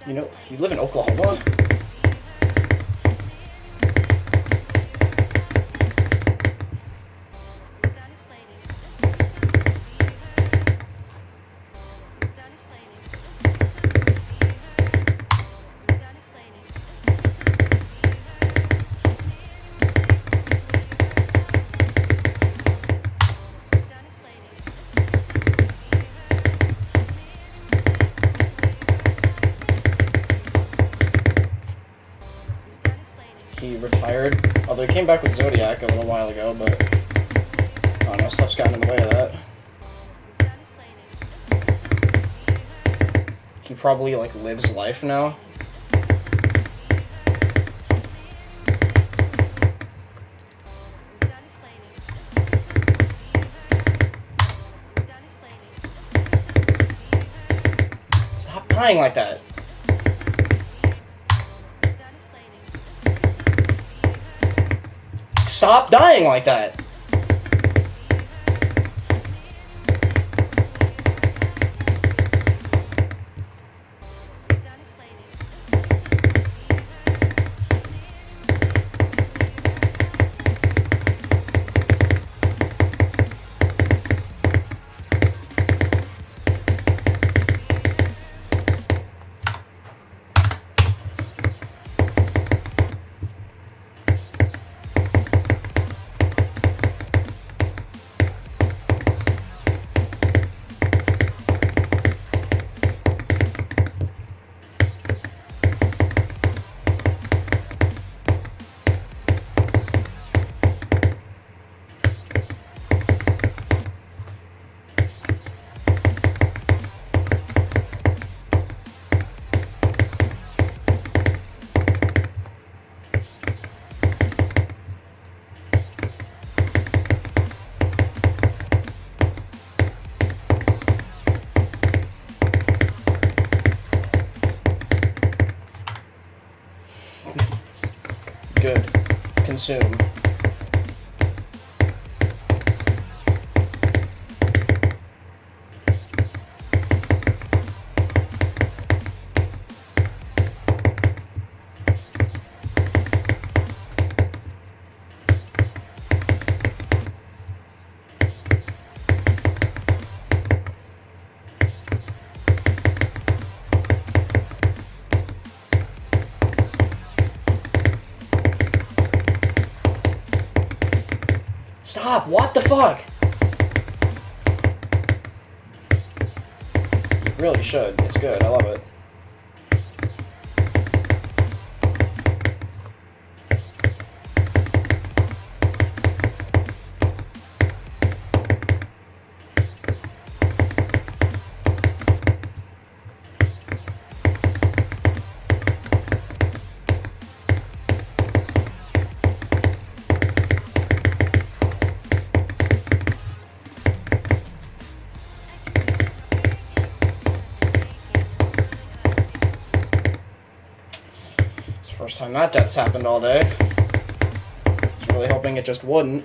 You know, you live in Oklahoma? He retired, although he came back with Zodiac a little while ago, but I don't know, stuff's gotten in the way of that. He probably, like, lives life now. Stop dying like that. Stop dying like that. Good. Consume. Stop! What the fuck? You really should. It's good. I love it. time that death's happened all day. I was really hoping it just wouldn't.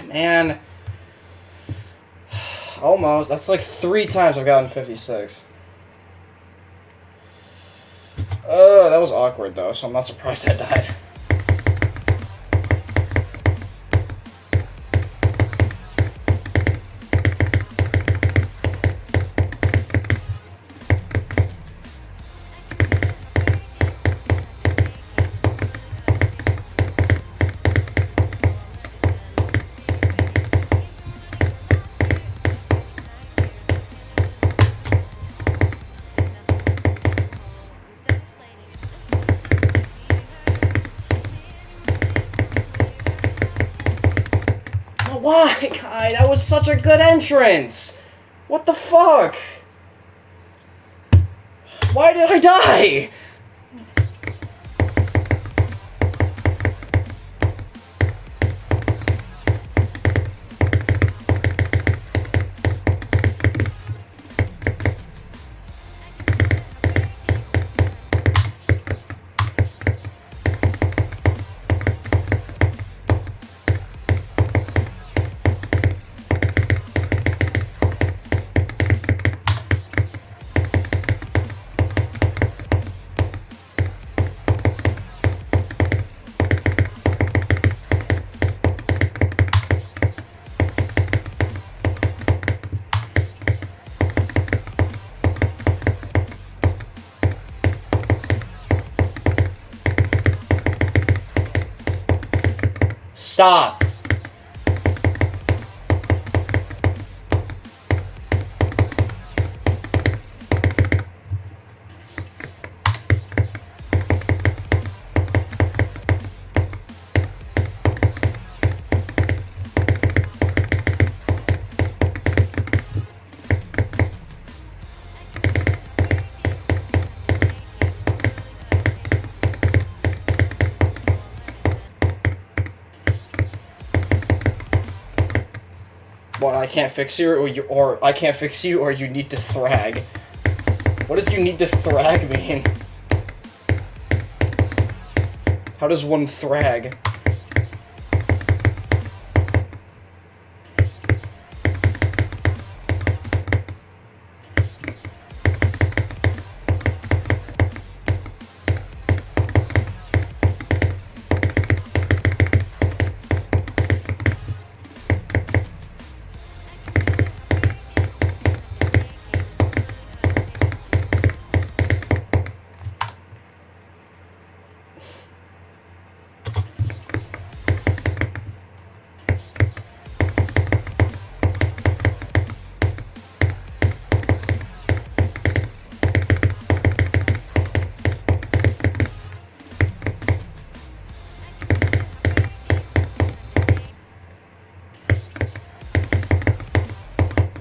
Man. Almost. That's like 3 times I've gotten 56. That was awkward though, so I'm not surprised I died. Why, Kai? That was such a good entrance! What the fuck? Why did I die? Stop. What, I can't fix you, or I can't fix you, or you need to thrag. What does you need to thrag mean? How does one thrag?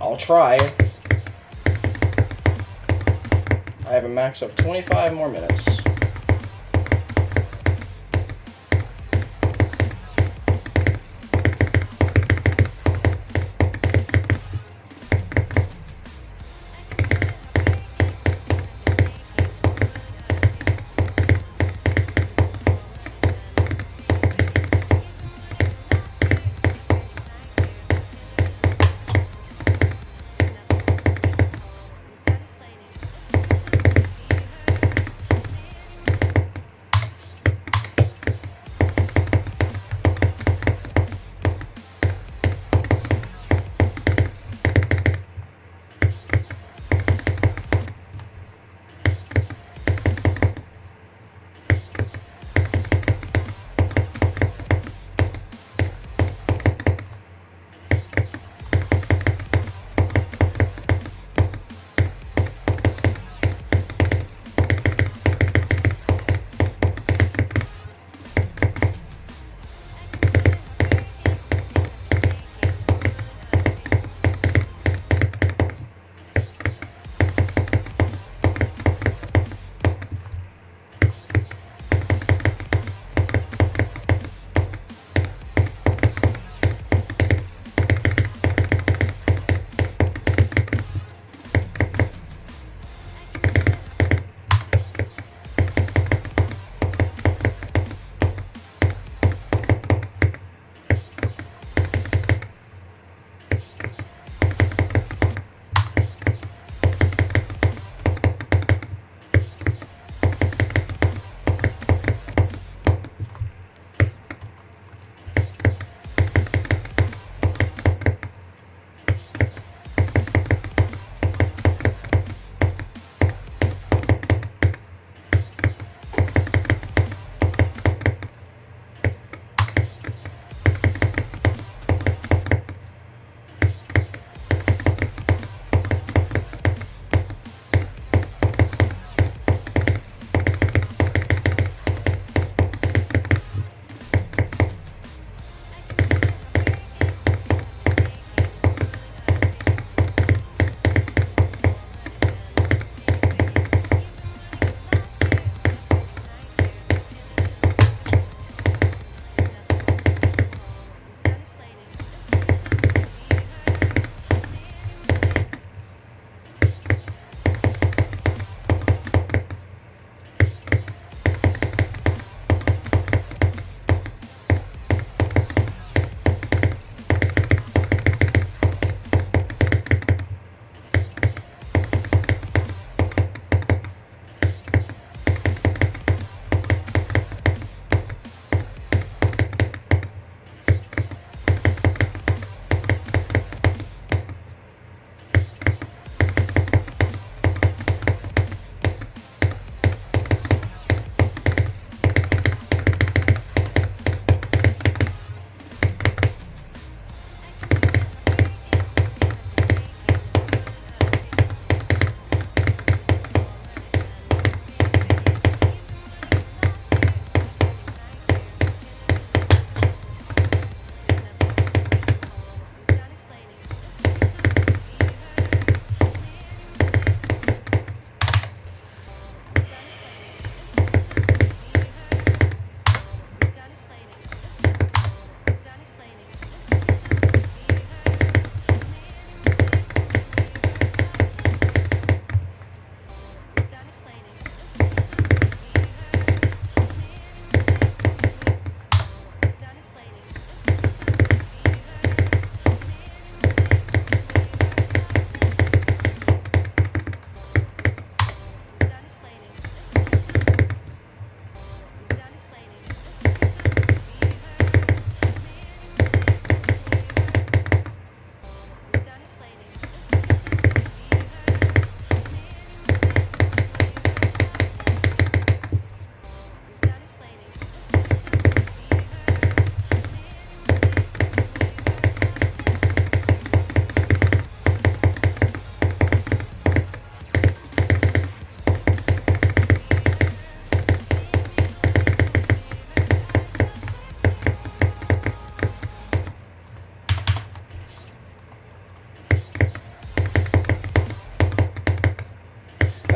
I'll try. I have a max of 25 more minutes.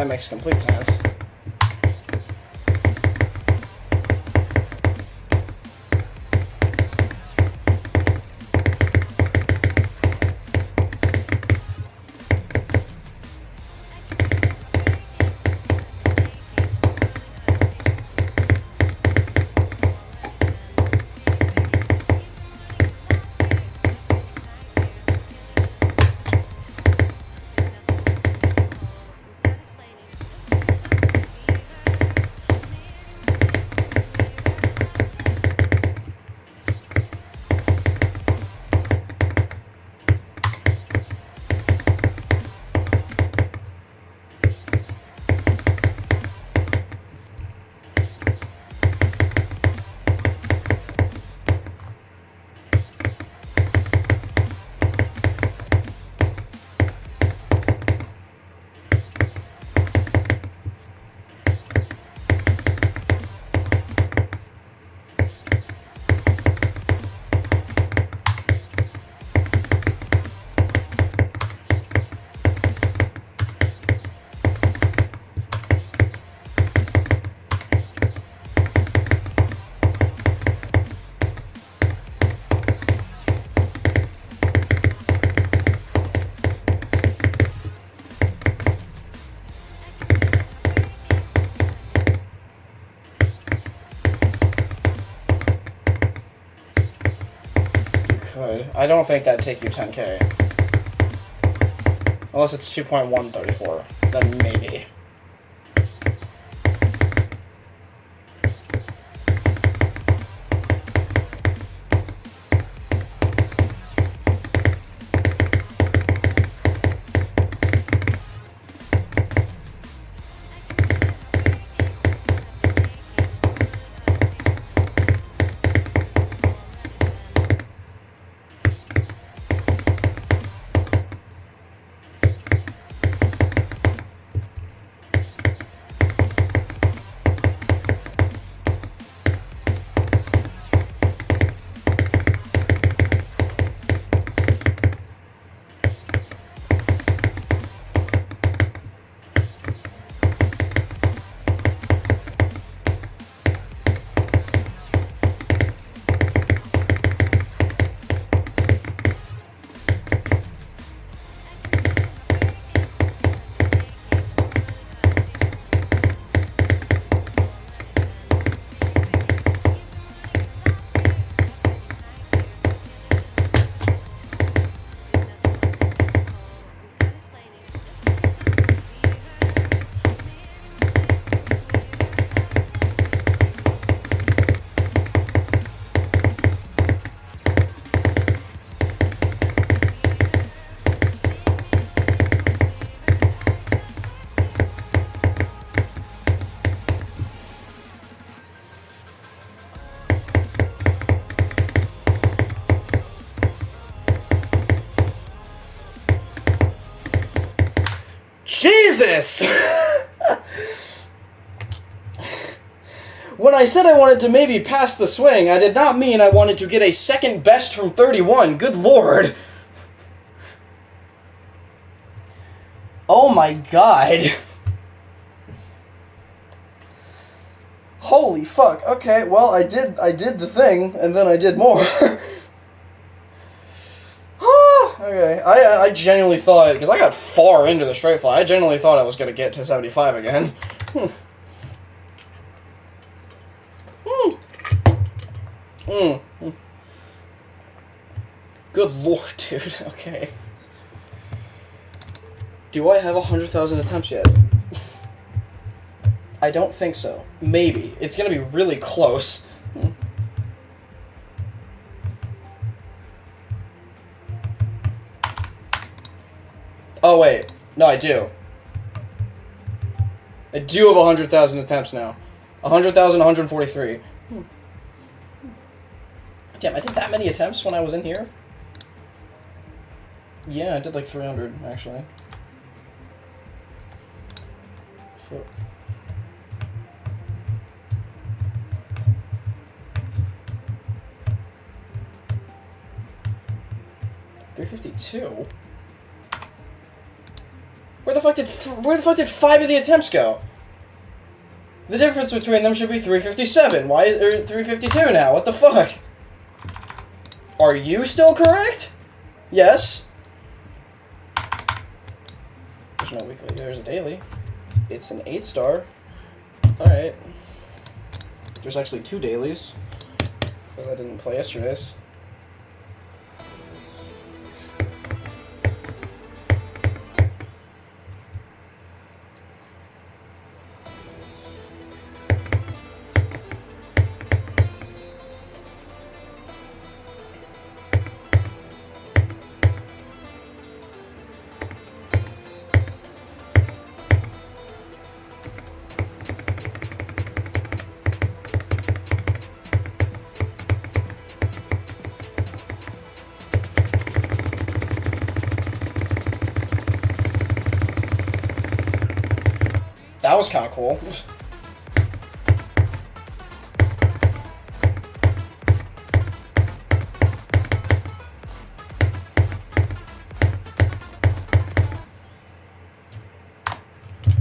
that makes complete sense. I don't think that'd take you 10k. Unless it's 2.134. Then maybe. Jesus! When I said I wanted to maybe pass the swing, I did not mean I wanted to get a second best from 31. Good lord. Oh my god. Holy fuck. Okay, well, I did the thing, and then I did more. Okay, I genuinely thought, because I got far into the straight fly, I genuinely thought I was going to get to 75 again. Good lord, dude, okay. Do I have 100,000 attempts yet? I don't think so. Maybe. It's going to be really close. Oh, wait. No, I do. I do have 100,000 attempts now. 100,000, 143. Damn, I did that many attempts when I was in here? Yeah, I did like 300, actually. For... 352? Where the fuck did 5 of the attempts go? The difference between them should be 357. Why is there 352 now? What the fuck? Are you still correct? Yes. There's no weekly. There's a daily. It's an 8-star. Alright. There's actually 2 dailies. Because I didn't play yesterday's. That was kind of cool.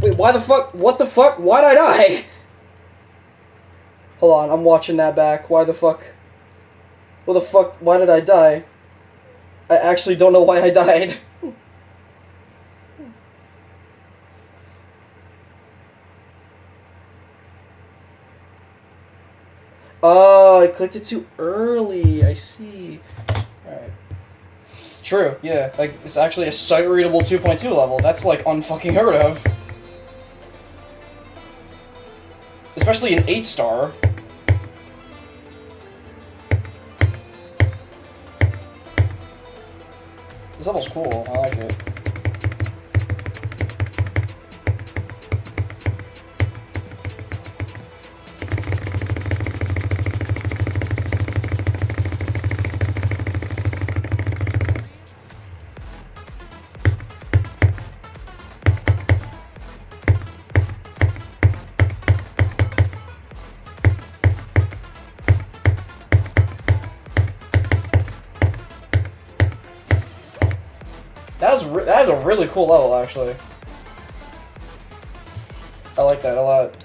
Wait, why the fuck? What the fuck? Why'd I die? Hold on, I'm watching that back. Why the fuck? What the fuck? Why did I die? I actually don't know why I died. Oh, I clicked it too early. I see. Alright. True, yeah. Like, it's actually a sight-readable 2.2 level. That's, like, unfucking heard of. Especially an 8-star. This level's cool. I like it. That is a really cool level, actually. I like that a lot.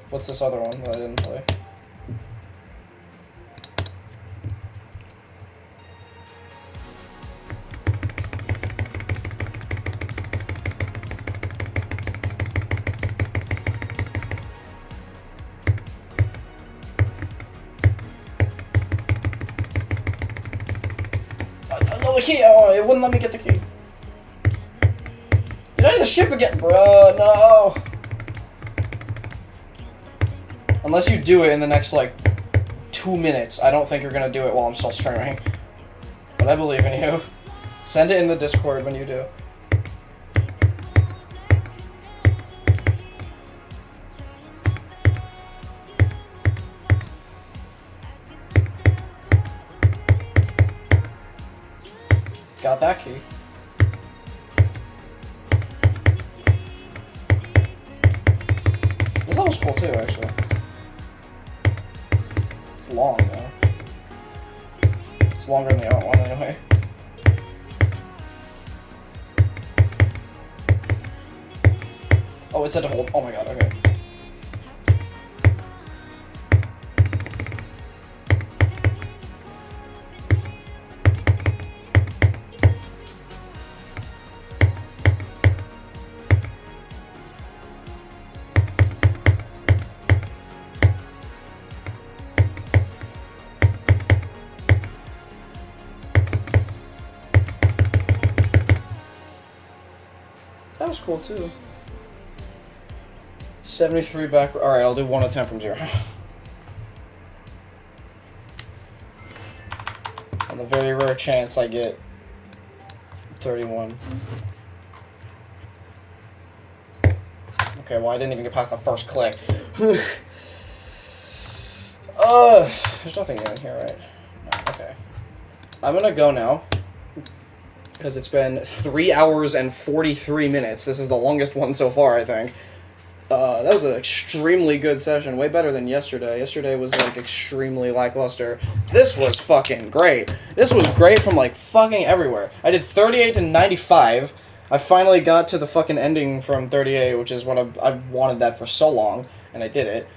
What's this other one that I didn't play? No, the key! Oh, it wouldn't let me get the key. Get out of the ship again! Bruh, no! Unless you do it in the next, like, 2 minutes. I don't think you're gonna do it while I'm still streaming. But I believe in you. Send it in the Discord when you do. Got that key. This level's cool too, actually. It's long, though. It's longer than the other one, anyway. Oh, it said to hold. Oh my god, okay. That was cool too. 73 back. Alright, I'll do 1 attempt from 0. On the very rare chance I get 31. Okay, well I didn't even get past the first click. There's nothing in here, right? No, okay. I'm gonna go now. Because it's been 3 hours and 43 minutes. This is the longest one so far, I think. That was an extremely good session. Way better than yesterday. Yesterday was, like, extremely lackluster. This was fucking great. This was great from, like, fucking everywhere. I did 38 to 95. I finally got to the fucking ending from 38, which is what I've wanted that for so long, and I did it.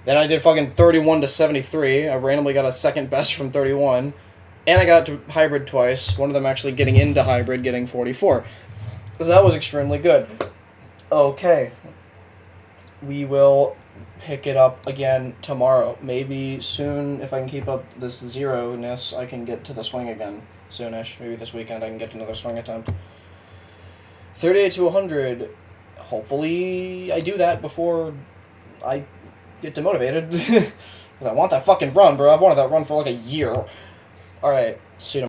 Then I did fucking 31 to 73. I randomly got a second best from 31. And I got to hybrid twice. One of them actually getting into hybrid, getting 44. So that was extremely good. Okay. We will pick it up again tomorrow. Maybe soon, if I can keep up this zero-ness, I can get to the swing again. Soonish. Maybe this weekend I can get another swing attempt. 38 to 100. Hopefully I do that before I get demotivated. Because I want that fucking run, bro. I've wanted that run for like a year. Alright, see you tomorrow.